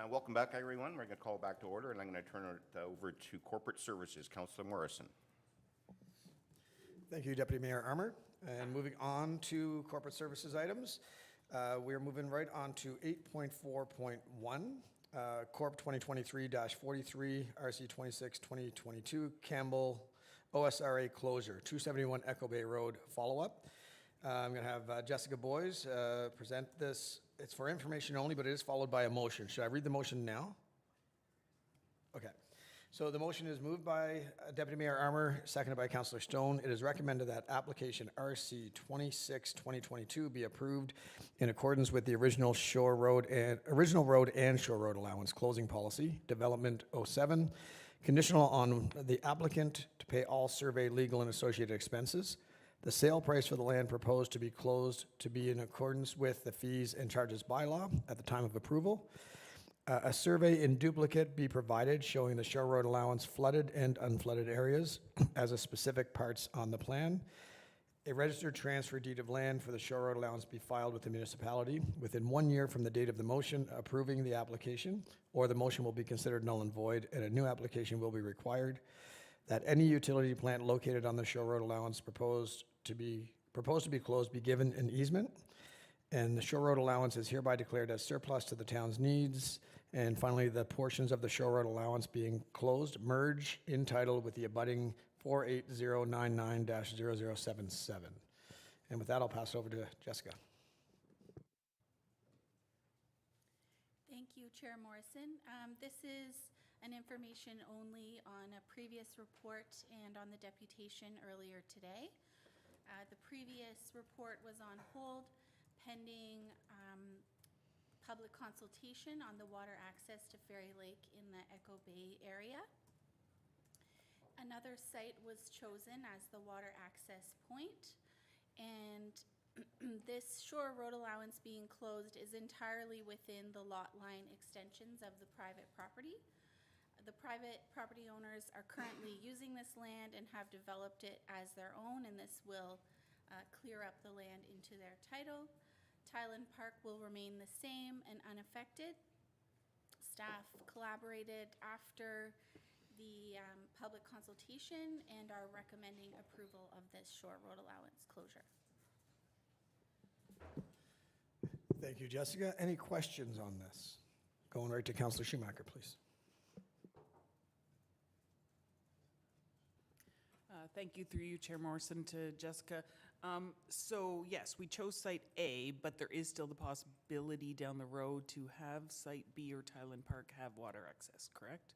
Welcome back, everyone. We're going to call back to order, and I'm going to turn it over to Corporate Services. Councillor Morrison. Thank you, Deputy Mayor Armour. And moving on to corporate services items, we're moving right on to 8.4.1, Corp 2023-43, RC 26-2022, Campbell OSRA closure, 271 Echo Bay Road follow-up. I'm going to have Jessica Boys present this. It's for information only, but it is followed by a motion. Should I read the motion now? Okay. So the motion is moved by Deputy Mayor Armour, seconded by Councillor Stone. It is recommended that application RC 26-2022 be approved in accordance with the original road and shore road allowance closing policy, Development 07, conditional on the applicant to pay all survey, legal, and associated expenses. The sale price for the land proposed to be closed to be in accordance with the fees and charges bylaw at the time of approval. A survey in duplicate be provided showing the shore road allowance flooded and unflooded areas as a specific parts on the plan. A registered transfer deed of land for the shore road allowance be filed with the municipality within 1 year from the date of the motion approving the application, or the motion will be considered null and void and a new application will be required. That any utility plant located on the shore road allowance proposed to be closed be given an easement. And the shore road allowance is hereby declared as surplus to the town's needs. And finally, the portions of the shore road allowance being closed merge in title with the abutting 48099-0077. And with that, I'll pass it over to Jessica. Thank you, Chair Morrison. This is an information only on a previous report and on the deputation earlier today. The previous report was on hold pending public consultation on the water access to Fairy Lake in the Echo Bay area. Another site was chosen as the water access point, and this shore road allowance being closed is entirely within the lot line extensions of the private property. The private property owners are currently using this land and have developed it as their own, and this will clear up the land into their title. Tyland Park will remain the same and unaffected. Staff collaborated after the public consultation and are recommending approval of this shore road allowance closure. Thank you, Jessica. Any questions on this? Going right to Councillor Schumacher, please. Thank you, through you, Chair Morrison, to Jessica. So yes, we chose Site A, but there is still the possibility down the road to have Site B or Tyland Park have water access, correct?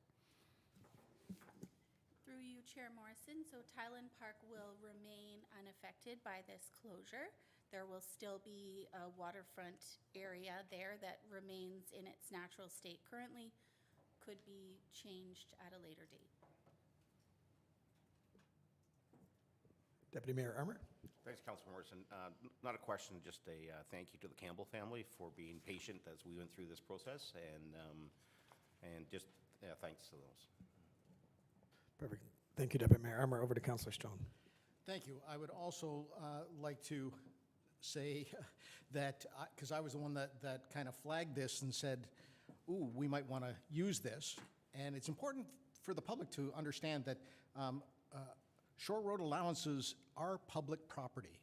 Through you, Chair Morrison, so Tyland Park will remain unaffected by this closure. There will still be a waterfront area there that remains in its natural state currently, could be changed at a later date. Deputy Mayor Armour. Thanks, Councillor Morrison. Not a question, just a thank you to the Campbell family for being patient as we went through this process, and just thanks to those. Perfect. Thank you, Deputy Mayor Armour. Over to Councillor Stone. Thank you. I would also like to say that, because I was the one that kind of flagged this and said, ooh, we might want to use this. And it's important for the public to understand that shore road allowances are public property.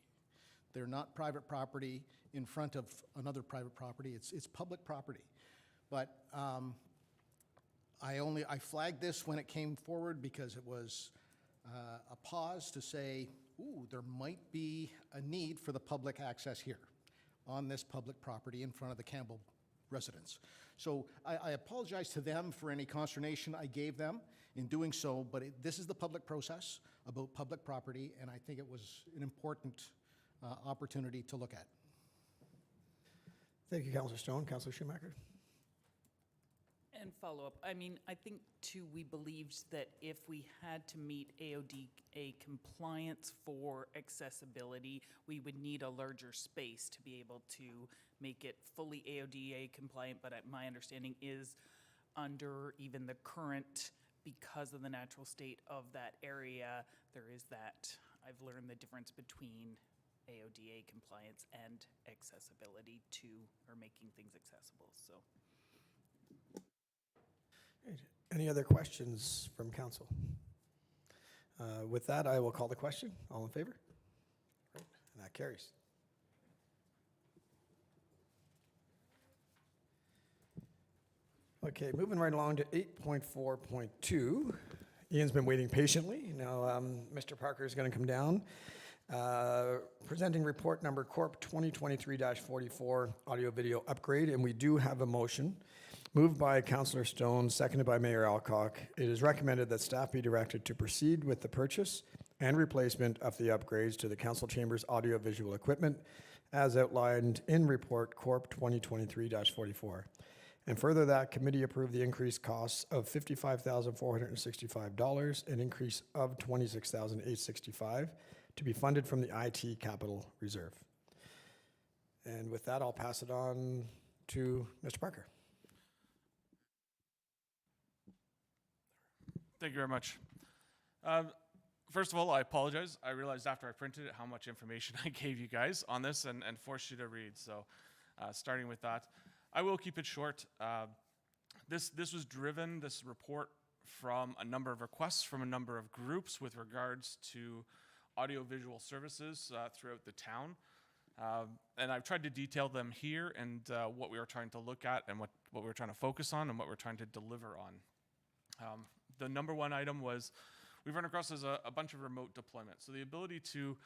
They're not private property in front of another private property. It's public property. But I flagged this when it came forward because it was a pause to say, ooh, there might be a need for the public access here on this public property in front of the Campbell residents. So I apologize to them for any consternation I gave them in doing so, but this is the public process about public property, and I think it was an important opportunity to look at. Thank you, Councillor Stone. Councillor Schumacher. And follow up, I mean, I think too, we believed that if we had to meet AODA compliance for accessibility, we would need a larger space to be able to make it fully AODA compliant, but my understanding is under even the current, because of the natural state of that area, there is that, I've learned the difference between AODA compliance and accessibility to, or making things accessible, so. Any other questions from council? With that, I will call the question. All in favor? Great, and that carries. Okay, moving right along to 8.4.2. Ian's been waiting patiently. Now, Mr. Parker is going to come down. Presenting report number Corp 2023-44 audio video upgrade, and we do have a motion. Moved by Councillor Stone, seconded by Mayor Alcock. It is recommended that staff be directed to proceed with the purchase and replacement of the upgrades to the council chamber's audio-visual equipment as outlined in report Corp 2023-44. And further, that committee approved the increased costs of $55,465, an increase of $26,865 to be funded from the IT capital reserve. And with that, I'll pass it on to Mr. Parker. Thank you very much. First of all, I apologize. I realized after I printed it how much information I gave you guys on this and forced you to read. So starting with that, I will keep it short. This was driven, this report, from a number of requests from a number of groups with regards to audiovisual services throughout the town. And I've tried to detail them here and what we were trying to look at and what we were trying to focus on and what we're trying to deliver on. The number one item was we've run across as a bunch of remote deployment. So the ability to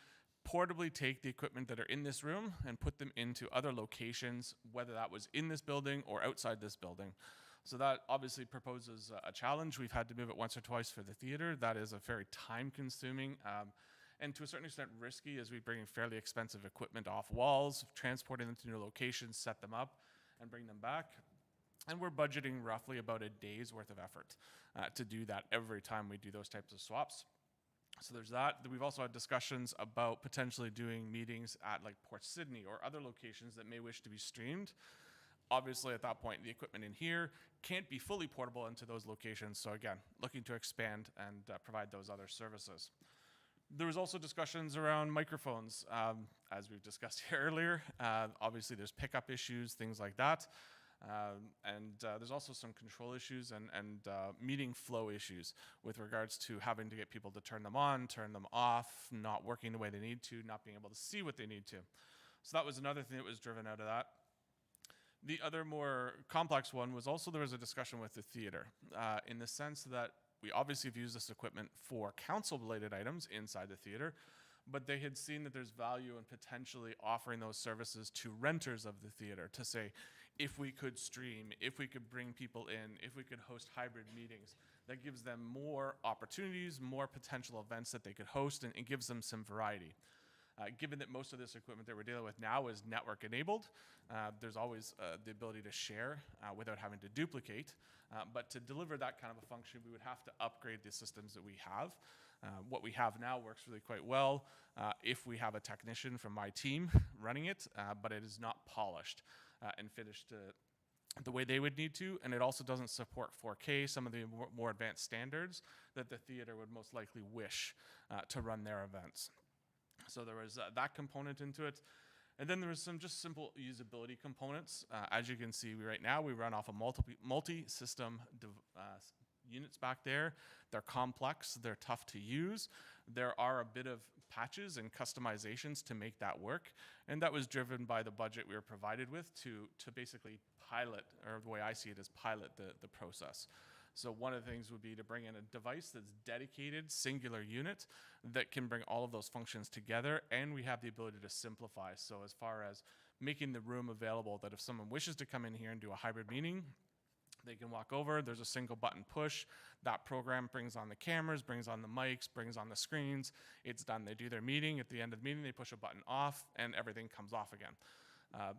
portably take the equipment that are in this room and put them into other locations, whether that was in this building or outside this building. So that obviously proposes a challenge. We've had to move it once or twice for the theater. That is a very time-consuming and to a certain extent risky, as we bring in fairly expensive equipment off walls, transporting them to new locations, set them up, and bring them back. And we're budgeting roughly about a day's worth of effort to do that every time we do those types of swaps. So there's that. We've also had discussions about potentially doing meetings at like Port Sydney or other locations that may wish to be streamed. Obviously, at that point, the equipment in here can't be fully portable into those locations. So again, looking to expand and provide those other services. There was also discussions around microphones, as we've discussed here earlier. Obviously, there's pickup issues, things like that. There's also some control issues and meeting flow issues with regards to having to get people to turn them on, turn them off, not working the way they need to, not being able to see what they need to. So that was another thing that was driven out of that. The other more complex one was also there was a discussion with the theater in the sense that we obviously have used this equipment for council-related items inside the theater, but they had seen that there's value in potentially offering those services to renters of the theater to say, if we could stream, if we could bring people in, if we could host hybrid meetings, that gives them more opportunities, more potential events that they could host, and it gives them some variety. Given that most of this equipment that we're dealing with now is network enabled, there's always the ability to share without having to duplicate. But to deliver that kind of a function, we would have to upgrade the systems that we have. What we have now works really quite well if we have a technician from my team running it, but it is not polished and finished the way they would need to, and it also doesn't support 4K, some of the more advanced standards that the theater would most likely wish to run their events. So there was that component into it. And then there was some just simple usability components. As you can see, right now we run off of multi-system units back there. They're complex, they're tough to use. There are a bit of patches and customizations to make that work. And that was driven by the budget we were provided with to basically pilot, or the way I see it is pilot the process. So one of the things would be to bring in a device that's dedicated, singular unit that can bring all of those functions together, and we have the ability to simplify. So as far as making the room available, that if someone wishes to come in here and do a hybrid meeting, they can walk over, there's a single button push, that program brings on the cameras, brings on the mics, brings on the screens, it's done. They do their meeting, at the end of the meeting they push a button off and everything comes off again.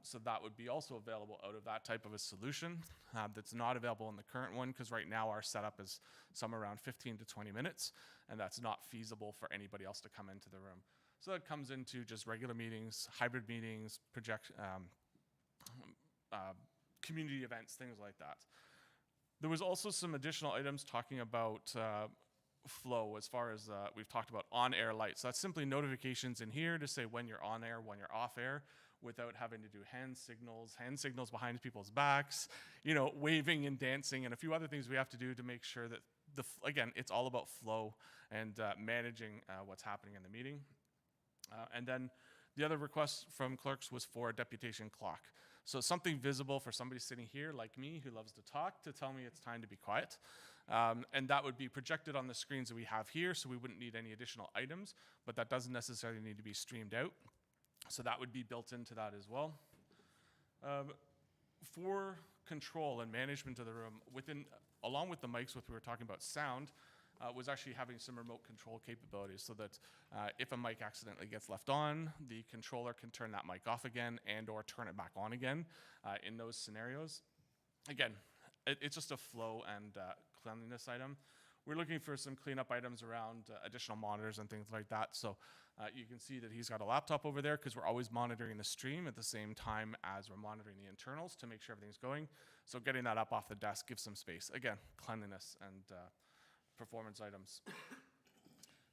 So that would be also available out of that type of a solution that's not available in the current one, because right now our setup is somewhere around 15 to 20 minutes, and that's not feasible for anybody else to come into the room. So that comes into just regular meetings, hybrid meetings, community events, things like that. There was also some additional items talking about flow, as far as we've talked about on-air lights. So that's simply notifications in here to say when you're on air, when you're off air. without having to do hand signals behind people's backs, waving and dancing and a few other things we have to do to make sure that again, it's all about flow and managing what's happening in the meeting. And then the other request from clerks was for a deputation clock. So something visible for somebody sitting here like me who loves to talk to tell me it's time to be quiet. And that would be projected on the screens that we have here, so we wouldn't need any additional items, but that doesn't necessarily need to be streamed out. So that would be built into that as well. For control and management of the room, along with the mics, what we were talking about sound, was actually having some remote control capabilities so that if a mic accidentally gets left on, the controller can turn that mic off again and or turn it back on again in those scenarios. Again, it's just a flow and cleanliness item. We're looking for some cleanup items around additional monitors and things like that. So you can see that he's got a laptop over there because we're always monitoring the stream at the same time as we're monitoring the internals to make sure everything's going. So getting that up off the desk gives some space. Again, cleanliness and performance items.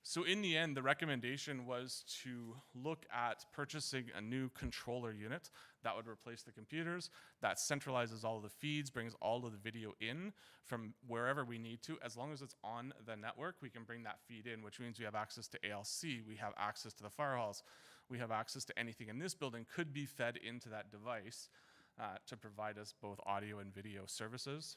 So in the end, the recommendation was to look at purchasing a new controller unit that would replace the computers, that centralizes all of the feeds, brings all of the video in from wherever we need to. As long as it's on the network, we can bring that feed in, which means we have access to ALC, we have access to the fire halls, we have access to anything in this building could be fed into that device to provide us both audio and video services.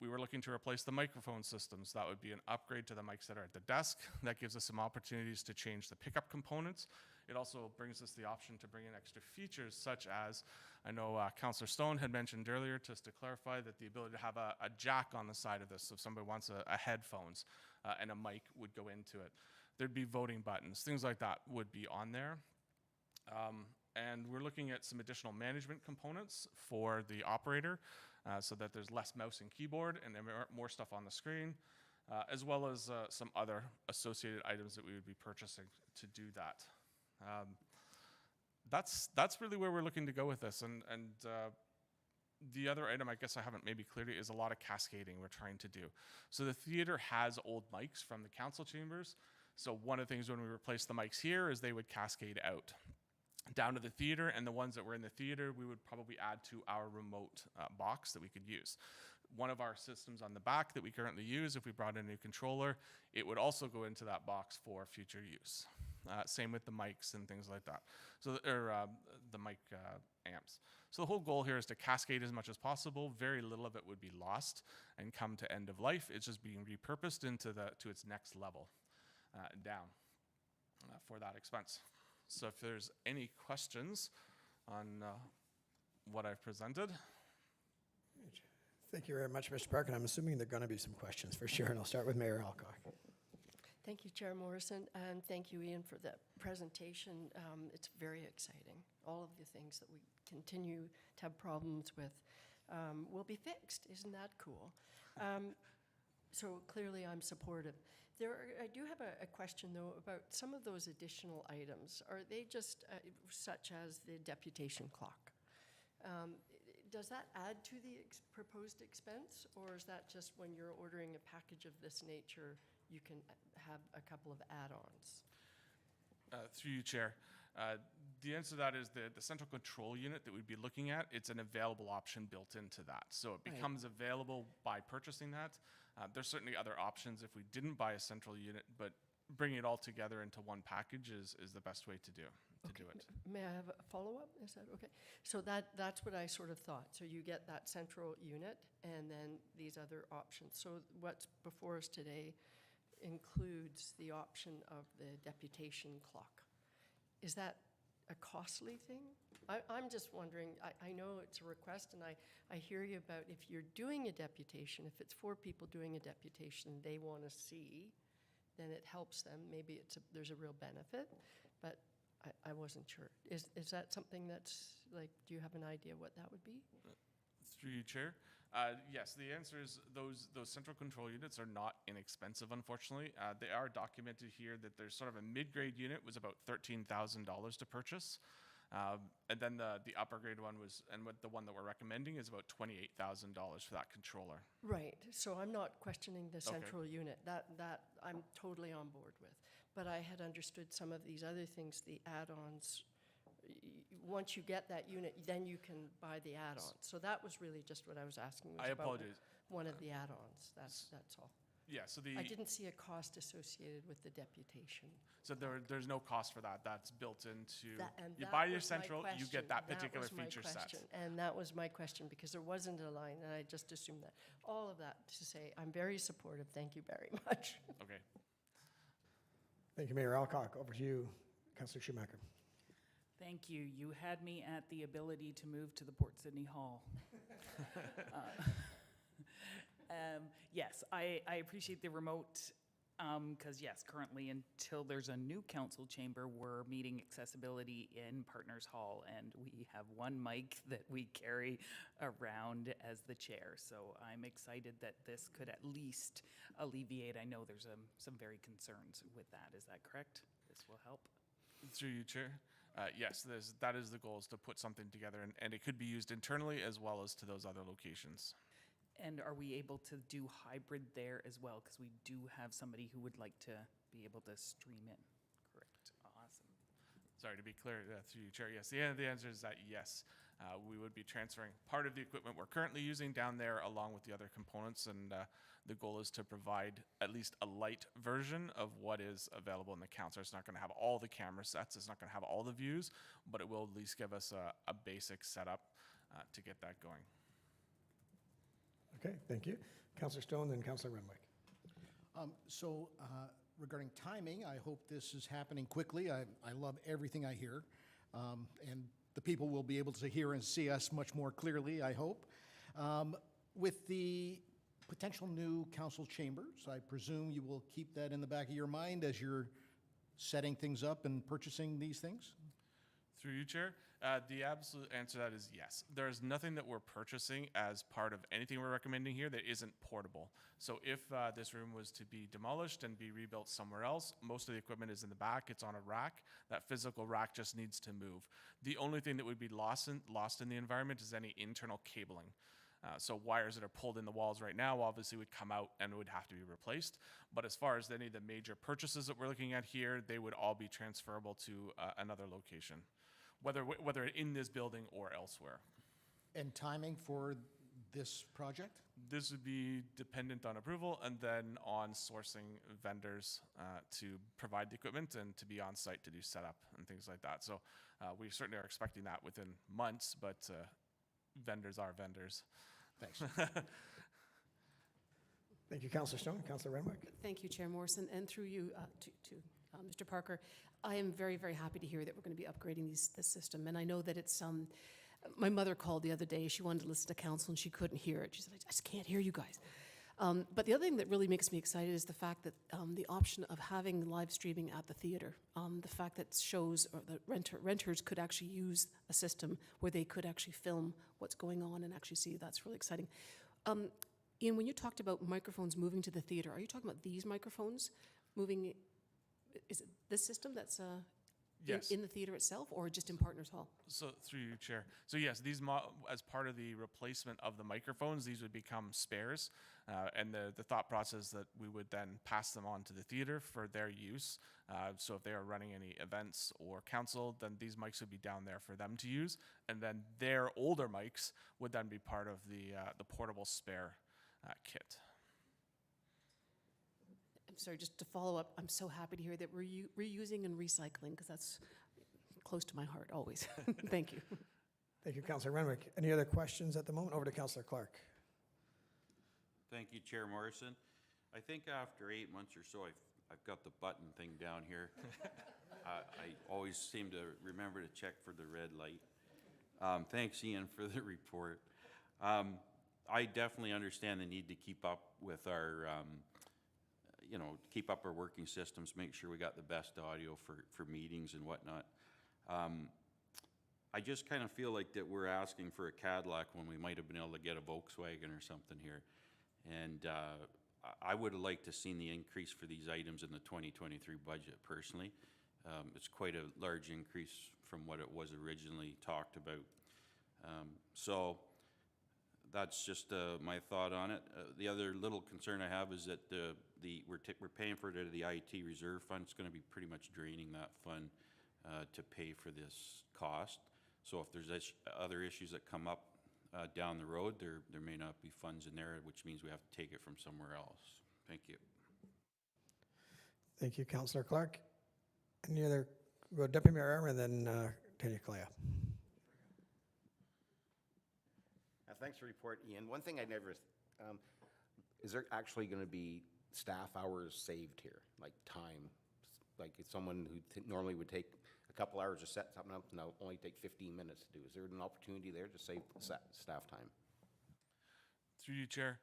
We were looking to replace the microphone systems. That would be an upgrade to the mics that are at the desk. That gives us some opportunities to change the pickup components. It also brings us the option to bring in extra features, such as, I know Councillor Stone had mentioned earlier, just to clarify, that the ability to have a jack on the side of this. So if somebody wants a headphones and a mic would go into it. There'd be voting buttons, things like that would be on there. And we're looking at some additional management components for the operator so that there's less mouse and keyboard and more stuff on the screen, as well as some other associated items that we would be purchasing to do that. That's really where we're looking to go with this. And the other item I guess I haven't maybe clearly is a lot of cascading we're trying to do. So the theater has old mics from the council chambers. So one of the things when we replace the mics here is they would cascade out down to the theater, and the ones that were in the theater we would probably add to our remote box that we could use. One of our systems on the back that we currently use, if we brought in a new controller, it would also go into that box for future use. Same with the mics and things like that. So, the mic amps. So the whole goal here is to cascade as much as possible. Very little of it would be lost and come to end of life. It's just being repurposed to its next level down for that expense. So if there's any questions on what I've presented. Thank you very much, Mr. Park, and I'm assuming there are going to be some questions for sure, and I'll start with Mayor Alcock. Thank you, Chair Morrison, and thank you, Ian, for that presentation. It's very exciting. All of the things that we continue to have problems with will be fixed. Isn't that cool? So clearly I'm supportive. I do have a question, though, about some of those additional items. Are they just such as the deputation clock? Does that add to the proposed expense, or is that just when you're ordering a package of this nature, you can have a couple of add-ons? Through you, Chair. The answer to that is the central control unit that we'd be looking at, it's an available option built into that. So it becomes available by purchasing that. There's certainly other options if we didn't buy a central unit, but bringing it all together into one package is the best way to do it. May I have a follow-up? Is that okay? So that's what I sort of thought. So you get that central unit and then these other options. So what's before us today includes the option of the deputation clock. Is that a costly thing? I'm just wondering, I know it's a request, and I hear you about if you're doing a deputation, if it's 4 people doing a deputation they want to see, then it helps them. Maybe there's a real benefit, but I wasn't sure. Is that something that's, like, do you have an idea what that would be? Through you, Chair. Yes, the answer is those central control units are not inexpensive, unfortunately. They are documented here that there's sort of a mid-grade unit was about $13,000 to purchase. And then the upper grade one the one that we're recommending is about $28,000 for that controller. Right, so I'm not questioning the central unit. That I'm totally on board with. But I had understood some of these other things, the add-ons, once you get that unit, then you can buy the add-on. So that was really just what I was asking. Was I about apologize. One of the add-ons, that's all. Yeah, so I didn't see a cost associated with the deputation. so there's no cost for that. That's built into, And you that buy your was my central, you question. get that particular was my feature set. question. And that was my question, because there wasn't a line, and I just assumed that. All of that to say, I'm very supportive, thank you very much. Okay. Thank you, Mayor Alcock. Over to you, Councillor Schumacher. Thank you. You had me at the ability to move to the Port Sydney Hall. Yes, I appreciate the remote, because yes, currently until there's a new council chamber, we're meeting accessibility in Partners Hall, and we have one mic that we carry around as the chair. So I'm excited that this could at least alleviate, I know there's some very concerns with that. Is that correct? This will help? Through you, Chair. Yes, that is the goal, is to put something together, and it could be used internally as well as to those other locations. And are we able to do hybrid there as well? Because we do have somebody who would like to be able to stream in. Correct. Awesome. Sorry, to be clear, through you, Chair, yes, the answer is that yes. We would be transferring part of the equipment we're currently using down there along with the other components, and the goal is to provide at least a light version of what is available in the council. It's not going to have all the camera sets, it's not going to have all the views, but it will at least give us a basic setup to get that going. Okay, thank you. Councillor Stone, then Councillor Renwick. Regarding timing, I hope this is happening quickly. I love everything I hear, and the people will be able to hear and see us much more clearly, I hope. With the potential new council chambers, I presume you will keep that in the back of your mind as you're setting things up and purchasing these things? Through you, Chair, the absolute answer to that is yes. There is nothing that we're purchasing as part of anything we're recommending here that isn't portable. So if this room was to be demolished and be rebuilt somewhere else, most of the equipment is in the back. It's on a rack. That physical rack just needs to move. The only thing that would be lost in the environment is any internal cabling. So wires that are pulled in the walls right now obviously would come out and would have to be replaced. But as far as any of the major purchases that we're looking at here, they would all be transferable to another location, whether in this building or elsewhere. And timing for this project? This would be dependent on approval and then on sourcing vendors to provide the equipment and to be on site to do setup and things like that. So we certainly are expecting that within months, but vendors are vendors. Thanks. Thank you, Councillor Stone. Councillor Renwick. Thank you, Chair Morrison, and through you to Mr. Parker. I am very, very happy to hear that we're going to be upgrading this system, and I know that it's my mother called the other day. She wanted to listen to council, and she couldn't hear it. She said, I just can't hear you guys. But the other thing that really makes me excited is the fact that the option of having live streaming at the theater, the fact that shows or the renters could actually use a system where they could actually film what's going on and actually see, that's really exciting. Ian, when you talked about microphones moving to the theater, are you talking about these microphones moving? Is it this system that's Yes. in the theater itself, or just in Partners Hall? So through you, Chair. So yes, these as part of the replacement of the microphones, these would become spares, and the thought process that we would then pass them on to the theater for their use. So if they are running any events or council, then these mics would be down there for them to use, and then their older mics would then be part of the portable spare kit. I'm sorry, just to follow up, I'm so happy to hear that we're reusing and recycling, because that's close to my heart always. Thank you. Thank you, Councillor Renwick. Any other questions at the moment? Over to Councillor Clark. Thank you, Chair Morrison. I think after 8 months or so, I've got the button thing down here. I always seem to remember to check for the red light. Thanks, Ian, for the report. I definitely understand the need to keep up with our keep up our working systems, make sure we got the best audio for meetings and whatnot. I just kind of feel like that we're asking for a Cadillac when we might have been able to get a Volkswagen or something here. And I would have liked to seen the increase for these items in the 2023 budget personally. It's quite a large increase from what it was originally talked about. So that's just my thought on it. The other little concern I have is that we're paying for it out of the IT reserve fund. It's going to be pretty much draining that fund to pay for this cost. So if there's other issues that come up down the road, there may not be funds in there, which means we have to take it from somewhere else. Thank you. Thank you, Councillor Clark. Any other, go Deputy Mayor Armour, and then Tanya Kalea. Thanks for the report, Ian. One thing I never, is there actually going to be staff hours saved here, like time? Like if someone who normally would take a couple hours to set something up, now only take 15 minutes to do. Is there an opportunity there to save staff time? Through you, Chair.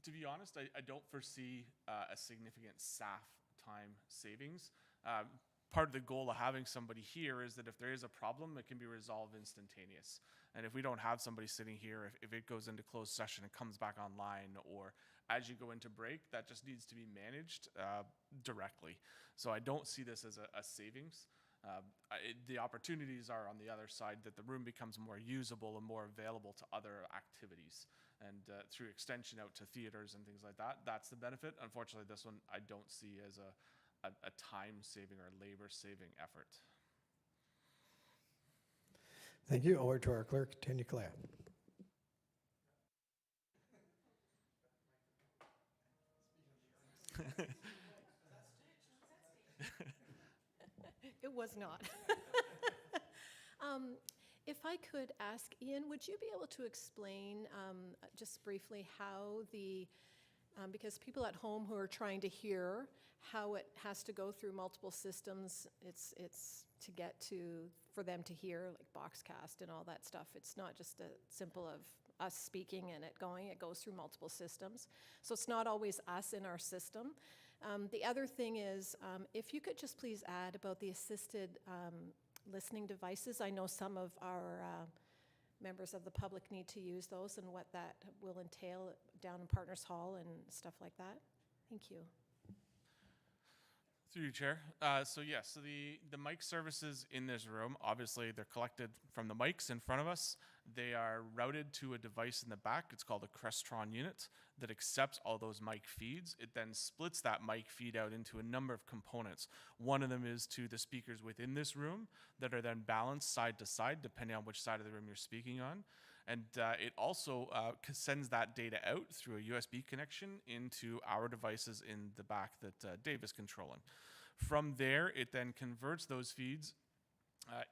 To be honest, I don't foresee a significant staff time savings. Part of the goal of having somebody here is that if there is a problem, it can be resolved instantaneous. And if we don't have somebody sitting here, if it goes into closed session and comes back online, or as you go into break, that just needs to be managed directly. So I don't see this as a savings. The opportunities are on the other side, that the room becomes more usable and more available to other activities. And through extension out to theaters and things like that, that's the benefit. Unfortunately, this one I don't see as a time-saving or labor-saving effort. Thank you. Over to our clerk, Tanya Kalea. It was not. If I could ask, Ian, would you be able to explain just briefly how the, because people at home who are trying to hear, how it has to go through multiple systems, it's to get to, for them to hear, like Boxcast and all that stuff. It's not just a simple of us speaking and it going, it goes through multiple systems. So it's not always us in our system. The other thing is, if you could just please add about the assisted listening devices. I know some of our members of the public need to use those, and what that will entail down in Partners Hall and stuff like that. Thank you. Through you, Chair. So the mic services in this room, obviously they're collected from the mics in front of us. They are routed to a device in the back. It's called a Crestron unit that accepts all those mic feeds. It then splits that mic feed out into a number of components. One of them is to the speakers within this room that are then balanced side to side, depending on which side of the room you're speaking on. And it also sends that data out through a USB connection into our devices in the back that Dave is controlling. From there, it then converts those feeds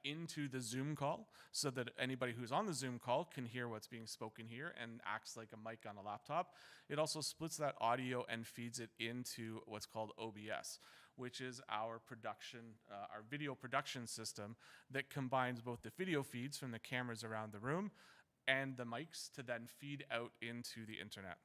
into the Zoom call so that anybody who's on the Zoom call can hear what's being spoken here and acts like a mic on a laptop. It also splits that audio and feeds it into what's called OBS, which is our production, our video production system that combines both the video feeds from the cameras around the room and the mics to then feed out into the internet.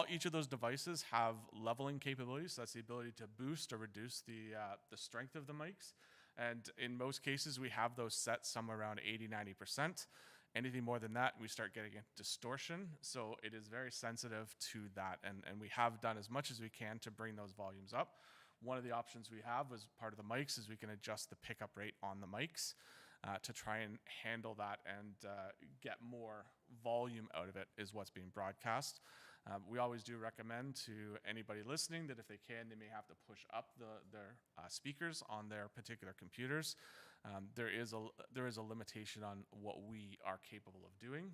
Each of those devices have leveling capabilities. So that's the ability to boost or reduce the strength of the mics. And in most cases, we have those set somewhere around 80–90%. Anything more than that, we start getting a distortion. So it is very sensitive to that. And we have done as much as we can to bring those volumes up. One of the options we have as part of the mics is we can adjust the pickup rate on the mics to try and handle that and get more volume out of it is what's being broadcast. We always do recommend to anybody listening that if they can, they may have to push up their speakers on their particular computers. There is a limitation on what we are capable of doing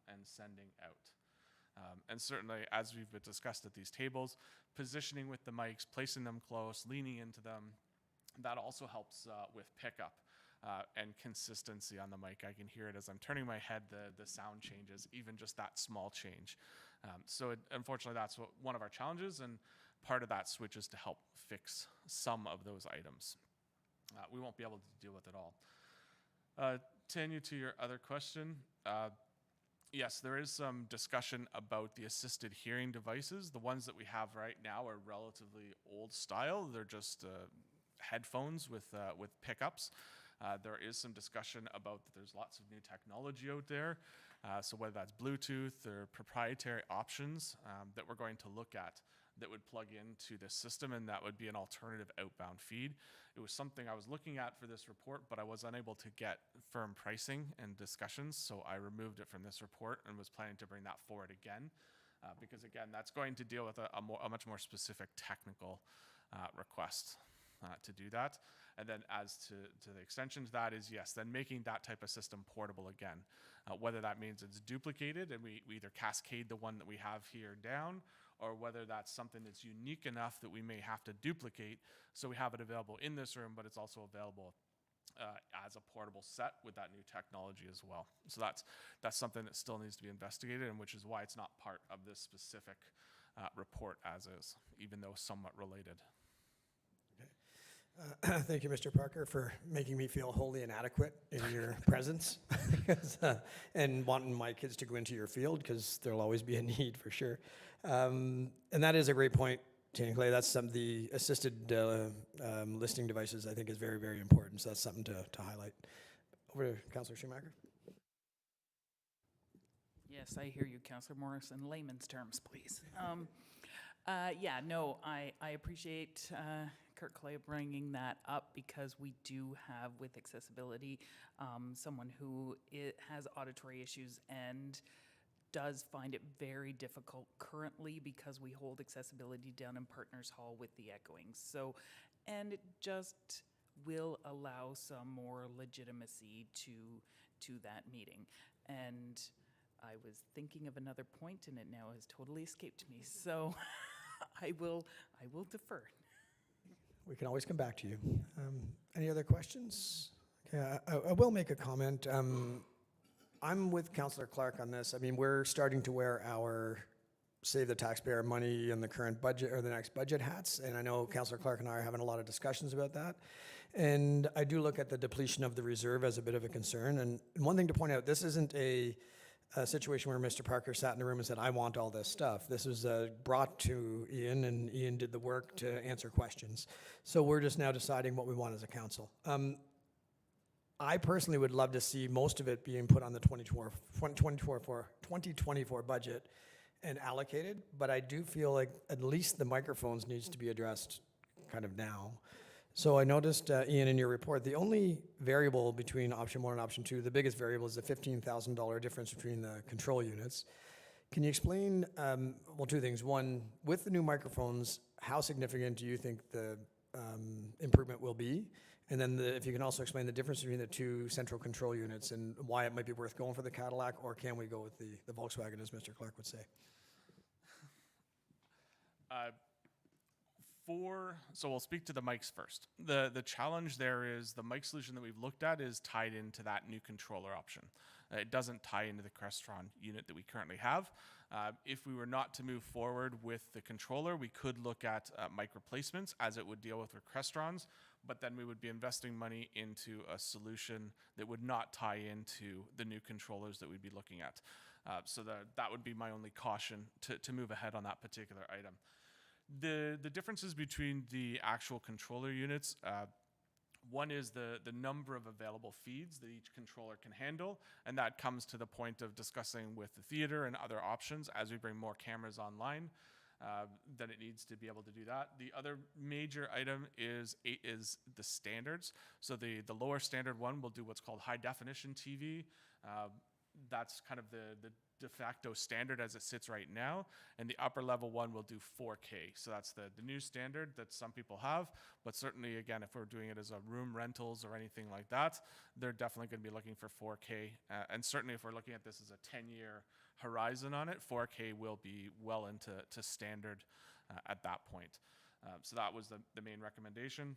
and sending out. And certainly, as we've discussed at these tables, positioning with the mics, placing them close, leaning into them, that also helps with pickup. And consistency on the mic. I can hear it as I'm turning my head, the sound changes, even just that small change. Unfortunately, that's one of our challenges, and part of that switch is to help fix some of those items. We won't be able to deal with it all. Tanya, to your other question, yes, there is some discussion about the assisted hearing devices. The ones that we have right now are relatively old style. They're just headphones with pickups. There is some discussion about that there's lots of new technology out there. So whether that's Bluetooth or proprietary options that we're going to look at that would plug into this system, and that would be an alternative outbound feed. It was something I was looking at for this report, but I was unable to get firm pricing and discussions, so I removed it from this report and was planning to bring that forward again. Because again, that's going to deal with a much more specific technical request. to do that. And then as to the extension to that is, yes, then making that type of system portable again. Whether that means it's duplicated and we either cascade the one that we have here down, or whether that's something that's unique enough that we may have to duplicate, so we have it available in this room, but it's also available as a portable set with that new technology as well. So that's something that still needs to be investigated, and which is why it's not part of this specific report as is, even though somewhat related. Thank you, Mr. Parker, for making me feel wholly inadequate in your presence and wanting my kids to go into your field, because there'll always be a need for sure. And that is a great point, Tina Clay. That's some the assisted listening devices, I think, is very, very important. So that's something to highlight. Over to Councillor Schumacher. Yes, I hear you, Councillor Morris. In layman's terms, please. Yeah, no, I appreciate Kurt Clay bringing that up, because we do have, with accessibility, someone who has auditory issues and does find it very difficult currently, because we hold accessibility down in Partners Hall with the echoing. So, and it just will allow some more legitimacy to that meeting. And I was thinking of another point, and it now has totally escaped me. So I will defer. We can always come back to you. Any other questions? Okay, I will make a comment. I'm with Councillor Clark on this. I mean, we're starting to wear our save the taxpayer money in the current budget or the next budget hats, and I know Councillor Clark and I are having a lot of discussions about that. And I do look at the depletion of the reserve as a bit of a concern. And one thing to point out, this isn't a situation where Mr. Parker sat in the room and said, I want all this stuff. This was brought to Ian, and Ian did the work to answer questions. So we're just now deciding what we want as a council. I personally would love to see most of it being put on the 2024 budget and allocated, but I do feel like at least the microphones needs to be addressed kind of now. So I noticed, Ian, in your report, the only variable between option 1 and option 2, the biggest variable is the $15,000 difference between the control units. Can you explain, well, two things. One, with the new microphones, how significant do you think the improvement will be? And then if you can also explain the difference between the two central control units and why it might be worth going for the Cadillac, or can we go with the Volkswagen, as Mr. Clark would say? So we'll speak to the mics first. The challenge there is the mic solution that we've looked at is tied into that new controller option. It doesn't tie into the Crestron unit that we currently have. If we were not to move forward with the controller, we could look at mic replacements, as it would deal with Crestrons, but then we would be investing money into a solution that would not tie into the new controllers that we'd be looking at. So that would be my only caution to move ahead on that particular item. The differences between the actual controller units, one is the number of available feeds that each controller can handle, and that comes to the point of discussing with the theater and other options as we bring more cameras online. Then it needs to be able to do that. The other major item is the standards. So the lower standard one will do what's called high definition TV. That's kind of the de facto standard as it sits right now, and the upper level one will do 4K. So that's the new standard that some people have, but certainly, again, if we're doing it as a room rentals or anything like that, they're definitely going to be looking for 4K. And certainly if we're looking at this as a 10-year horizon on it, 4K will be well into standard at that point. So that was the main recommendation.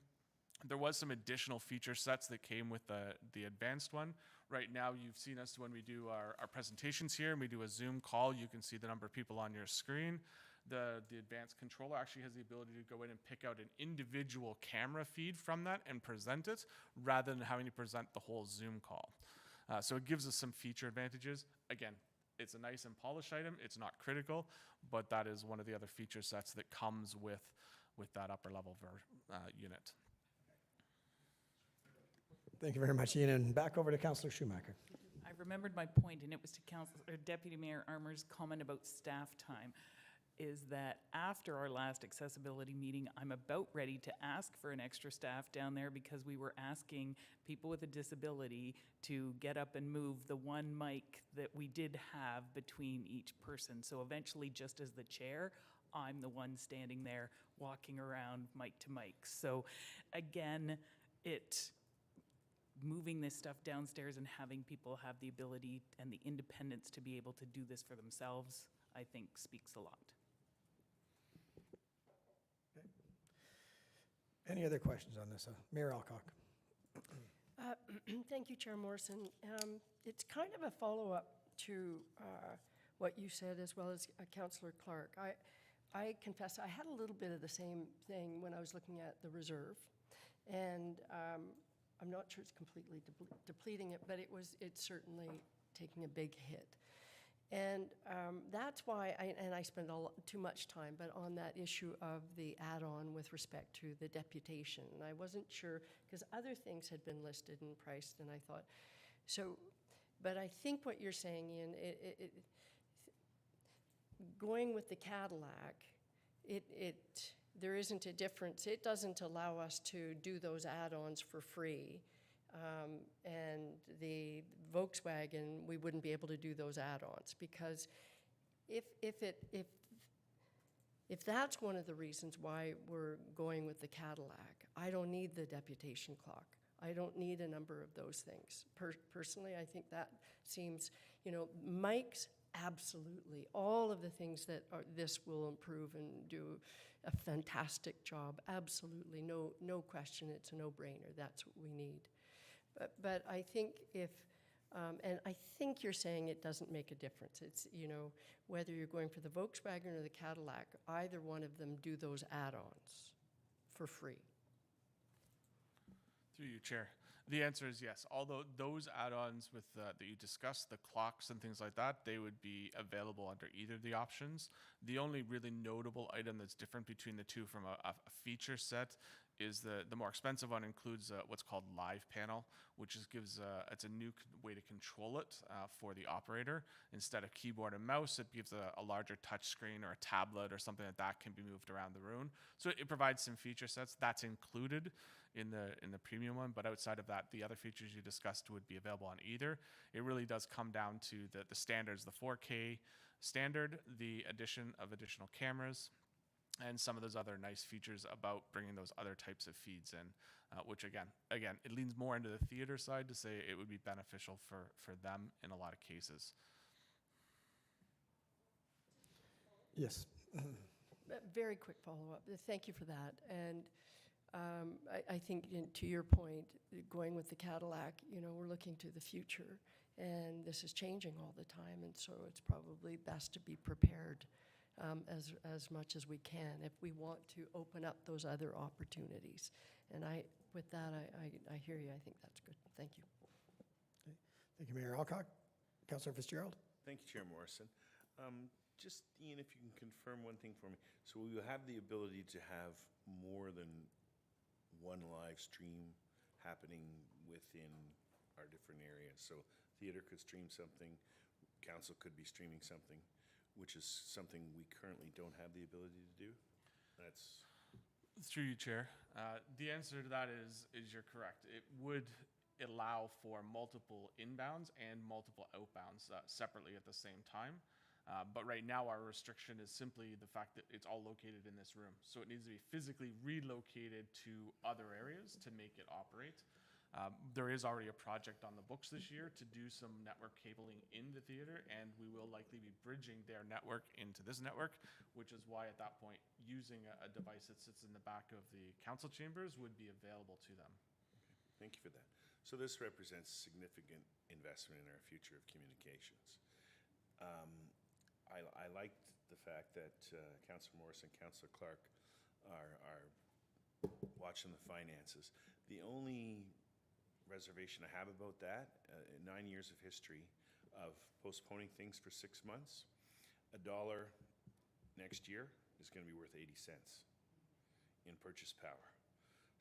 There was some additional feature sets that came with the advanced one. Right now, you've seen us when we do our presentations here, and we do a Zoom call, you can see the number of people on your screen. The advanced controller actually has the ability to go in and pick out an individual camera feed from that and present it, rather than having to present the whole Zoom call. So it gives us some feature advantages. Again, it's a nice and polished item. It's not critical, but that is one of the other feature sets that comes with that upper level unit. Thank you very much, Ian. And back over to Councillor Schumacher. I remembered my point, and it was to Deputy Mayor Armour's comment about staff time, is that after our last accessibility meeting, I'm about ready to ask for an extra staff down there, because we were asking people with a disability to get up and move the one mic that we did have between each person. So eventually, just as the chair, I'm the one standing there walking around mic to mic. So again, moving this stuff downstairs and having people have the ability and the independence to be able to do this for themselves, I think speaks a lot. Any other questions on this? Mayor Alcock. Thank you, Chair Morrison. It's kind of a follow-up to what you said, as well as Councillor Clark. I confess I had a little bit of the same thing when I was looking at the reserve, and I'm not sure it's completely depleting it, but it's certainly taking a big hit. And that's why I spend too much time, but on that issue of the add-on with respect to the deputation. And I wasn't sure, because other things had been listed and priced, and I thought, so, but I think what you're saying, Ian, going with the Cadillac, there isn't a difference. It doesn't allow us to do those add-ons for free. And the Volkswagen, we wouldn't be able to do those add-ons, because if that's one of the reasons why we're going with the Cadillac, I don't need the deputation clock. I don't need a number of those things. Personally, I think that seems, Mike's absolutely. All of the things that this will improve and do a fantastic job, absolutely, no question, it's a no-brainer. That's what we need. But I think and I think you're saying it doesn't make a difference. It's, whether you're going for the Volkswagen or the Cadillac, either one of them do those add-ons for free. Through you, Chair. The answer is yes. Although those add-ons that you discussed, the clocks and things like that, they would be available under either of the options. The only really notable item that's different between the two from a feature set is the more expensive one includes what's called Live Panel, which gives it's a new way to control it for the operator. Instead of keyboard and mouse, it gives a larger touch screen or a tablet or something like that can be moved around the room. So it provides some feature sets that's included in the premium one, but outside of that, the other features you discussed would be available on either. It really does come down to the standards, the 4K standard, the addition of additional cameras, and some of those other nice features about bringing those other types of feeds in, which again, it leans more into the theater side to say it would be beneficial for them in a lot of cases. Yes. Very quick follow-up. Thank you for that. And I think to your point, going with the Cadillac, we're looking to the future, and this is changing all the time, and so it's probably best to be prepared as much as we can if we want to open up those other opportunities. And with that, I hear you. I think that's good. Thank you. Okay. Thank you, Mayor Alcock. Councillor Fitzgerald. Thank you, Chair Morrison. Just, Ian, if you can confirm one thing for me. So we will have the ability to have more than one live stream happening within our different areas. So theater could stream something, council could be streaming something, which is something we currently don't have the ability to do. That's through you, Chair. The answer to that is you're correct. It would allow for multiple inbounds and multiple outbounds separately at the same time. But right now our restriction is simply the fact that it's all located in this room. So it needs to be physically relocated to other areas to make it operate. There is already a project on the books this year to do some network cabling in the theater, and we will likely be bridging their network into this network, which is why at that point using a device that sits in the back of the council chambers would be available to them. okay. Thank you for that. So this represents significant investment in our future of communications. I liked the fact that Councillor Morris and Councillor Clark are watching the finances. The only reservation I have about that, in 9 years of history of postponing things for 6 months, $1 next year is going to be worth 80 cents in purchase power.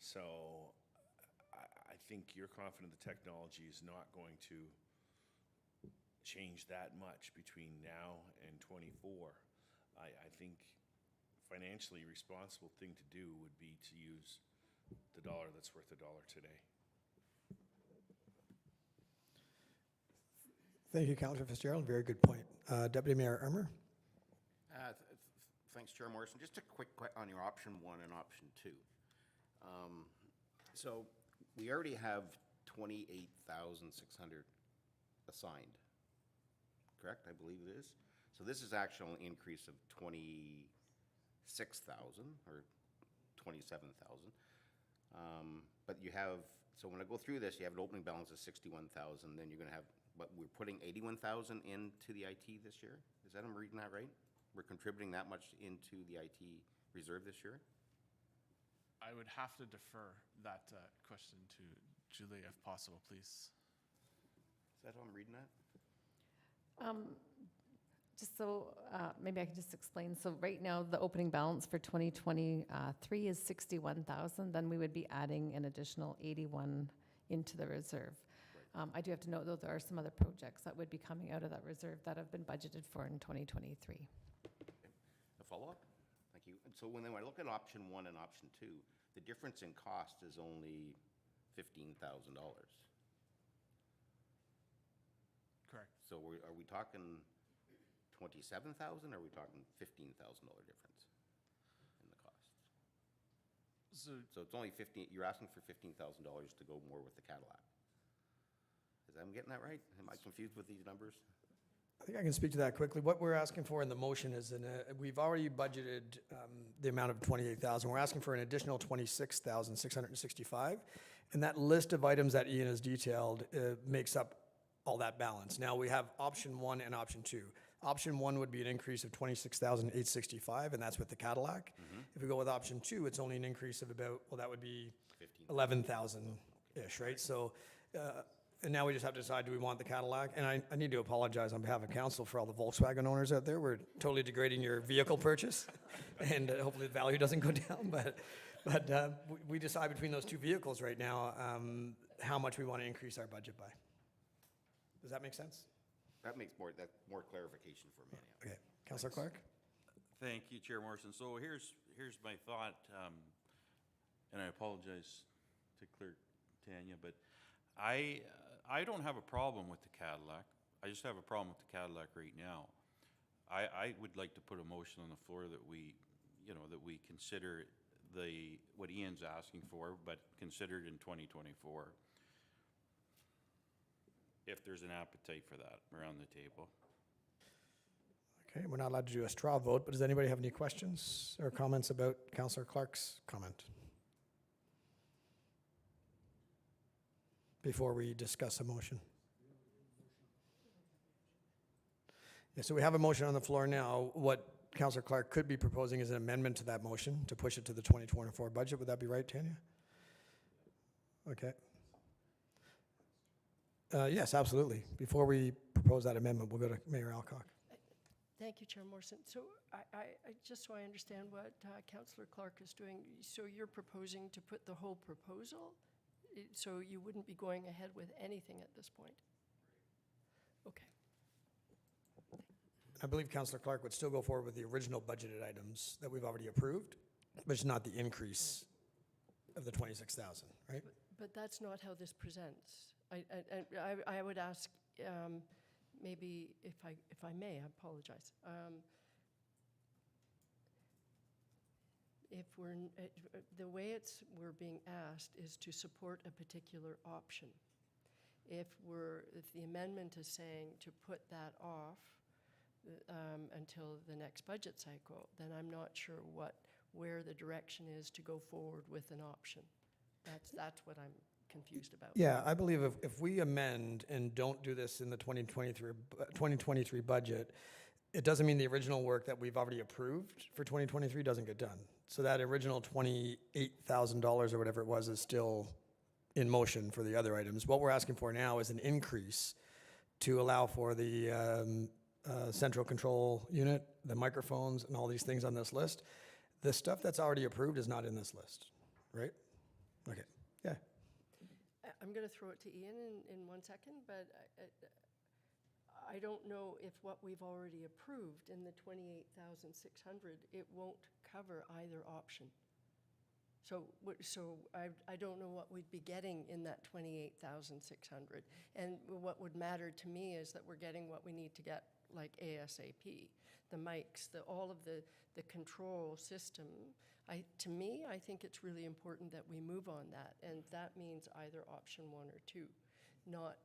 So I think you're confident the technology is not going to change that much between now and 24. I think financially responsible thing to do would be to use the dollar that's worth $1 today. Thank you, Councillor Fitzgerald. Very good point. Deputy Mayor Ermer. Thanks, Chair Morrison. Just a quick on your option 1 and option 2. So we already have 28,600 assigned, correct? I believe it is. So this is actually an increase of 26,000 or 27,000. But you have, so when I go through this, you have an opening balance of 61,000, then you're going to have, but we're putting 81,000 into the IT this year? Is that, I'm reading that right? We're contributing that much into the IT reserve this year? I would have to defer that question to Julie if possible, please. Is that how I'm reading that? Just so, maybe I can just explain. So right now, the opening balance for 2023 is 61,000. Then we would be adding an additional 81 into the reserve. I do have to note, though, there are some other projects that would be coming out of that reserve that have been budgeted for in 2023. A follow-up? Thank you. And so when I look at option 1 and option 2, the difference in cost is only $15,000. Correct. So are we talking 27,000, or are we talking $15,000 difference in the costs? So it's only 15, you're asking for $15,000 to go more with the Cadillac. I'm getting that right? Am I confused with these numbers? I think I can speak to that quickly. What we're asking for in the motion is, we've already budgeted the amount of 28,000. We're asking for an additional 26,665. And that list of items that Ian has detailed makes up all that balance. Now, we have option 1 and option 2. Option 1 would be an increase of 26,865, and that's with the Cadillac. If we go with option 2, it's only an increase of about, well, that would be 11,000-ish, right? So, and now we just have to decide, do we want the Cadillac? And I need to apologize on behalf of council for all the Volkswagen owners out there. We're totally degrading your vehicle purchase, and hopefully the value doesn't go down. But we decide between those two vehicles right now how much we want to increase our budget by. Does that make sense? That makes more clarification for me. Anyhow. Okay, Councillor Clark. Thank you, Chair Morrison. So here's my thought, and I apologize to Clerk Tanya, but I don't have a problem with the Cadillac. I just have a problem with the Cadillac right now. I would like to put a motion on the floor that we consider what Ian's asking for, but considered in 2024. If there's an appetite for that around the table. Okay, we're not allowed to do a straw vote, but does anybody have any questions or comments about Councillor Clark's comment? Before we discuss a motion. Yeah, so we have a motion on the floor now. What Councillor Clark could be proposing is an amendment to that motion to push it to the 2024 budget. Would that be right, Tanya? Okay. Yes, absolutely. Before we propose that amendment, we'll go to Mayor Alcock. Thank you, Chair Morrison. So just so I understand what Councillor Clark is doing, so you're proposing to put the whole proposal? So you wouldn't be going ahead with anything at this point? Okay. I believe Councillor Clark would still go forward with the original budgeted items that we've already approved, but it's not the increase of the 26,000, right? But that's not how this presents. I would ask, maybe if I may, I apologize. If the way we're being asked is to support a particular option. If the amendment is saying to put that off until the next budget cycle, then I'm not sure where the direction is to go forward with an option. That's what I'm confused about. Yeah, I believe if we amend and don't do this in the 2023 budget, it doesn't mean the original work that we've already approved for 2023 doesn't get done. So that original $28,000 or whatever it was is still in motion for the other items. What we're asking for now is an increase to allow for the central control unit, the microphones, and all these things on this list. The stuff that's already approved is not in this list, right? Okay, yeah. I'm going to throw it to Ian in 1 second, but I don't know if what we've already approved in the 28,600, it won't cover either option. So I don't know what we'd be getting in that 28,600. And what would matter to me is that we're getting what we need to get like ASAP. The mics, all of the control system. To me, I think it's really important that we move on that, and that means either option 1 or 2, not,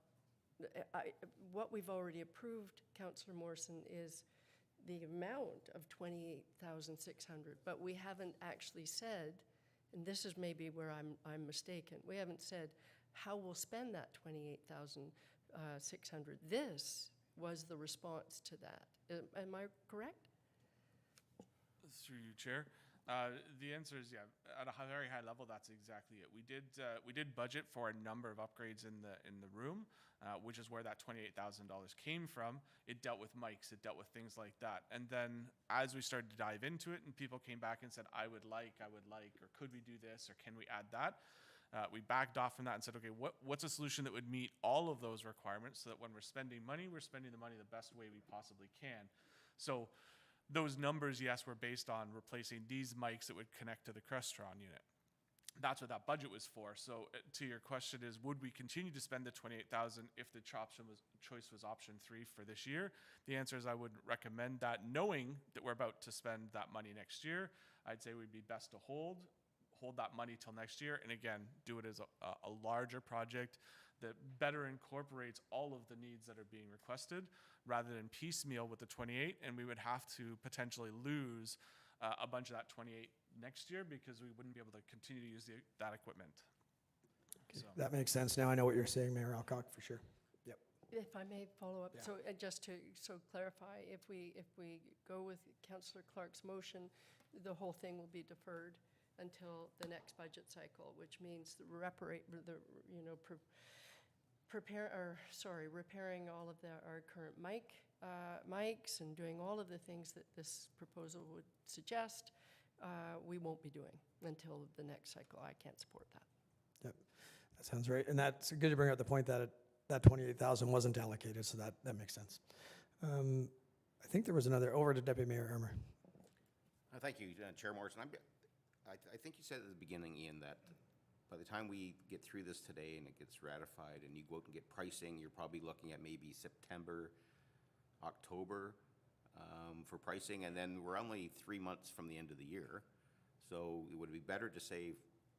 what we've already approved, Councillor Morrison, is the amount of 28,600, but we haven't actually said, and this is maybe where I'm mistaken, we haven't said how we'll spend that 28,600. This was the response to that. Am I correct? Through you, Chair. The answer is yeah. At a very high level, that's exactly it. We did budget for a number of upgrades in the room, which is where that $28,000 came from. It dealt with mics, it dealt with things like that. And then as we started to dive into it, and people came back and said, I would like, or could we do this, or can we add that? We backed off from that and said, okay, what's a solution that would meet all of those requirements so that when we're spending money, we're spending the money the best way we possibly can. So those numbers, yes, were based on replacing these mics that would connect to the Crestron unit. That's what that budget was for. So to your question is, would we continue to spend the $28,000 if the choice was option 3 for this year? The answer is I would recommend that, knowing that we're about to spend that money next year. I'd say we'd be best to hold that money till next year, and again, do it as a larger project that better incorporates all of the needs that are being requested, rather than piecemeal with the 28, and we would have to potentially lose a bunch of that 28 next year because we wouldn't be able to continue to use that equipment. So. That makes sense. Now I know what you're saying, Mayor Alcock, for sure. Yep. If I may follow up, Yeah. so just to clarify, if we go with Councillor Clark's motion, the whole thing will be deferred until the next budget cycle, which means repairing all of our current mics and doing all of the things that this proposal would suggest, we won't be doing until the next cycle. I can't support that. Yep, that sounds right. And that's good to bring up the point that that 28,000 wasn't allocated, so that makes sense. I think there was another, over to Deputy Mayor Armour. Thank you, Chair Morrison. I think you said at the beginning, Ian, that by the time we get through this today and it gets ratified and you go out and get pricing, you're probably looking at maybe September, October for pricing, and then we're only 3 months from the end of the year. So it would be better to say,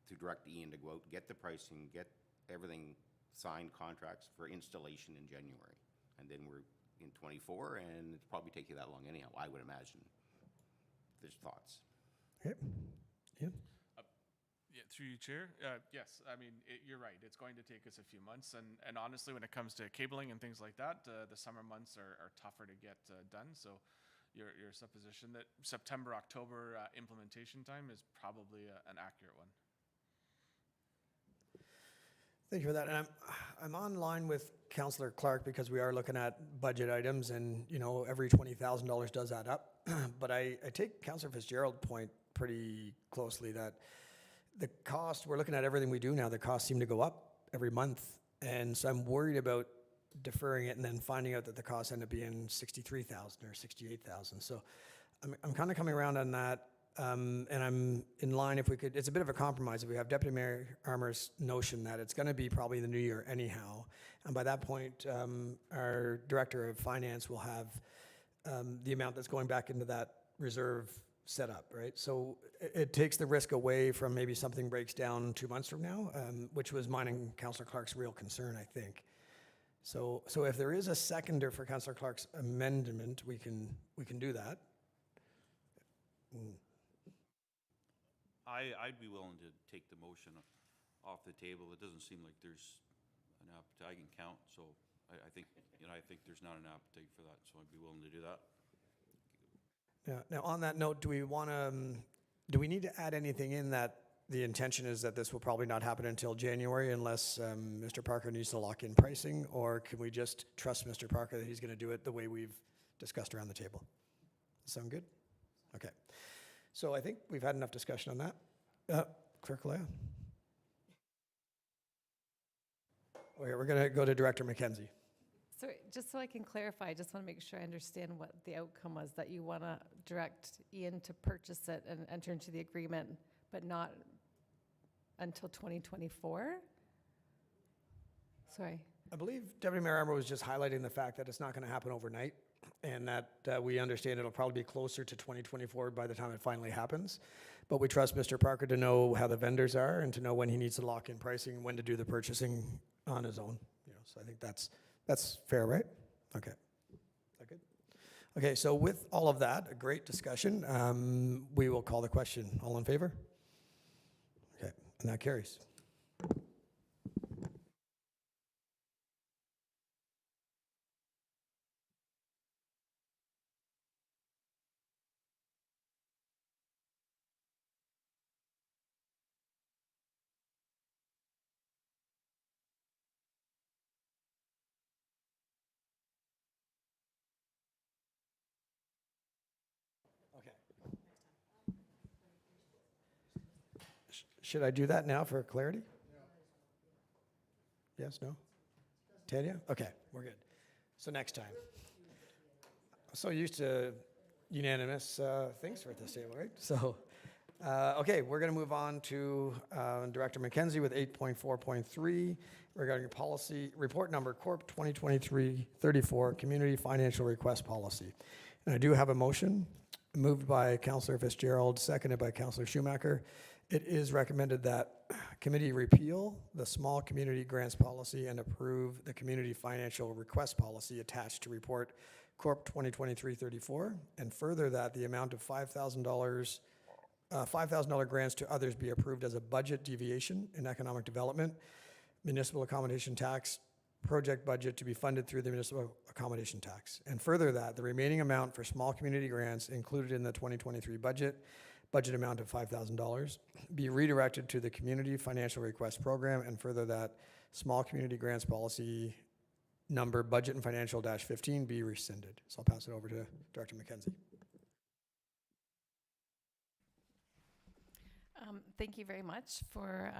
to direct Ian to go out, get the pricing, get everything signed, contracts for installation in January. And then we're in 24, and it'd probably take you that long anyhow, I would imagine. There's thoughts. Okay. Yeah. Yeah, through you, Chair. Yes, I mean, you're right. It's going to take us a few months. And honestly, when it comes to cabling and things like that, the summer months are tougher to get done. So your supposition that September, October implementation time is probably an accurate one. Thank you for that. And I'm on line with Councillor Clark because we are looking at budget items, and every $20,000 does add up. But I take Councillor Fitzgerald's point pretty closely that the cost, we're looking at everything we do now, the costs seem to go up every month. And so I'm worried about deferring it and then finding out that the costs end up being $63,000 or $68,000. So I'm kind of coming around on that. And I'm in line, if we could, it's a bit of a compromise. If we have Deputy Mayor Armour's notion that it's going to be probably the new year anyhow. And by that point, our Director of Finance will have the amount that's going back into that reserve set up, right? So it takes the risk away from maybe something breaks down 2 months from now, which was mine and Councillor Clark's real concern, I think. So if there is a seconder for Councillor Clark's amendment, we can do that. I'd be willing to take the motion off the table. It doesn't seem like there's an appetite. I can count, so I think there's not an appetite for that, so I'd be willing to do that. Yeah. Now, on that note, do we need to add anything in that the intention is that this will probably not happen until January unless Mr. Parker needs to lock in pricing, or can we just trust Mr. Parker that he's going to do it the way we've discussed around the table? Sound good? Okay. So I think we've had enough discussion on that. Clerk Leah. Okay, we're going to go to Director McKenzie. So just so I can clarify, I just want to make sure I understand what the outcome was, that you want to direct Ian to purchase it and enter into the agreement, but not until 2024? Sorry. I believe Deputy Mayor Armour was just highlighting the fact that it's not going to happen overnight. and that we understand it'll probably be closer to 2024 by the time it finally happens. But we trust Mr. Parker to know how the vendors are and to know when he needs to lock in pricing and when to do the purchasing on his own. So I think that's fair, right? Okay. Is that good? Okay, so with all of that, a great discussion. We will call the question. All in favor? Okay, and that carries. Should I do that now for clarity? Yes, no? Tanya? Okay, we're good. So next time. I'm so used to unanimous things for this table, right? So, okay, we're going to move on to Director McKenzie with 8.4.3 regarding policy, report number Corp 2023-34, Community Financial Request Policy. And I do have a motion moved by Councillor Fitzgerald, seconded by Councillor Schumacher. It is recommended that committee repeal the small community grants policy and approve the community financial request policy attached to report Corp 2023-34, and further that the amount of $5,000 grants to others be approved as a budget deviation in economic development, municipal accommodation tax, project budget to be funded through the municipal accommodation tax. And further that the remaining amount for small community grants included in the 2023 budget amount of $5,000, be redirected to the Community Financial Request Program, and further that small community grants policy number budget and financial -15 be rescinded. So I'll pass it over to Director McKenzie. Thank you very much for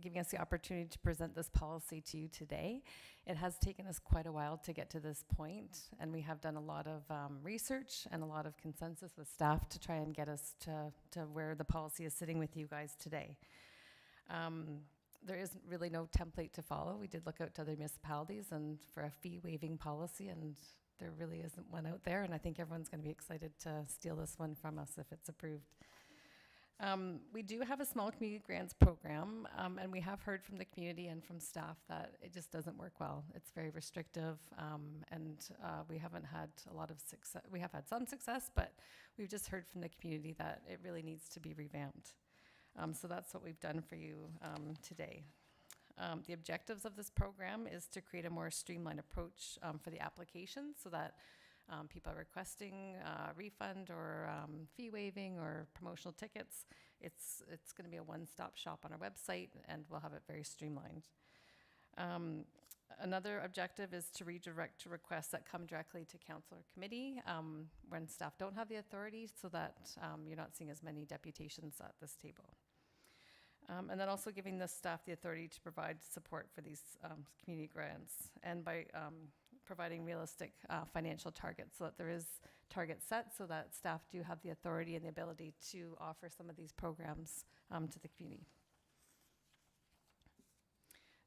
giving us the opportunity to present this policy to you today. It has taken us quite a while to get to this point, and we have done a lot of research and a lot of consensus with staff to try and get us to where the policy is sitting with you guys today. There isn't really no template to follow. We did look out to other municipalities and for a fee waiving policy, and there really isn't one out there, and I think everyone's going to be excited to steal this one from us if it's approved. We do have a small community grants program, and we have heard from the community and from staff that it just doesn't work well. It's very restrictive, and we haven't had a lot of success. We have had some success, but we've just heard from the community that it really needs to be revamped. So that's what we've done for you today. The objectives of this program is to create a more streamlined approach for the application so that people are requesting refund or fee waiving or promotional tickets. It's going to be a one-stop shop on our website, and we'll have it very streamlined. Another objective is to redirect to requests that come directly to council or committee when staff don't have the authority, so that you're not seeing as many deputations at this table. And then also giving the staff the authority to provide support for these community grants, and by providing realistic financial targets so that there is targets set so that staff do have the authority and the ability to offer some of these programs to the community.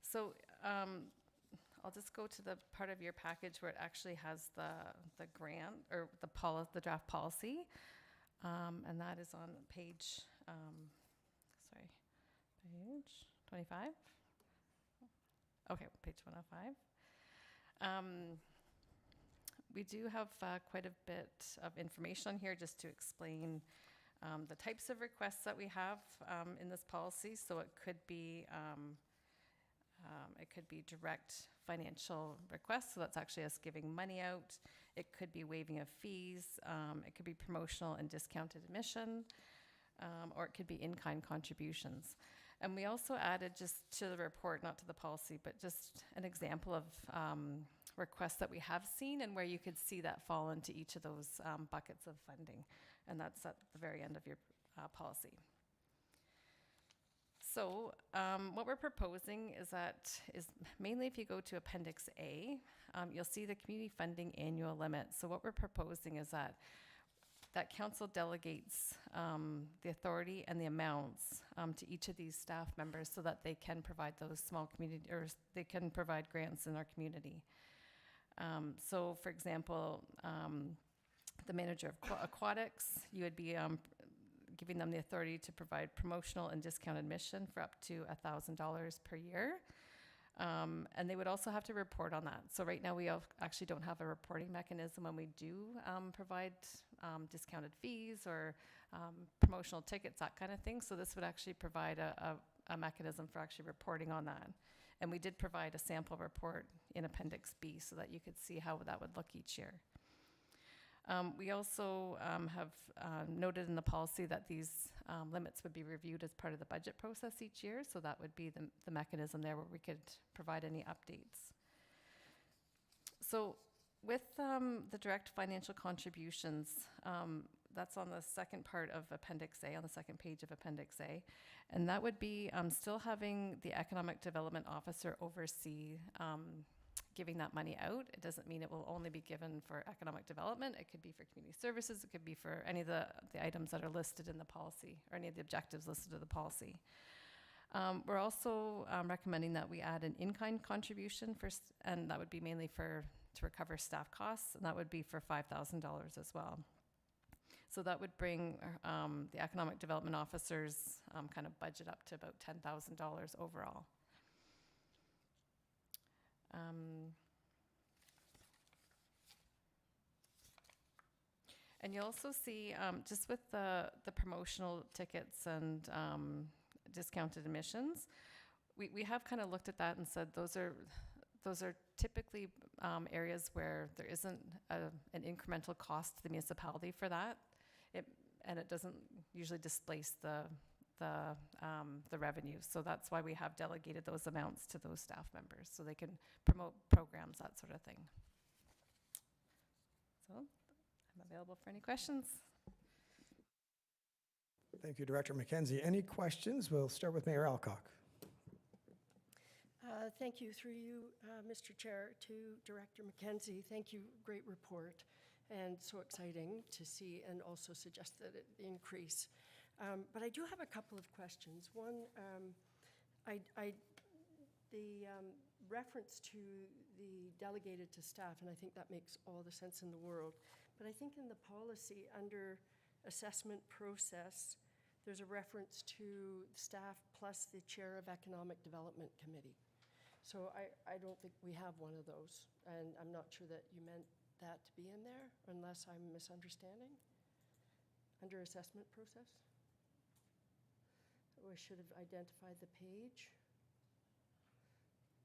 So I'll just go to the part of your package where it actually has the grant or the draft policy, and that is on page, page 25? Okay, page 105. We do have quite a bit of information on here just to explain the types of requests that we have in this policy. So it could be direct financial requests, so that's actually us giving money out. It could be waiving of fees. It could be promotional and discounted admission, or it could be in-kind contributions. And we also added just to the report, not to the policy, but just an example of requests that we have seen and where you could see that fall into each of those buckets of funding. And that's at the very end of your policy. So what we're proposing is mainly if you go to Appendix A, you'll see the community funding annual limit. So what we're proposing is that council delegates the authority and the amounts to each of these staff members so that they can provide those small community, or they can provide grants in our community. So for example, the manager of aquatics, you would be giving them the authority to provide promotional and discount admission for up to $1,000 per year. And they would also have to report on that. So right now we actually don't have a reporting mechanism when we do provide discounted fees or promotional tickets, that kind of thing. So this would actually provide a mechanism for actually reporting on that. And we did provide a sample report in Appendix B so that you could see how that would look each year. We also have noted in the policy that these limits would be reviewed as part of the budget process each year, so that would be the mechanism there where we could provide any updates. So with the direct financial contributions, that's on the second part of Appendix A, on the second page of Appendix A, and that would be still having the Economic Development Officer oversee giving that money out. It doesn't mean it will only be given for economic development. It could be for community services. It could be for any of the items that are listed in the policy or any of the objectives listed in the policy. We're also recommending that we add an in-kind contribution and that would be mainly to recover staff costs, and that would be for $5,000 as well. So that would bring the economic development officer's kind of budget up to about $10,000 overall. And you'll also see, just with the promotional tickets and discounted admissions, we have kind of looked at that and said those are typically areas where there isn't an incremental cost to the municipality for that, and it doesn't usually displace the revenue. So that's why we have delegated those amounts to those staff members so they can promote programs, that sort of thing. So I'm available for any questions. Thank you, Director McKenzie. Any questions? We'll start with Mayor Alcock. Thank you, through you, Mr. Chair, to Director McKenzie. Thank you, great report, and so exciting to see and also suggest that it increase. But I do have a couple of questions. One, the reference to the delegated to staff, and I think that makes all the sense in the world. But I think in the policy under assessment process, there's a reference to staff plus the chair of Economic Development Committee. So I don't think we have one of those, and I'm not sure that you meant that to be in there, unless I'm misunderstanding. Under assessment process? I should have identified the page.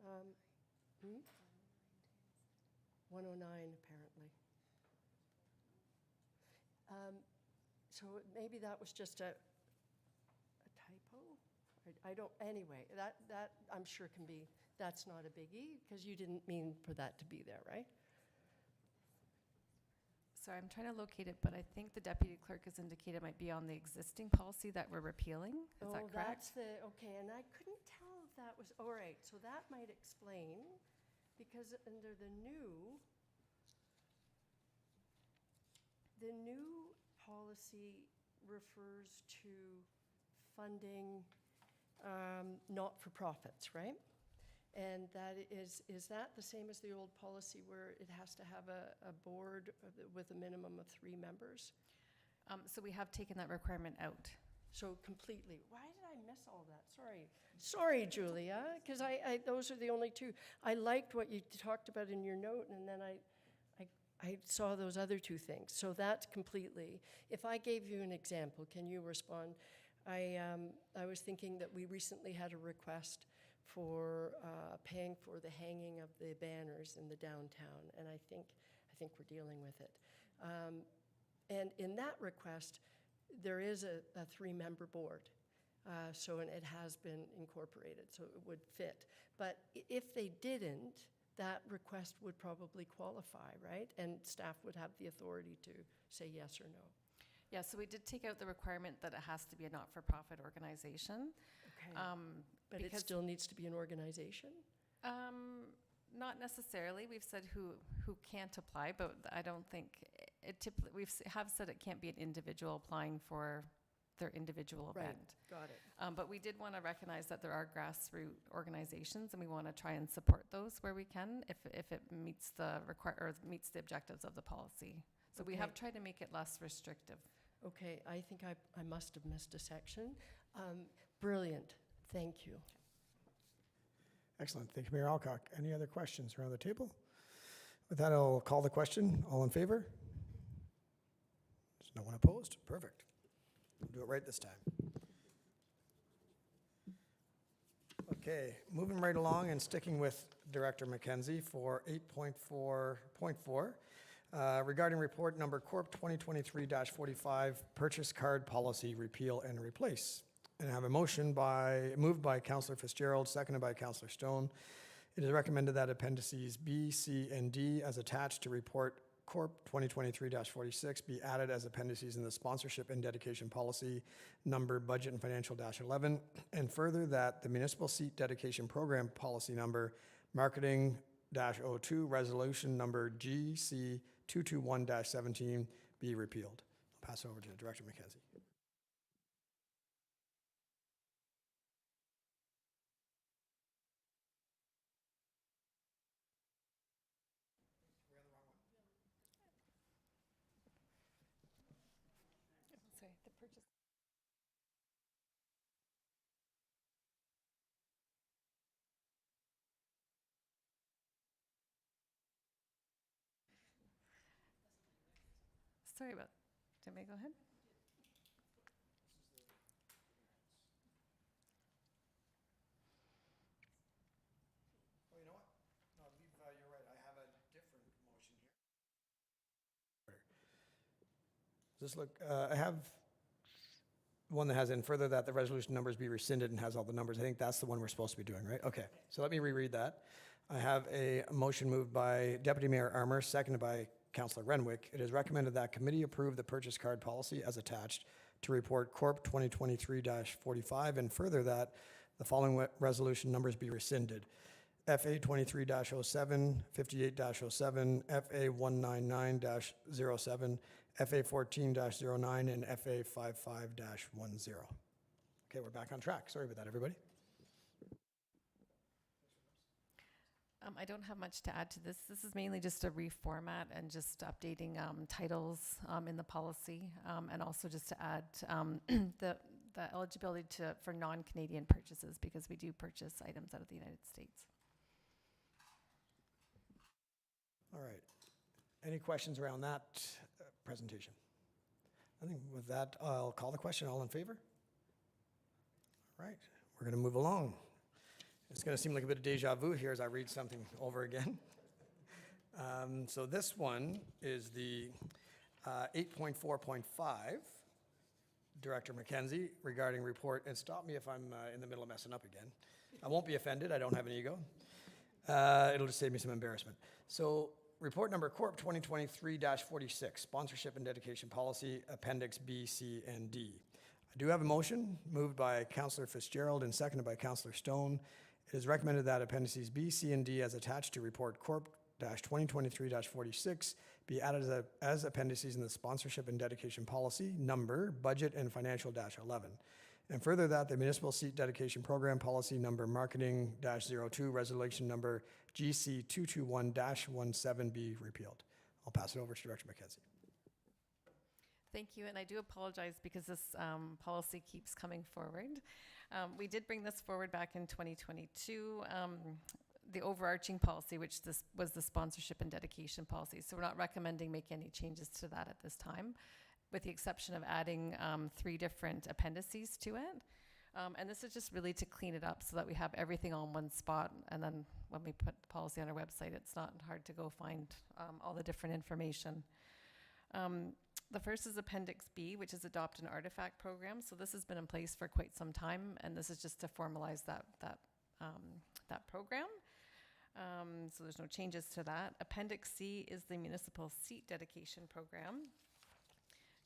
109, apparently. So maybe that was just a typo? I don't, anyway, that I'm sure can be, that's not a biggie, because you didn't mean for that to be there, right? Sorry, I'm trying to locate it, but I think the deputy clerk has indicated it might be on the existing policy that we're repealing. Is that correct? That's the, okay, and I couldn't tell if that was, all right, so that might explain, because under the new policy refers to funding not-for-profits, right? And that is that the same as the old policy where it has to have a board with a minimum of 3 members? So we have taken that requirement out. So completely. Why did I miss all that? Sorry, Julia, because I those are the only 2. I liked what you talked about in your note, and then I saw those other 2 things. So that's completely. If I gave you an example, can you respond? I was thinking that we recently had a request for paying for the hanging of the banners in the downtown, and I think we're dealing with it. And in that request, there is a 3-member board, so and it has been incorporated, so it would fit. But if they didn't, that request would probably qualify, right? And staff would have the authority to say yes or no. Yeah, so we did take out the requirement that it has to be a not-for-profit organization. Okay. But it still needs to be an organization? Not necessarily. We've said who can't apply, but I don't think it typically, have said it can't be an individual applying for their individual Right, event. got it. But we did want to recognize that there are grassroots organizations, and we want to try and support those where we can, if it meets the meets the objectives of the policy. So we have Okay. tried to make it less restrictive. Okay, I think I must have missed a section. Brilliant, thank you. Excellent. Thank you, Mayor Alcock. Any other questions around the table? With that, I'll call the question. All in favor? There's no one opposed? Perfect. We'll do it right this time. Okay, moving right along and sticking with Director McKenzie for 8.4.4, regarding report number Corp 2023-45, purchase card policy repeal and replace. And I have a motion moved by Councillor Fitzgerald, seconded by Councillor Stone. It is recommended that appendices B, C, and D as attached to report Corp 2023-46 be added as appendices in the sponsorship and dedication policy number budget and financial -11, and further that the municipal seat dedication program policy number marketing -02 resolution number GC 221-17 be repealed. I'll pass it over to Director McKenzie. Sorry, the purchase. Sorry about, did I go ahead? Oh, you know what? No, I believe you're right. I have a different motion here. Does this look, I have one that has in further that the resolution numbers be rescinded and has all the numbers. I think that's the one we're supposed to be doing, right? Okay, so let me reread that. I have a motion moved by Deputy Mayor Armour, seconded by Councillor Renwick. It is recommended that committee approve the purchase card policy as attached to report Corp 2023-45, and further that the following resolution numbers be rescinded. FA 23-07, 58-07, FA 199-07, FA 14-09, and FA 55-10. Okay, we're back on track. Sorry about that, everybody. I don't have much to add to this. This is mainly just a reformat and just updating titles in the policy, and also just to add the eligibility for non-Canadian purchases, because we do purchase items out of the United States. All right. Any questions around that presentation? I think with that, I'll call the question. All in favor? All right. We're going to move along. It's going to seem like a bit of deja vu here as I read something over again. So this one is the 8.4.5, Director McKenzie, regarding report, and stop me if I'm in the middle of messing up again. I won't be offended. I don't have an ego. It'll just save me some embarrassment. So report number Corp 2023-46, sponsorship and dedication policy, appendix B, C, and D. I do have a motion moved by Councillor Fitzgerald and seconded by Councillor Stone. It is recommended that appendices B, C, and D as attached to report Corp 2023-46 be added as appendices in the sponsorship and dedication policy number budget and financial -11. And further that the municipal seat dedication program policy number marketing -02 resolution number GC 221-17 be repealed. I'll pass it over to Director McKenzie. Thank you, and I do apologize because this policy keeps coming forward. We did bring this forward back in 2022, the overarching policy, which this was the sponsorship and dedication policy. So we're not recommending make any changes to that at this time, with the exception of adding 3 different appendices to it. And this is just really to clean it up so that we have everything on one spot. And then when we put the policy on our website, it's not hard to go find all the different information. The first is Appendix B, which is Adopt an Artifact Program. So this has been in place for quite some time, and this is just to formalize that program. So there's no changes to that. Appendix C is the Municipal Seat Dedication Program.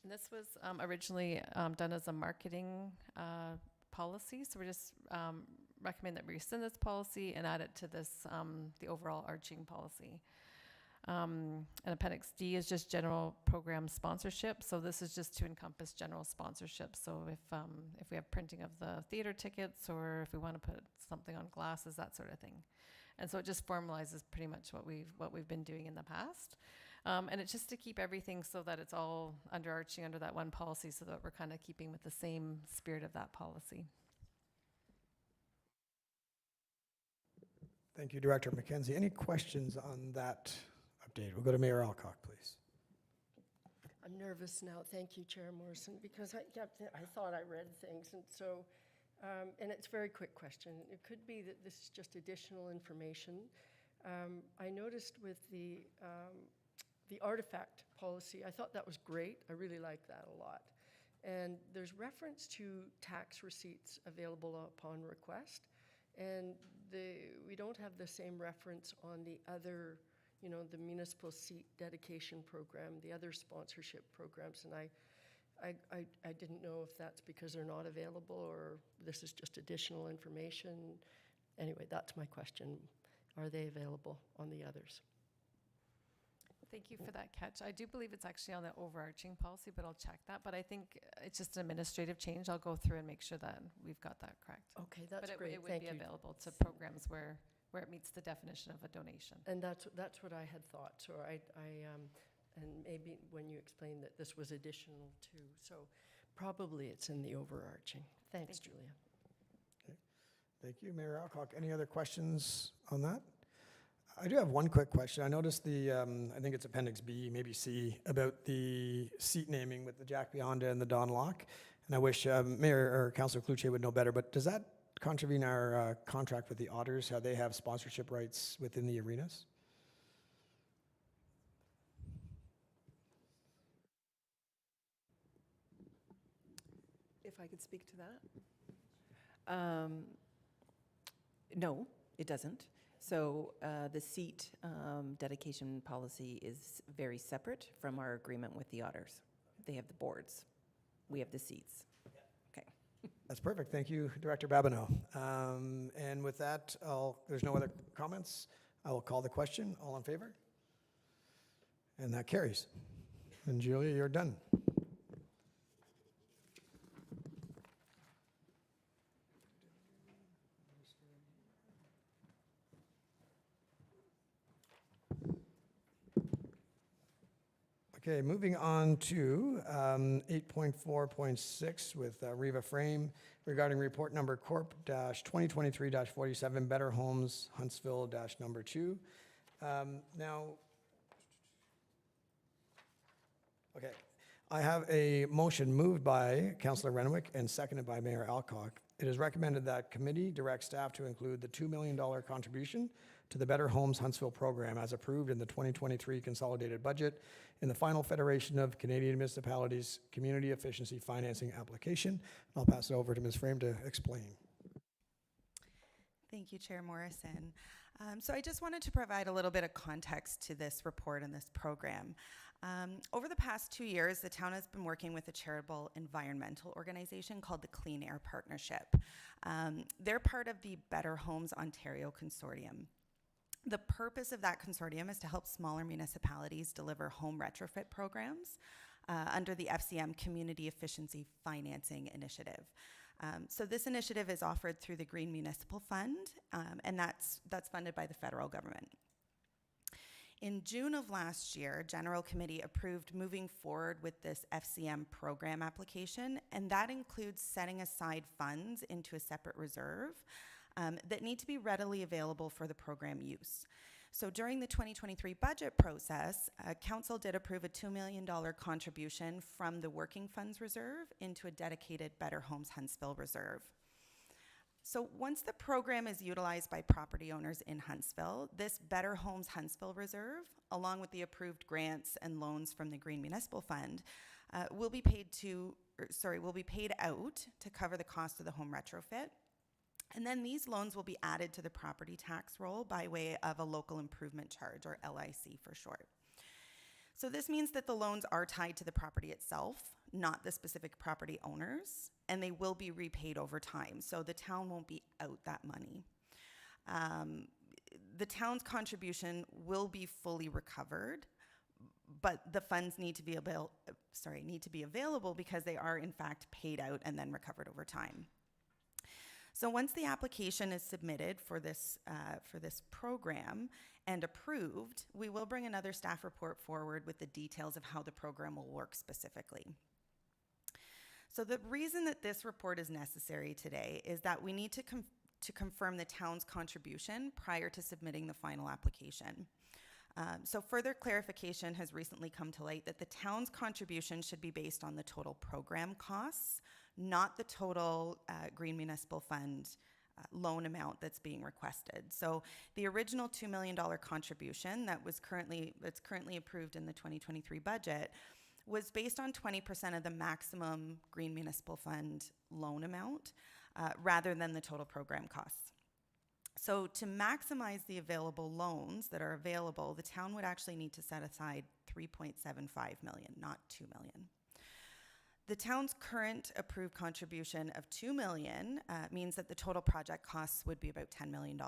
And this was originally done as a marketing policy. So we just recommend that we rescind this policy and add it to this, the overall arching policy. And Appendix D is just general program sponsorship. So this is just to encompass general sponsorship. So if we have printing of the theater tickets, or if we want to put something on glasses, that sort of thing. And so it just formalizes pretty much what we've been doing in the past. And it's just to keep everything so that it's all underarching under that one policy, so that we're kind of keeping with the same spirit of that policy. Thank you, Director McKenzie. Any questions on that update? We'll go to Mayor Alcock, please. I'm nervous now. Thank you, Chair Morrison, because I thought I read things, and so, and it's a very quick question. It could be that this is just additional information. I noticed with the artifact policy, I thought that was great. I really like that a lot. And there's reference to tax receipts available upon request, and we don't have the same reference on the other, the municipal seat dedication program, the other sponsorship programs, and I didn't know if that's because they're not available or this is just additional information. Anyway, that's my question. Are they available on the others? Thank you for that catch. I do believe it's actually on the overarching policy, but I'll check that. But I think it's just an administrative change. I'll go through and make sure that we've got that correct. Okay, that's but great. It would Thank be you. available to programs where it meets the definition of a donation. And that's what I had thought. So and maybe when you explained that this was additional too. So probably it's in the overarching. Thanks, Thank you. Julia. Okay. Thank you, Mayor Alcock. Any other questions on that? I do have one quick question. I noticed I think it's Appendix B, maybe C, about the seat naming with the Jack Bionda and the Don Locke. And I wish Mayor or Councillor Cloutier would know better, but does that contravene our contract with the Otters, how they have sponsorship rights within the arenas? If I could speak to that? No, it doesn't. So the seat dedication policy is very separate from our agreement with the Otters. They have the boards. We have the seats. Okay. That's perfect. Thank you, Director Babineau. And with that, there's no other comments. I will call the question. All in favor? And that carries. And Julia, you're done. Okay, moving on to 8.4.6 with Riva Frame regarding report number Corp-2023-47, Better Homes, Huntsville-number 2. Now, okay, I have a motion moved by Councillor Renwick and seconded by Mayor Alcock. It is recommended that committee direct staff to include the $2 million contribution to the Better Homes Huntsville program as approved in the 2023 consolidated budget in the final Federation of Canadian Municipalities Community Efficiency Financing application. I'll pass it over to Ms. Frame to explain. Thank you, Chair Morrison. So I just wanted to provide a little bit of context to this report and this program. Over the past 2 years, the town has been working with a charitable environmental organization called the Clean Air Partnership. They're part of the Better Homes Ontario Consortium. The purpose of that consortium is to help smaller municipalities deliver home retrofit programs under the FCM Community Efficiency Financing Initiative. So this initiative is offered through the Green Municipal Fund, and that's funded by the federal government. In June of last year, General Committee approved moving forward with this FCM program application, and that includes setting aside funds into a separate reserve that need to be readily available for the program use. So during the 2023 budget process, Council did approve a $2 million contribution from the Working Funds Reserve into a dedicated Better Homes Huntsville Reserve. So once the program is utilized by property owners in Huntsville, this Better Homes Huntsville Reserve, along with the approved grants and loans from the Green Municipal Fund, will be paid out to cover the cost of the home retrofit. And then these loans will be added to the property tax roll by way of a local improvement charge, or LIC for short. So this means that the loans are tied to the property itself, not the specific property owners, and they will be repaid over time. So the town won't be out that money. the town's contribution will be fully recovered, but the funds need to be available because they are in fact paid out and then recovered over time. So once the application is submitted for this program and approved, we will bring another staff report forward with the details of how the program will work specifically. So the reason that this report is necessary today is that we need to confirm the town's contribution prior to submitting the final application. So further clarification has recently come to light that the town's contribution should be based on the total program costs, not the total Green Municipal Fund loan amount that's being requested. So the original $2 million contribution that's currently approved in the 2023 budget was based on 20% of the maximum Green Municipal Fund loan amount rather than the total program costs. So to maximize the available loans that are available, the town would actually need to set aside $3.75 million, not $2 million. The town's current approved contribution of $2 million means that the total project costs would be about $10 million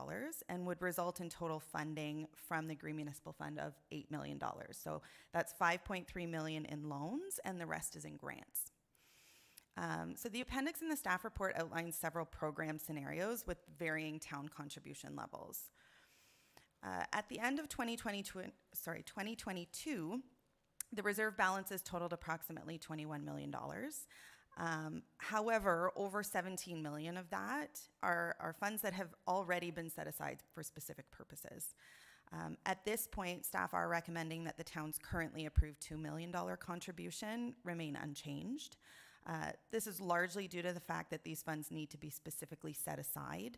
and would result in total funding from the Green Municipal Fund of $8 million. So that's $5.3 million in loans and the rest is in grants. So the appendix in the staff report outlines several program scenarios with varying town contribution levels. At the end of 2022, the reserve balances totaled approximately $21 million. However, over $17 million of that are funds that have already been set aside for specific purposes. At this point, staff are recommending that the town's currently approved $2 million contribution remain unchanged. This is largely due to the fact that these funds need to be specifically set aside.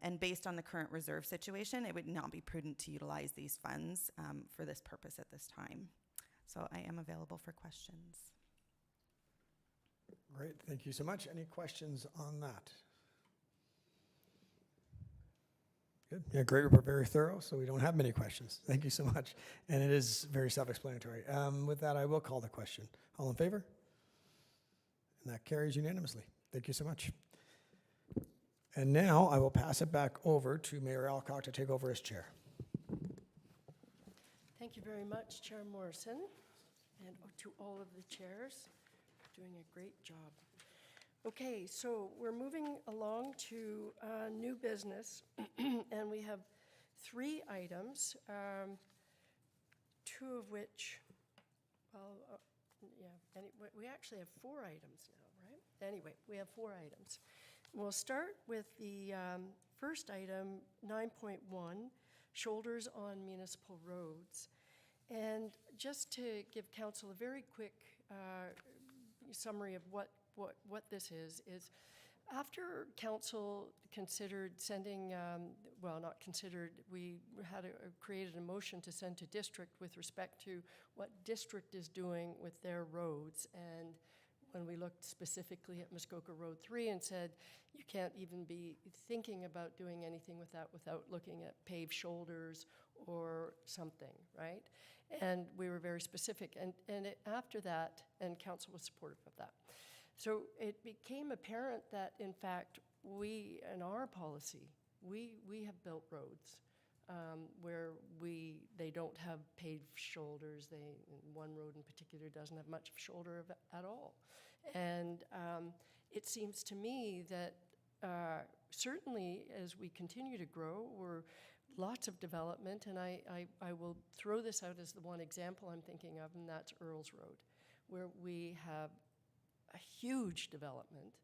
And based on the current reserve situation, it would not be prudent to utilize these funds for this purpose at this time. So I am available for questions. Great, thank you so much. Any questions on that? Good, yeah, great report, very thorough, so we don't have many questions. Thank you so much. And it is very self-explanatory. With that, I will call the question. All in favor? And that carries unanimously. Thank you so much. And now I will pass it back over to Mayor Alcock to take over as chair. Thank you very much, Chair Morrison, and to all of the chairs, doing a great job. Okay, so we're moving along to new business, and we have 3 items, 2 of which, well, we actually have 4 items now, right? Anyway, we have 4 items. We'll start with the first item, 9.1, shoulders on municipal roads. And just to give council a very quick summary of what this is after council considered sending, well, not considered, we had created a motion to send to district with respect to what district is doing with their roads. And when we looked specifically at Muskoka Road 3 and said, you can't even be thinking about doing anything with that without looking at paved shoulders or something, right? And we were very specific. And after that, and council was supportive of that. So it became apparent that, in fact, we, in our policy, we have built roads where they don't have paved shoulders. One road in particular doesn't have much of shoulder at all. And it seems to me that certainly as we continue to grow, we're lots of development, and I will throw this out as the one example I'm thinking of, and that's Earls Road, where we have a huge development,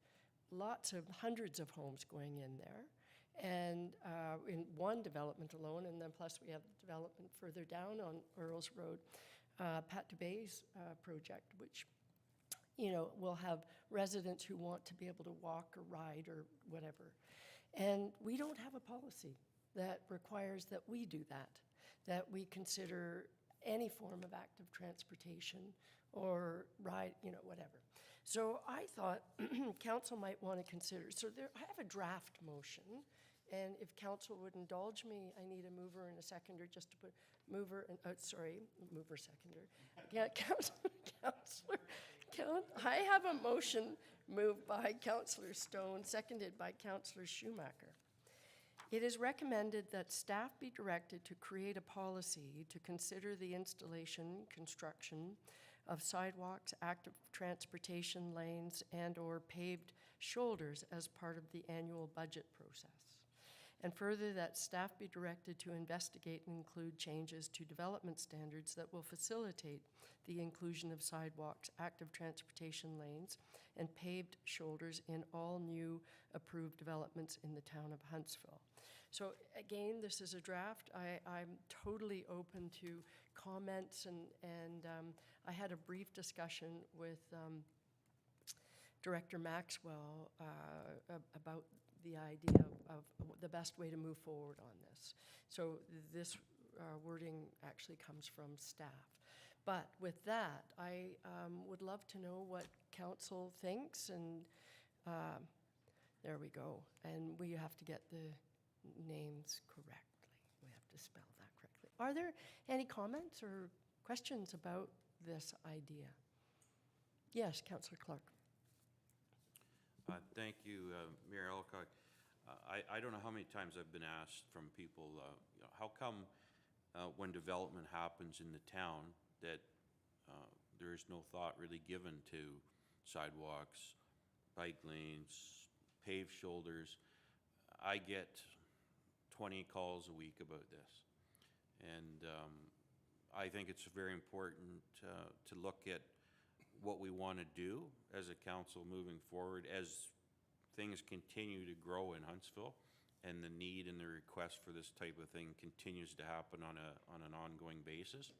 hundreds of homes going in there, and in one development alone, and then plus we have the development further down on Earls Road, Pat Dubé's project, which will have residents who want to be able to walk or ride or whatever. And we don't have a policy that requires that we do that we consider any form of active transportation or ride, whatever. So I thought council might want to consider, I have a draft motion, and if council would indulge me, I need a mover and a seconder just to put mover seconder. Yeah, I have a motion moved by Councillor Stone, seconded by Councillor Schumacher. It is recommended that staff be directed to create a policy to consider the installation, construction of sidewalks, active transportation lanes, and/or paved shoulders as part of the annual budget process. And further, that staff be directed to investigate and include changes to development standards that will facilitate the inclusion of sidewalks, active transportation lanes, and paved shoulders in all new approved developments in the town of Huntsville. So again, this is a draft. I'm totally open to comments, and I had a brief discussion with Director Maxwell about the idea of the best way to move forward on this. So this wording actually comes from staff. But with that, I would love to know what council thinks, and there we go. And we have to get the names correctly. We have to spell that correctly. Are there any comments or questions about this idea? Yes, Councillor Clark. Thank you, Mayor Alcock. I don't know how many times I've been asked from people, how come when development happens in the town that there is no thought really given to sidewalks, bike lanes, paved shoulders? I get 20 calls a week about this. And I think it's very important to look at what we want to do as a council moving forward as things continue to grow in Huntsville, and the need and the request for this type of thing continues to happen on an ongoing basis.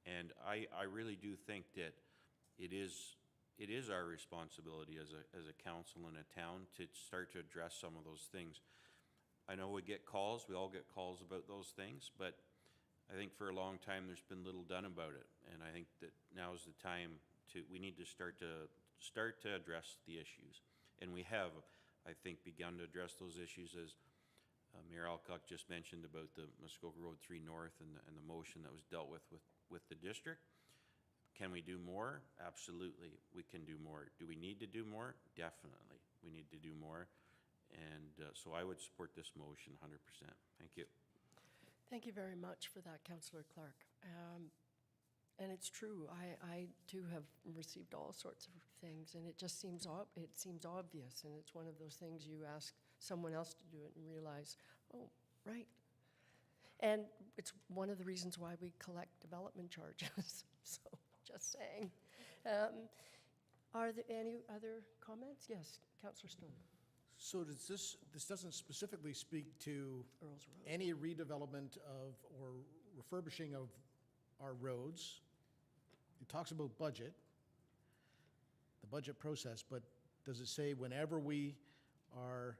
And I really do think that it is our responsibility as a council in a town to start to address some of those things. I know we get calls, we all get calls about those things, but I think for a long time there's been little done about it. And I think that now is the time we need to start to address the issues. And we have, I think, begun to address those issues, as Mayor Alcock just mentioned about the Muskoka Road 3 North and the motion that was dealt with the district. Can we do more? Absolutely, we can do more. Do we need to do more? Definitely, we need to do more. And so I would support this motion 100%. Thank you. Thank you very much for that, Councillor Clark. And it's true, I too have received all sorts of things, and it just seems obvious, and it's one of those things you ask someone else to do it and realize, oh, right. And it's one of the reasons why we collect development charges, so just saying. Are there any other comments? Yes, Councillor Stone. So does this doesn't specifically speak to Earls Road. any redevelopment of or refurbishing of our roads. It talks about budget, the budget process, but does it say whenever we are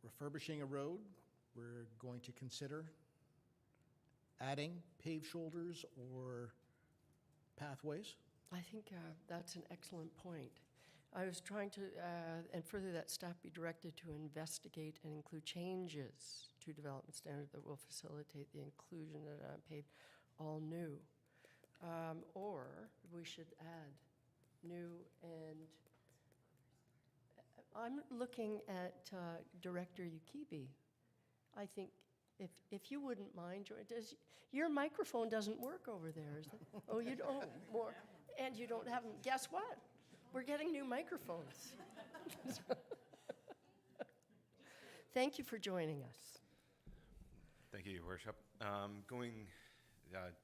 refurbishing a road, we're going to consider adding paved shoulders or pathways? I think that's an excellent point. I was trying to, and further that staff be directed to investigate and include changes to development standard that will facilitate the inclusion of paved all new. Or we should add new, and I'm looking at Director Yukibi. I think if you wouldn't mind, your microphone doesn't work over there, is it? Oh, you don't, more, and you don't have them. Guess what? We're getting new microphones. Thank you for joining us. Thank you, Your Worship. Going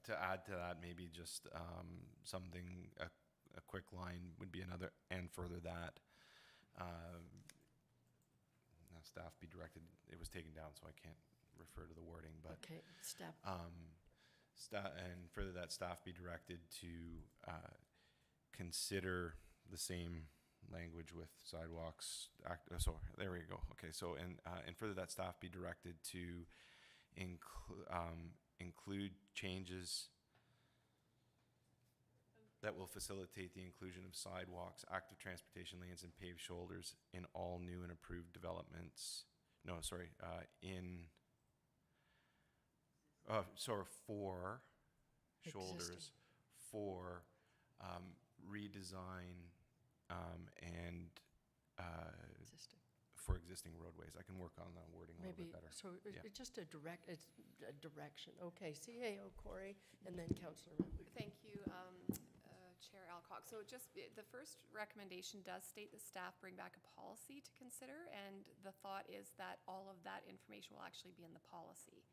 to add to that, maybe just something, a quick line would be another, and further that staff be directed, it was taken down, so I can't refer to the wording, but okay, staff. And further that staff be directed to consider the same language with sidewalks. So there we go. Okay, so and further that staff be directed to include changes that will facilitate the inclusion of sidewalks, active transportation lanes, and paved shoulders in all new and approved developments. No, sorry, for shoulders, Existing. for redesign and Existing. for existing roadways. I can work on the wording a little Maybe, bit better. so Yeah. it's just it's a direction. Okay, CAO, Corey, and then Councillor Renwick. Thank you, Chair Alcock. So just, the first recommendation does state that staff bring back a policy to consider, and the thought is that all of that information will actually be in the policy,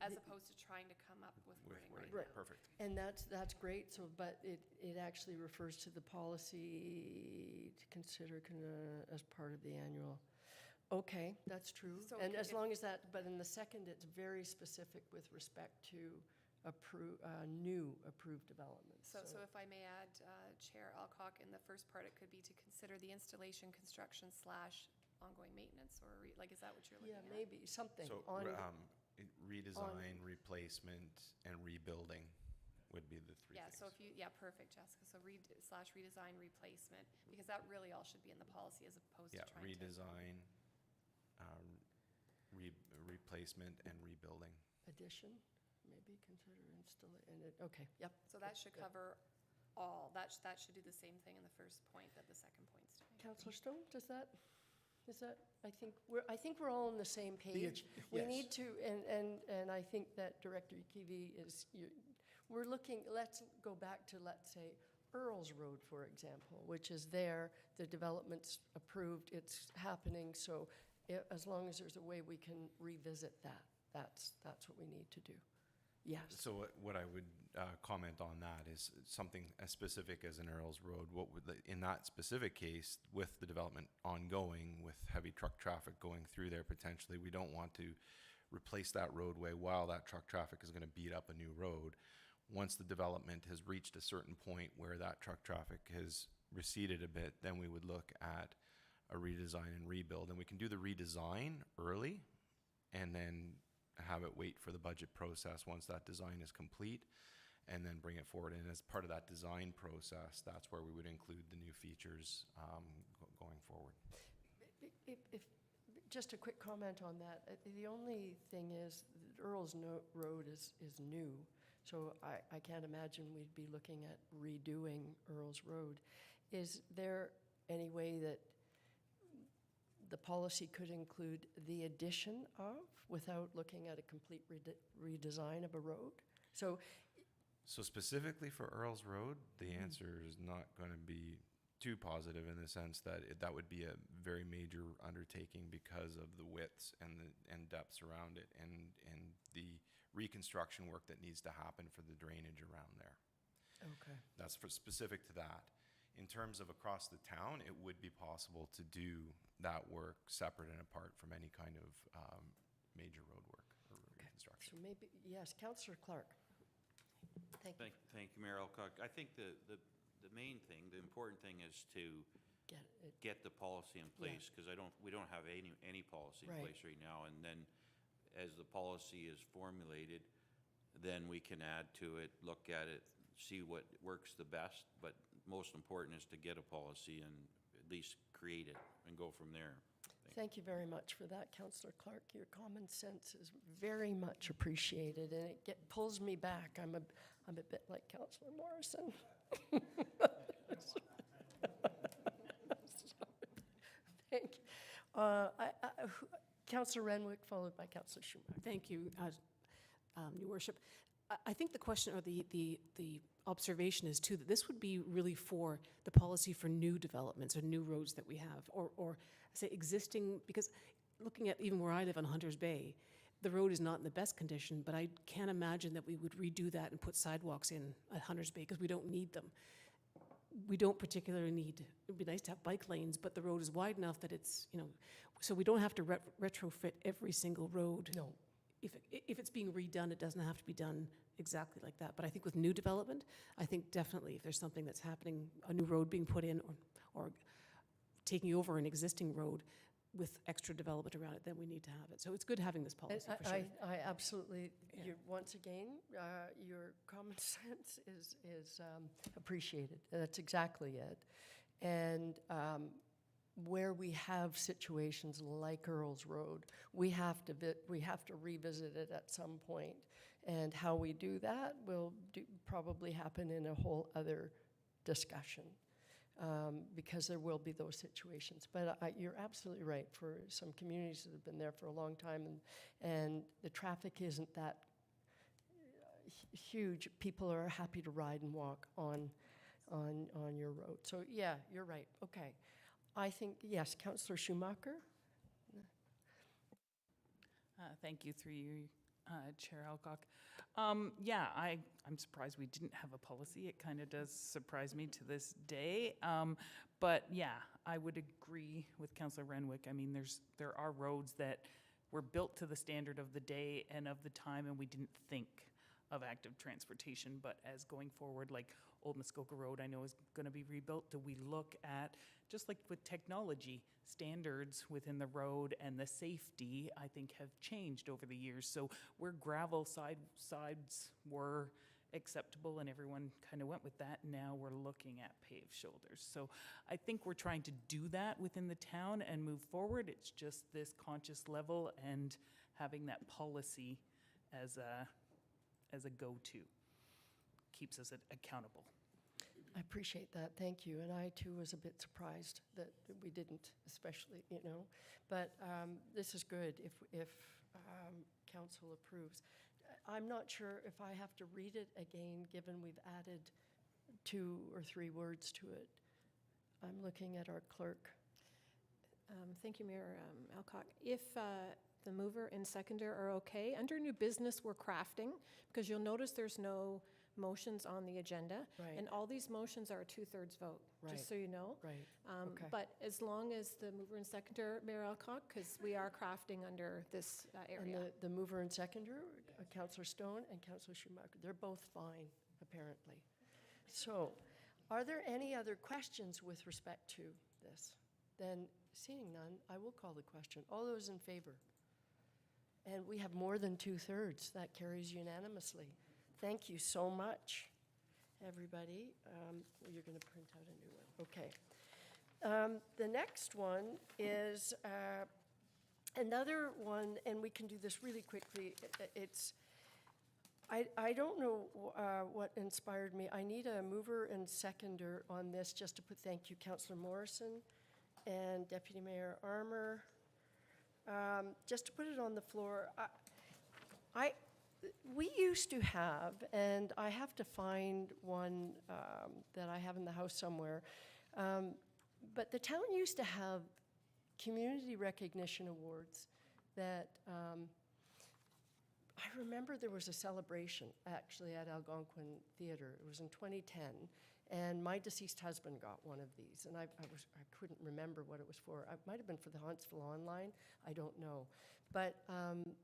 as opposed to trying to come up with wording right now. Perfect. And that's great, so, but it actually refers to the policy to consider as part of the annual. Okay, that's true. So And as if- long as that, but in the second, it's very specific with respect to new approved developments. So if I may add, Chair Alcock, in the first part, it could be to consider the installation, construction / ongoing maintenance, or is that what you're looking Yeah, at? maybe, something So on, redesign, replacement, and rebuilding would be the three Yeah, things. so if you, perfect, Jessica. So redesign, replacement, because that really all should be in the policy as opposed Yeah, to trying to. redesign, replacement, and rebuilding. addition, maybe consider okay, yep. So that should cover all. That should do the same thing in the first point that the second point's doing. Councillor Stone, is that, I think we're all on the same page. We yes. need to, and I think that Director Kiwi we're looking, let's go back to, let's say, Earls Road, for example, which is there, the development's approved, it's happening, so as long as there's a way we can revisit that, that's what we need to do. Yes. So what I would comment on that is something as specific as an Earls Road. In that specific case, with the development ongoing, with heavy truck traffic going through there potentially, we don't want to replace that roadway while that truck traffic is going to beat up a new road. Once the development has reached a certain point where that truck traffic has receded a bit, then we would look at a redesign and rebuild. And we can do the redesign early and then have it wait for the budget process once that design is complete, and then bring it forward. And as part of that design process, that's where we would include the new features going forward. If just a quick comment on that. The only thing is, Earls Road is new, so I can't imagine we'd be looking at redoing Earls Road. Is there any way that the policy could include the addition of, without looking at a complete redesign of a road? So specifically for Earls Road, the answer is not going to be too positive in the sense that that would be a very major undertaking because of the widths and depths around it and the reconstruction work that needs to happen for the drainage around there. Okay. That's specific to that. In terms of across the town, it would be possible to do that work separate and apart from any kind of major road work or reconstruction. So maybe, yes, Councillor Clark. Thank you. Thank you, Mayor Alcock. I think the main thing, the important thing is to get the policy in place, because we don't have any policy in Right. place right now. And then as the policy is formulated, then we can add to it, look at it, see what works the best. But most important is to get a policy and at least create it and go from there. Thank you very much for that, Councillor Clark. Your common sense is very much appreciated, and it pulls me back. I'm a bit like Councillor Morrison. Thank you. Councillor Renwick, followed by Councillor Schumacher. Thank you, Your Worship. I think the question or the observation is too that this would be really for the policy for new developments or new roads that we have, or say existing, because looking at even where I live on Hunters Bay, the road is not in the best condition, but I can't imagine that we would redo that and put sidewalks in at Hunters Bay because we don't need them. We don't particularly need, it'd be nice to have bike lanes, but the road is wide enough that it's, so we don't have to retrofit every single road. No. If it's being redone, it doesn't have to be done exactly like that. But I think with new development, I think definitely if there's something that's happening, a new road being put in or taking over an existing road with extra development around it, then we need to have it. So it's good having this policy for sure. I absolutely, once again, your common sense is appreciated. That's exactly it. And where we have situations like Earls Road, we have to revisit it at some point. And how we do that will probably happen in a whole other discussion. because there will be those situations. But you're absolutely right. For some communities that have been there for a long time and the traffic isn't that huge, people are happy to ride and walk on your road. So yeah, you're right. Okay. I think, yes, Councillor Schumacher? Thank you, through you, Chair Alcock. Yeah, I'm surprised we didn't have a policy. It kind of does surprise me to this day. But yeah, I would agree with Councillor Renwick. I mean, there are roads that were built to the standard of the day and of the time, and we didn't think of active transportation. But as going forward, like Old Muskoka Road, I know is going to be rebuilt. Do we look at, just like with technology, standards within the road and the safety, I think, have changed over the years. So where gravel sides were acceptable and everyone kind of went with that, now we're looking at paved shoulders. So I think we're trying to do that within the town and move forward. It's just this conscious level and having that policy as a go-to keeps us accountable. I appreciate that, thank you. And I too was a bit surprised that we didn't, especially, But this is good if council approves. I'm not sure if I have to read it again, given we've added 2 or 3 words to it. I'm looking at our clerk. Thank you, Mayor Alcock. If the mover and seconder are okay, under new business, we're crafting, because you'll notice there's no motions on the agenda. Right. And all these motions are a 2/3 vote, just so you know. Right, okay. But as long as the mover and seconder, Mayor Alcock, because we are crafting under this area. And the mover and seconder, Councillor Stone and Councillor Schumacher, they're both fine, apparently. So, are there any other questions with respect to this? Then, seeing none, I will call the question. All those in favor? And we have more than 2/3. That carries unanimously. Thank you so much, everybody. You're going to print out a new one. Okay. The next one is another one, and we can do this really quickly. I don't know what inspired me. I need a mover and seconder on this, just to put thank you, Councillor Morrison and Deputy Mayor Armour. Just to put it on the floor, we used to have, and I have to find one that I have in the house somewhere, but the town used to have community recognition awards that I remember there was a celebration actually at Algonquin Theatre. It was in 2010, and my deceased husband got one of these, and I couldn't remember what it was for. It might have been for the Huntsville Online, I don't know. But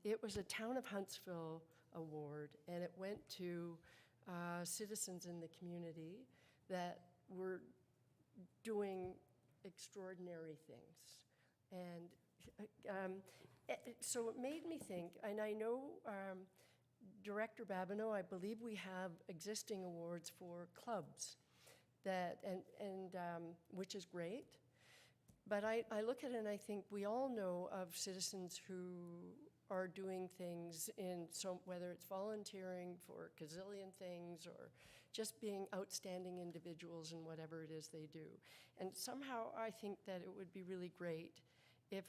it was a Town of Huntsville award, and it went to citizens in the community that were doing extraordinary things. And so it made me think, and I know Director Babineau, I believe we have existing awards for clubs that, which is great. But I look at it and I think we all know of citizens who are doing things whether it's volunteering for a gazillion things or just being outstanding individuals in whatever it is they do. And somehow I think that it would be really great if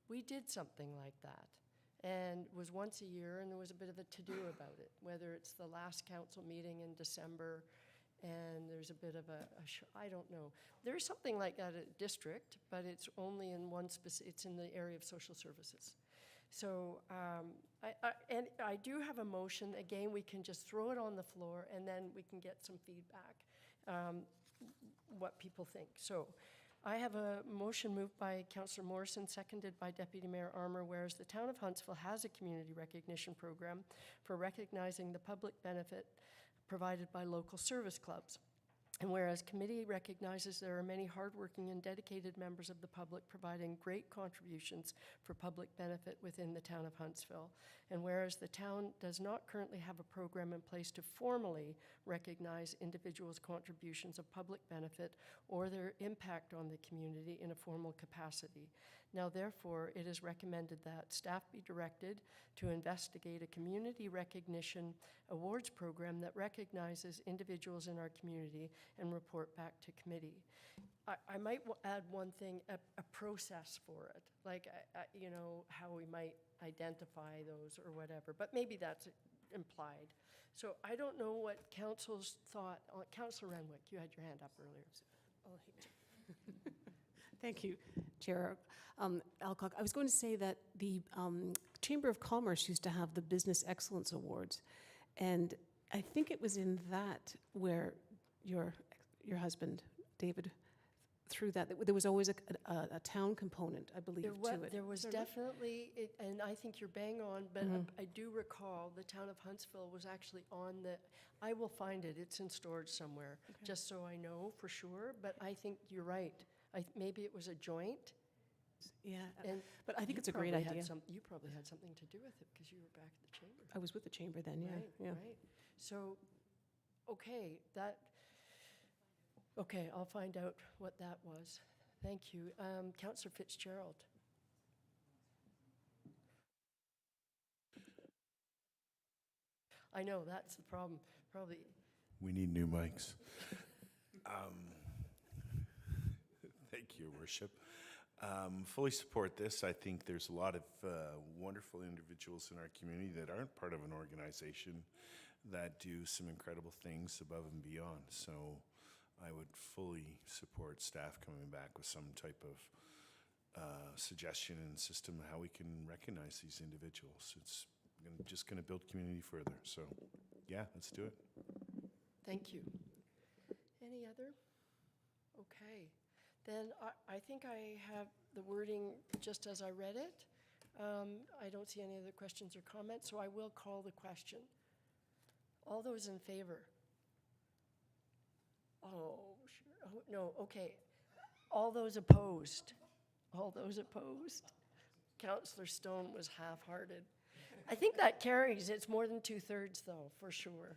we did something like that, and it was once a year, and there was a bit of a to-do about it, whether it's the last council meeting in December, and there's a bit of I don't know. There's something like that at District, but it's only in one it's in the area of social services. So, I do have a motion. Again, we can just throw it on the floor, and then we can get some feedback, what people think. So, I have a motion moved by Councillor Morrison, seconded by Deputy Mayor Armour, whereas the Town of Huntsville has a community recognition program for recognizing the public benefit provided by local service clubs. And whereas committee recognizes there are many hardworking and dedicated members of the public providing great contributions for public benefit within the town of Huntsville. And whereas the town does not currently have a program in place to formally recognize individuals' contributions of public benefit or their impact on the community in a formal capacity. Now therefore, it is recommended that staff be directed to investigate a community recognition awards program that recognizes individuals in our community and report back to committee. I might add one thing, a process for it, like, you know, how we might identify those or whatever, but maybe that's implied. So I don't know what council's thought, Councillor Renwick, you had your hand up earlier. Thank you, Chair Alcock. I was going to say that the Chamber of Commerce used to have the Business Excellence Awards, and I think it was in that where your husband, David, through that, there was always a town component, I believe, to it. There was definitely, and I think you're bang on, but I do recall the town of Huntsville was actually on the, I will find it, it's in storage somewhere, just so I know for sure, but I think you're right. Maybe it was a joint. Yeah, And but I think you it's a great probably had idea. You probably had something to do with it because you were back at the chamber. I was with the chamber then, yeah. Right, yeah. right. So, okay, I'll find out what that was. Thank you. Councillor Fitzgerald. I know, that's the problem, probably. We need new mics. Thank you, Your Worship. Fully support this. I think there's a lot of wonderful individuals in our community that aren't part of an organization that do some incredible things above and beyond. So I would fully support staff coming back with some type of suggestion and system how we can recognize these individuals. It's just going to build community further. So yeah, let's do it. Thank you. Any other? Okay. Then I think I have the wording just as I read it. I don't see any other questions or comments, so I will call the question. All those in favor? Oh, sure. Oh, no, okay. All those opposed? All those opposed? Councillor Stone was half-hearted. I think that carries. It's more than 2/3, though, for sure.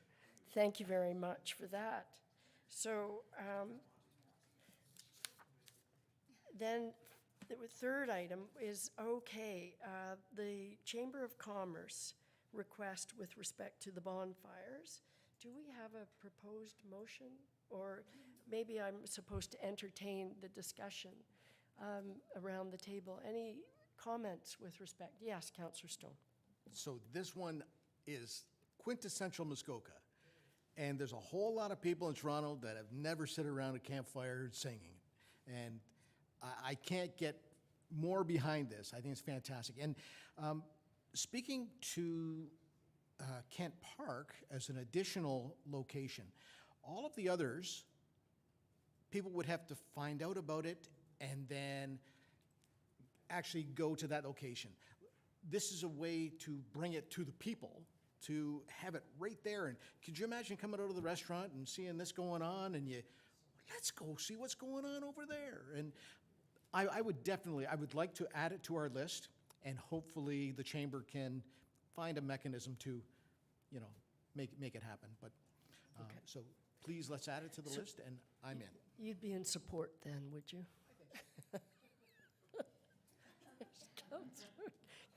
Thank you very much for that. So then the third item is, okay, the Chamber of Commerce request with respect to the bonfires. Do we have a proposed motion? Or maybe I'm supposed to entertain the discussion around the table. Any comments with respect? Yes, Councillor Stone. So this one is quintessential Muskoka. And there's a whole lot of people in Toronto that have never sit around a campfire singing. And I can't get more behind this. I think it's fantastic. And speaking to Kent Park as an additional location, all of the others, people would have to find out about it and then actually go to that location. This is a way to bring it to the people, to have it right there. And could you imagine coming out of the restaurant and seeing this going on and let's go see what's going on over there. And I would like to add it to our list, and hopefully the chamber can find a mechanism to, make it happen. But, so please, let's add it to the list, and I'm in. You'd be in support then, would you?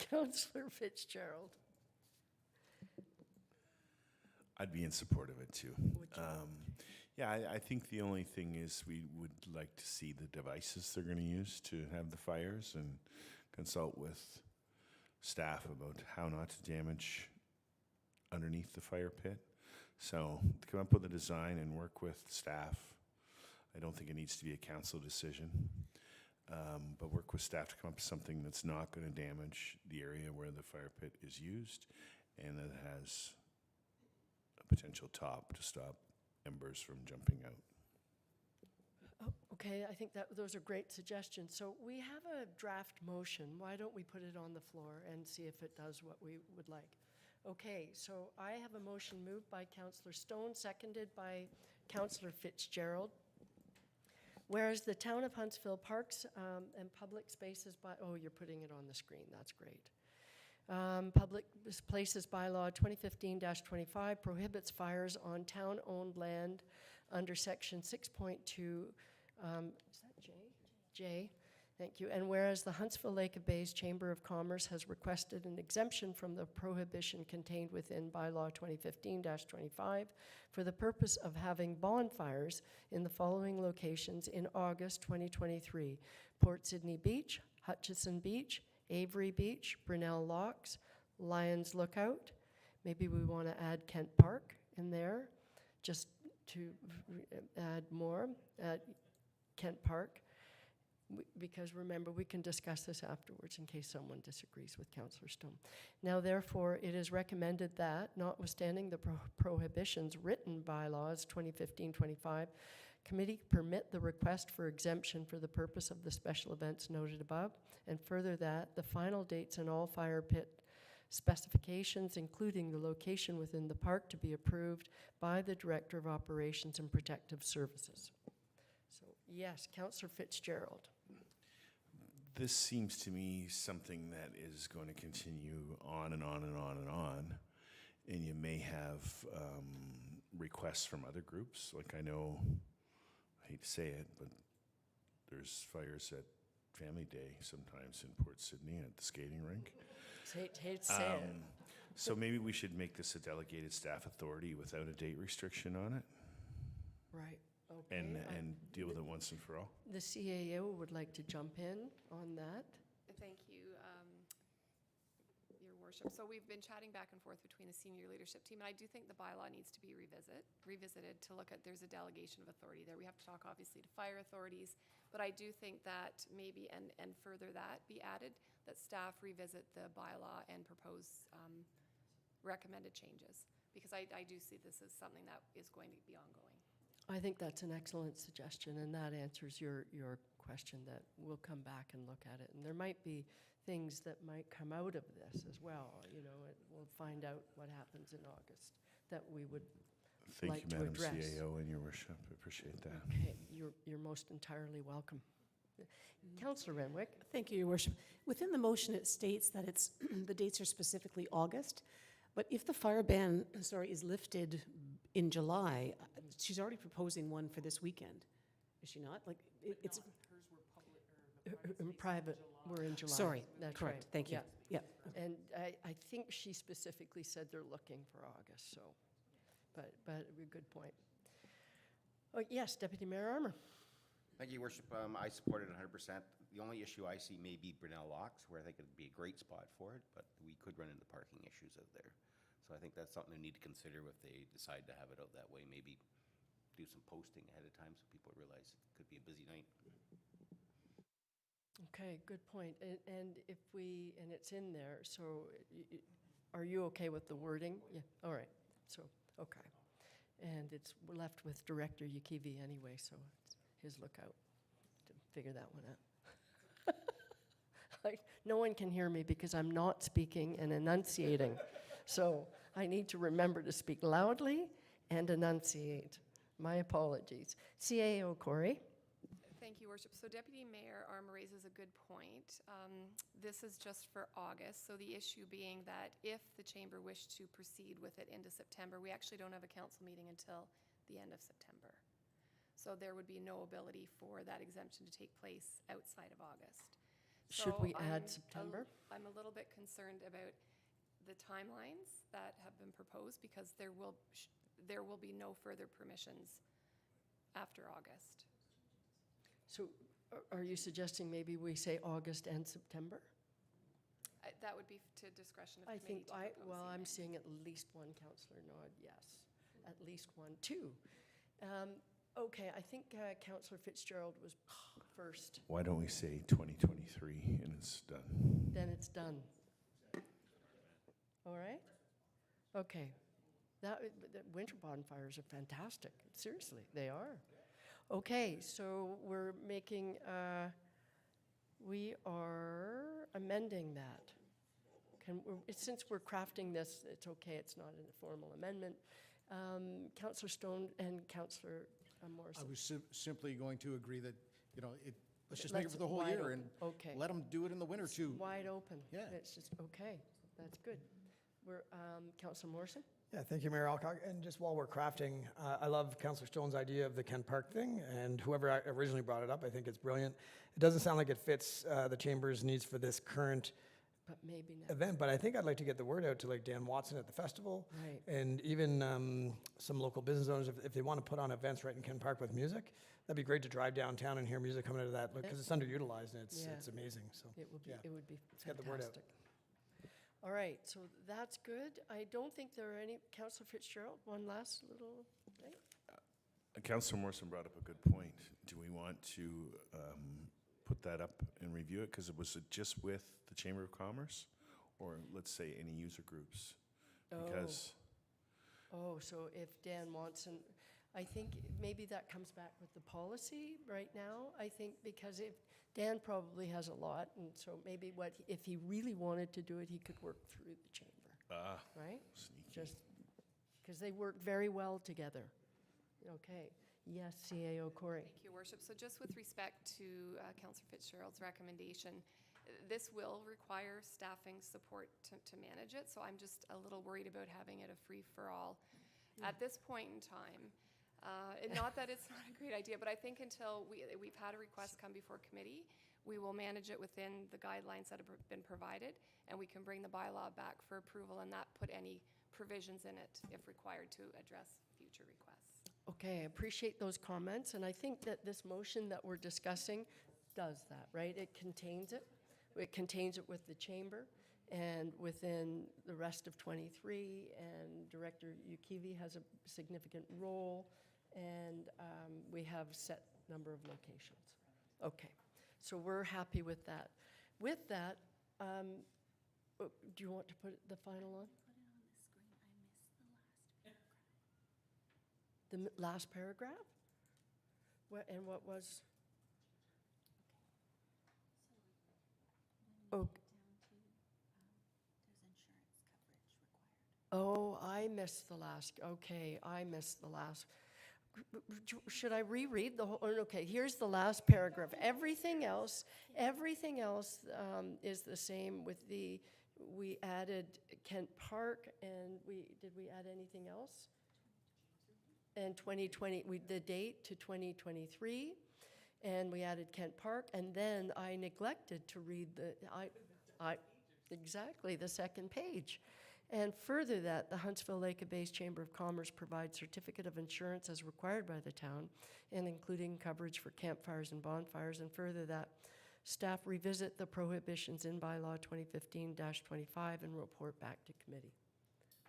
Councillor Fitzgerald. I'd be in support of it too. Yeah, I think the only thing is we would like to see the devices they're going to use to have the fires and consult with staff about how not to damage underneath the fire pit. So to come up with a design and work with staff. I don't think it needs to be a council decision, but work with staff to come up with something that's not going to damage the area where the fire pit is used and that has a potential top to stop embers from jumping out. Oh, okay, I think those are great suggestions. So we have a draft motion. Why don't we put it on the floor and see if it does what we would like? Okay, so I have a motion moved by Councillor Stone, seconded by Councillor Fitzgerald. Whereas the Town of Huntsville Parks and Public Spaces you're putting it on the screen, that's great. Public Places Bylaw 2015-25 prohibits fires on town-owned land under section 6.2, is that J? J, Thank you. And whereas the Huntsville Lake of Bays Chamber of Commerce has requested an exemption from the prohibition contained within bylaw 2015-25 for the purpose of having bonfires in the following locations in August 2023: Port Sydney Beach, Hutchison Beach, Avery Beach, Brunel Locks, Lions Lookout. Maybe we want to add Kent Park in there, just to add more at Kent Park. Because remember, we can discuss this afterwards in case someone disagrees with Councillor Stone. Now, therefore, it is recommended that, notwithstanding the prohibitions written bylaws 2015-25, committee permit the request for exemption for the purpose of the special events noted above, and further that the final dates and all fire pit specifications, including the location within the park, to be approved by the Director of Operations and Protective Services. So, yes, Councillor Fitzgerald. This seems to me something that is going to continue on and on and on and on. And you may have requests from other groups. Like I know, I hate to say it, but there's fires at Family Day sometimes in Port Sydney at the skating rink. Hate to say it. So maybe we should make this a delegated staff authority without a date restriction on it Right, okay. and deal with it once and for all. The CAO would like to jump in on that. Thank you, Your Worship. So we've been chatting back and forth between the senior leadership team, and I do think the bylaw needs to be revisited to look at, there's a delegation of authority there. We have to talk obviously to fire authorities, but I do think that maybe, and further that be added, that staff revisit the bylaw and propose recommended changes, because I do see this as something that is going to be ongoing. I think that's an excellent suggestion, and that answers your question that we'll come back and look at it. And there might be things that might come out of this as well. You know, we'll find out what happens in August that we would Thank like you, to Madam address. CAO and Your Worship. I appreciate that. Okay, you're most entirely welcome. Councillor Renwick. Thank you, Your Worship. Within the motion, it states that it's the dates are specifically August, but if the fire ban, is lifted in July, she's already proposing one for this weekend, is she not? Like, it's In private, we're in July. Sorry, That's correct. right. Thank you. Yeah. Yeah. And I think she specifically said they're looking for August, so, but a good point. Oh, yes, Deputy Mayor Armour. Thank you, Worship. I support it 100%. The only issue I see may be Brunel Locks, where I think it'd be a great spot for it, but we could run into parking issues out there. So I think that's something they need to consider if they decide to have it out that way. Maybe do some posting ahead of time so people realize it could be a busy night. Okay, good point. And if and it's in there, so are you okay with the wording? Yeah, all right. So, okay. And we're left with Director Yakivi anyway, so it's his lookout to figure that one out. No one can hear me because I'm not speaking and enunciating. So I need to remember to speak loudly and enunciate. My apologies. CAO Corey. Thank you, Worship. So Deputy Mayor Armour raises a good point. This is just for August, so the issue being that if the Chamber wished to proceed with it into September, we actually don't have a council meeting until the end of September. So there would be no ability for that exemption to take place outside of August. Should So we add September? I'm a little bit concerned about the timelines that have been proposed, because there will be no further permissions after August. So are you suggesting maybe we say August and September? That would be to discretion of I committee think, to propose. I'm seeing at least one councillor nod, yes. At least one, two. Okay, I think Councillor Fitzgerald was first. Why don't we say 2023 and it's done? Then it's done. All right? Okay. The winter bonfires are fantastic. Seriously, they are. Okay, so we're making, we are amending that. Since we're crafting this, it's okay, it's not a formal amendment. Councillor Stone and Councillor Morrison. I was simply going to agree that, let's just make it for the whole wide year open. and Okay. let them do it in the winter too. Wide open. Yeah. It's just, okay, that's good. We're, Councillor Morrison? Yeah, thank you, Mayor Alcock. And just while we're crafting, I love Councillor Stone's idea of the Kent Park thing, and whoever originally brought it up, I think it's brilliant. It doesn't sound like it fits the Chamber's needs for this current But maybe not. event, but I think I'd like to get the word out to like Dan Watson at the festival, Right. and even some local business owners, if they want to put on events right in Kent Park with music, that'd be great to drive downtown and hear music coming out of that, because it's underutilized and Yeah. it's amazing, so. It would be, yeah. it would be Let's get the word out. fantastic. All right, so that's good. I don't think there are any, Councillor Fitzgerald, one last little thing? Councillor Morrison brought up a good point. Do we want to put that up and review it? Because it was just with the Chamber of Commerce, or let's say any user groups? Because Oh, so if Dan Watson, I think maybe that comes back with the policy right now, I think, because if, Dan probably has a lot, and so maybe if he really wanted to do it, he could work through the chamber, right? sneaky. Just, because they work very well together. Okay, yes, CAO Corey. Thank you, Worship. So just with respect to Councillor Fitzgerald's recommendation, this will require staffing support to manage it, so I'm just a little worried about having it a free-for-all. At this point in time, not that it's not a great idea, but I think until we've had a request come before committee, we will manage it within the guidelines that have been provided, and we can bring the bylaw back for approval and not put any provisions in it if required to address future requests. Okay, I appreciate those comments, and I think that this motion that we're discussing does that, right? It contains it. It contains it with the chamber and within the rest of 23, and Director Ukivi has a significant role, and we have set number of locations. Okay, so we're happy with that. With that, do you want to put the final on? The last paragraph? And what was? Oh. Oh, I missed the last, okay, I missed the last. Should I reread the whole, okay, here's the last paragraph. Everything else is the same with we added Kent Park, and did we add anything else? And 2020, the date to 2023, and we added Kent Park, and then I neglected to read exactly, the second page. And further that, the Huntsville Lake-based Chamber of Commerce provides certificate of insurance as required by the town, and including coverage for campfires and bonfires, and further that, staff revisit the prohibitions in bylaw 2015-25 and report back to committee.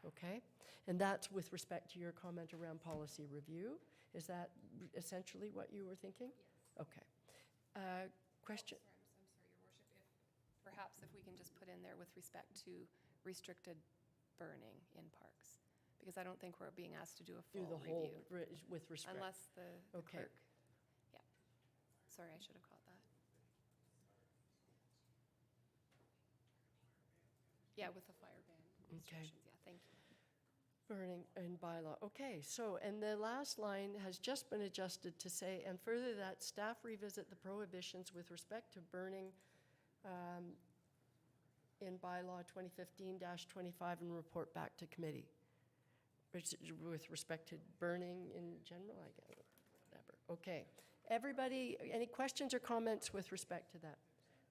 Okay? And that's with respect to your comment around policy review. Is that essentially what you were thinking? Yes. Okay. Question? I'm sorry, Your Worship, perhaps if we can just put in there with respect to restricted burning in parks, because I don't think we're being asked to do a full Do the whole, review. with respect. Unless the Okay. clerk. Yeah. Sorry, I should have caught that. Yeah, with the fire ban restrictions, yeah, thank you. Burning and bylaw. Okay, so, and the last line has just been adjusted to say, and further that staff revisit the prohibitions with respect to burning in bylaw 2015-25 and report back to committee. With respect to burning in general, I guess, whatever. Okay. Everybody, any questions or comments with respect to that?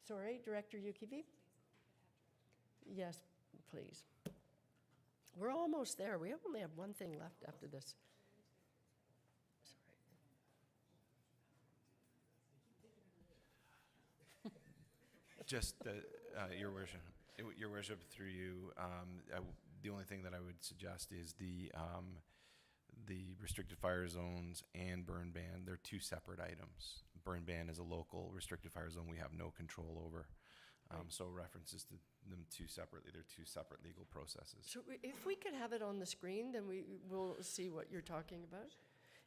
Sorry, Director Ukivi? Yes, please. We're almost there. We only have one thing left after this. Just, Your Worship, through you, the only thing that I would suggest is the restricted fire zones and burn ban. They're two separate items. Burn ban is a local restricted fire zone we have no control over. So references to them two separately, they're two separate legal processes. So if we could have it on the screen, then we will see what you're talking about.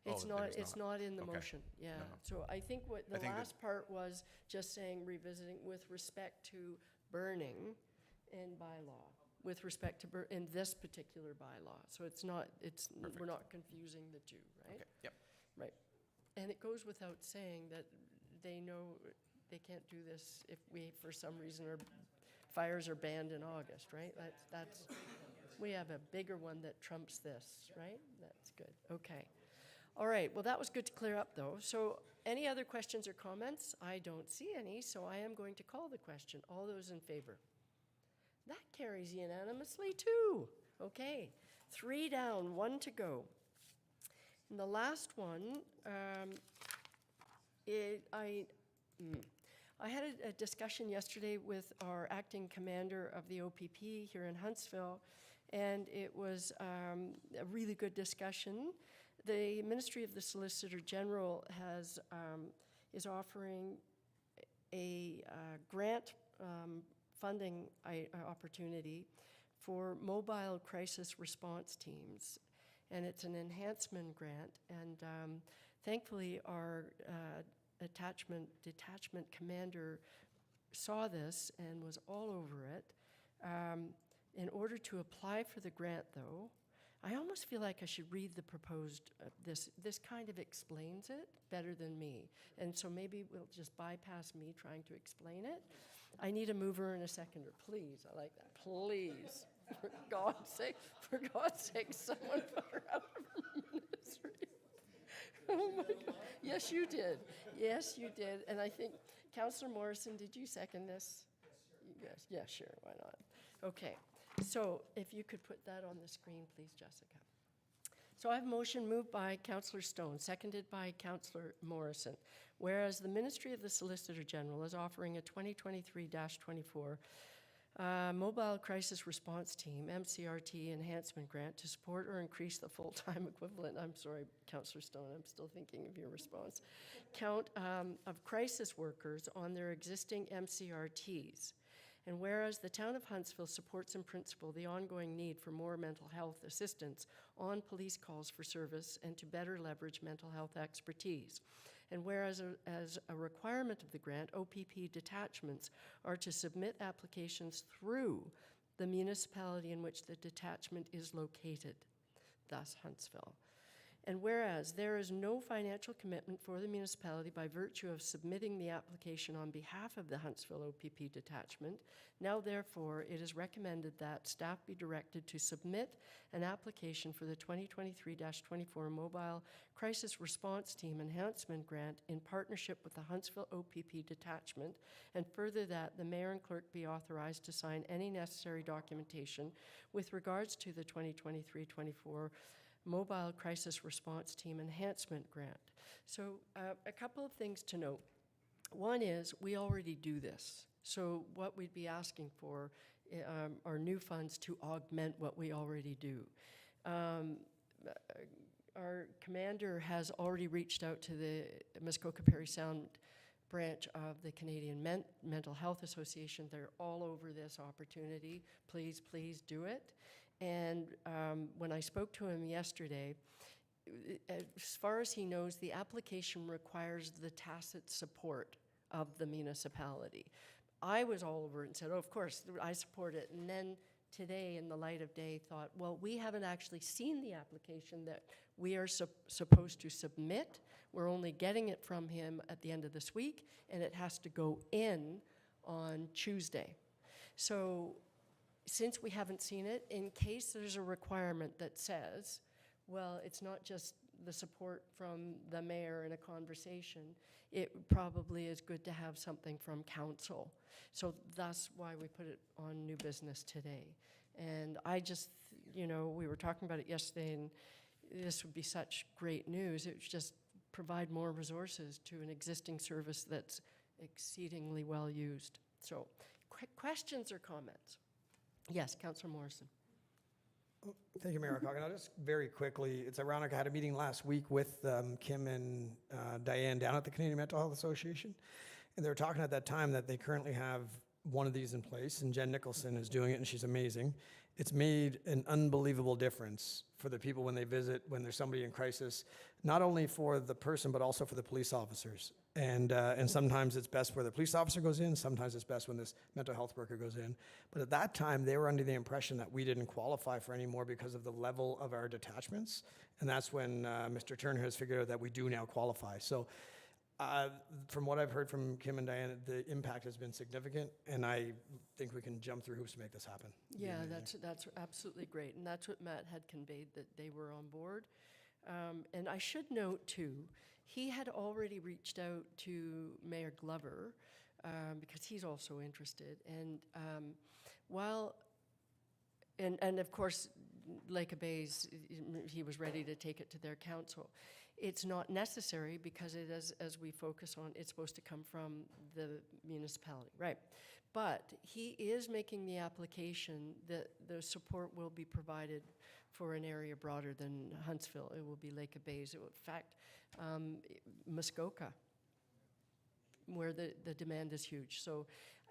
It's Oh, not, there's it's not in the Okay. motion, yeah. No. So I think what the I think that- last part was just saying revisiting with respect to burning in bylaw, with respect to in this particular bylaw. So it's not, we're not confusing the two, right? Okay, yep. Right. And it goes without saying that they know they can't do this if we, for some reason, fires are banned in August, right? That's We have a bigger one that trumps this, right? That's good. Okay. All right. Well, that was good to clear up, though. So any other questions or comments? I don't see any, so I am going to call the question. All those in favor? That carries unanimously, too. Okay. 3 down, 1 to go. And the last one, I had a discussion yesterday with our acting commander of the OPP here in Huntsville, and it was a really good discussion. The Ministry of the Solicitor General is offering a grant funding opportunity for mobile crisis response teams, and it's an enhancement grant. And thankfully, our detachment commander saw this and was all over it. In order to apply for the grant, though, I almost feel like I should read the proposed, this kind of explains it better than me. And so maybe we'll just bypass me trying to explain it. I need a mover and a seconder, please. I like that, please. For God's sake, someone put her out of her ministry. Oh my God. Yes, you did. Yes, you did. And I think, Councillor Morrison, did you second this? Yes. Yeah, sure. Why not? Okay. So if you could put that on the screen, please, Jessica. So I have a motion moved by Councillor Stone, seconded by Councillor Morrison. Whereas the Ministry of the Solicitor General is offering a 2023-24 Mobile Crisis Response Team, MCRT Enhancement Grant to support or increase the full-time equivalent, I'm sorry, Councillor Stone, I'm still thinking of your response, count of crisis workers on their existing MCRTs. And whereas the town of Huntsville supports in principle the ongoing need for more mental health assistance on police calls for service and to better leverage mental health expertise. And whereas as a requirement of the grant, OPP detachments are to submit applications through the municipality in which the detachment is located, thus Huntsville. And whereas there is no financial commitment for the municipality by virtue of submitting the application on behalf of the Huntsville OPP detachment, now therefore it is recommended that staff be directed to submit an application for the 2023-24 Mobile Crisis Response Team Enhancement Grant in partnership with the Huntsville OPP detachment, and further that the mayor and clerk be authorized to sign any necessary documentation with regards to the 2023-24 Mobile Crisis Response Team Enhancement Grant. So a couple of things to note. One is we already do this. So what we'd be asking for are new funds to augment what we already do. Our commander has already reached out to the Muskoka Parry Sound branch of the Canadian Mental Health Association. They're all over this opportunity. Please, please do it. And when I spoke to him yesterday, as far as he knows, the application requires the tacit support of the municipality. I was all over it and said, oh, of course, I support it. And then today, in the light of day, thought, well, we haven't actually seen the application that we are supposed to submit. We're only getting it from him at the end of this week, and it has to go in on Tuesday. So since we haven't seen it, in case there's a requirement that says, well, it's not just the support from the mayor in a conversation, it probably is good to have something from council. So that's why we put it on new business today. And I just, we were talking about it yesterday, and this would be such great news. It would just provide more resources to an existing service that's exceedingly well used. So, questions or comments? Yes, Councillor Morrison. Thank you, Mayor Alcock. I'll just very quickly, it's ironic, I had a meeting last week with Kim and Diane down at the Canadian Mental Health Association, and they were talking at that time that they currently have one of these in place, and Jen Nicholson is doing it, and she's amazing. It's made an unbelievable difference for the people when they visit, when there's somebody in crisis, not only for the person, but also for the police officers. And sometimes it's best where the police officer goes in, sometimes it's best when this mental health worker goes in. But at that time, they were under the impression that we didn't qualify for any more because of the level of our detachments. And that's when Mr. Turner has figured out that we do now qualify. So From what I've heard from Kim and Diana, the impact has been significant, and I think we can jump through hoops to make this happen. It'd be Yeah, amazing. that's absolutely great, and that's what Matt had conveyed, that they were on board. And I should note, too, he had already reached out to Mayor Glover, because he's also interested, and and of course, Lake Bay's, he was ready to take it to their council. It's not necessary because it is, as we focus on, it's supposed to come from the municipality, right? But he is making the application that the support will be provided for an area broader than Huntsville. It will be Lake Bays. In fact, Muskoka, where the demand is huge. So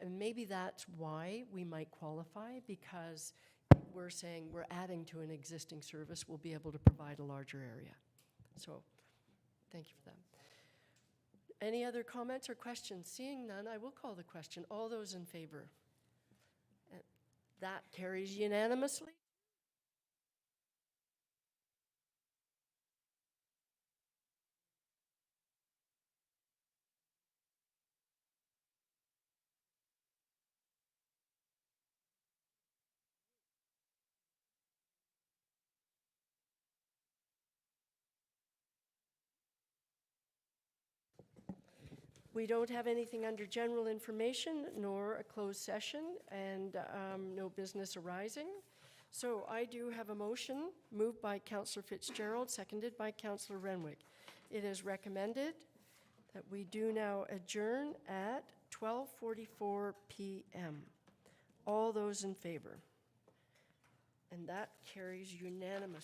maybe that's why we might qualify, because we're saying we're adding to an existing service, we'll be able to provide a larger area. So thank you for that. Any other comments or questions? Seeing none, I will call the question. All those in favor? That carries unanimously. We don't have anything under general information, nor a closed session, and no business arising. So I do have a motion moved by Councillor Fitzgerald, seconded by Councillor Renwick. It is recommended that we do now adjourn at 12:44 p.m. All those in favor? And that carries unanimously.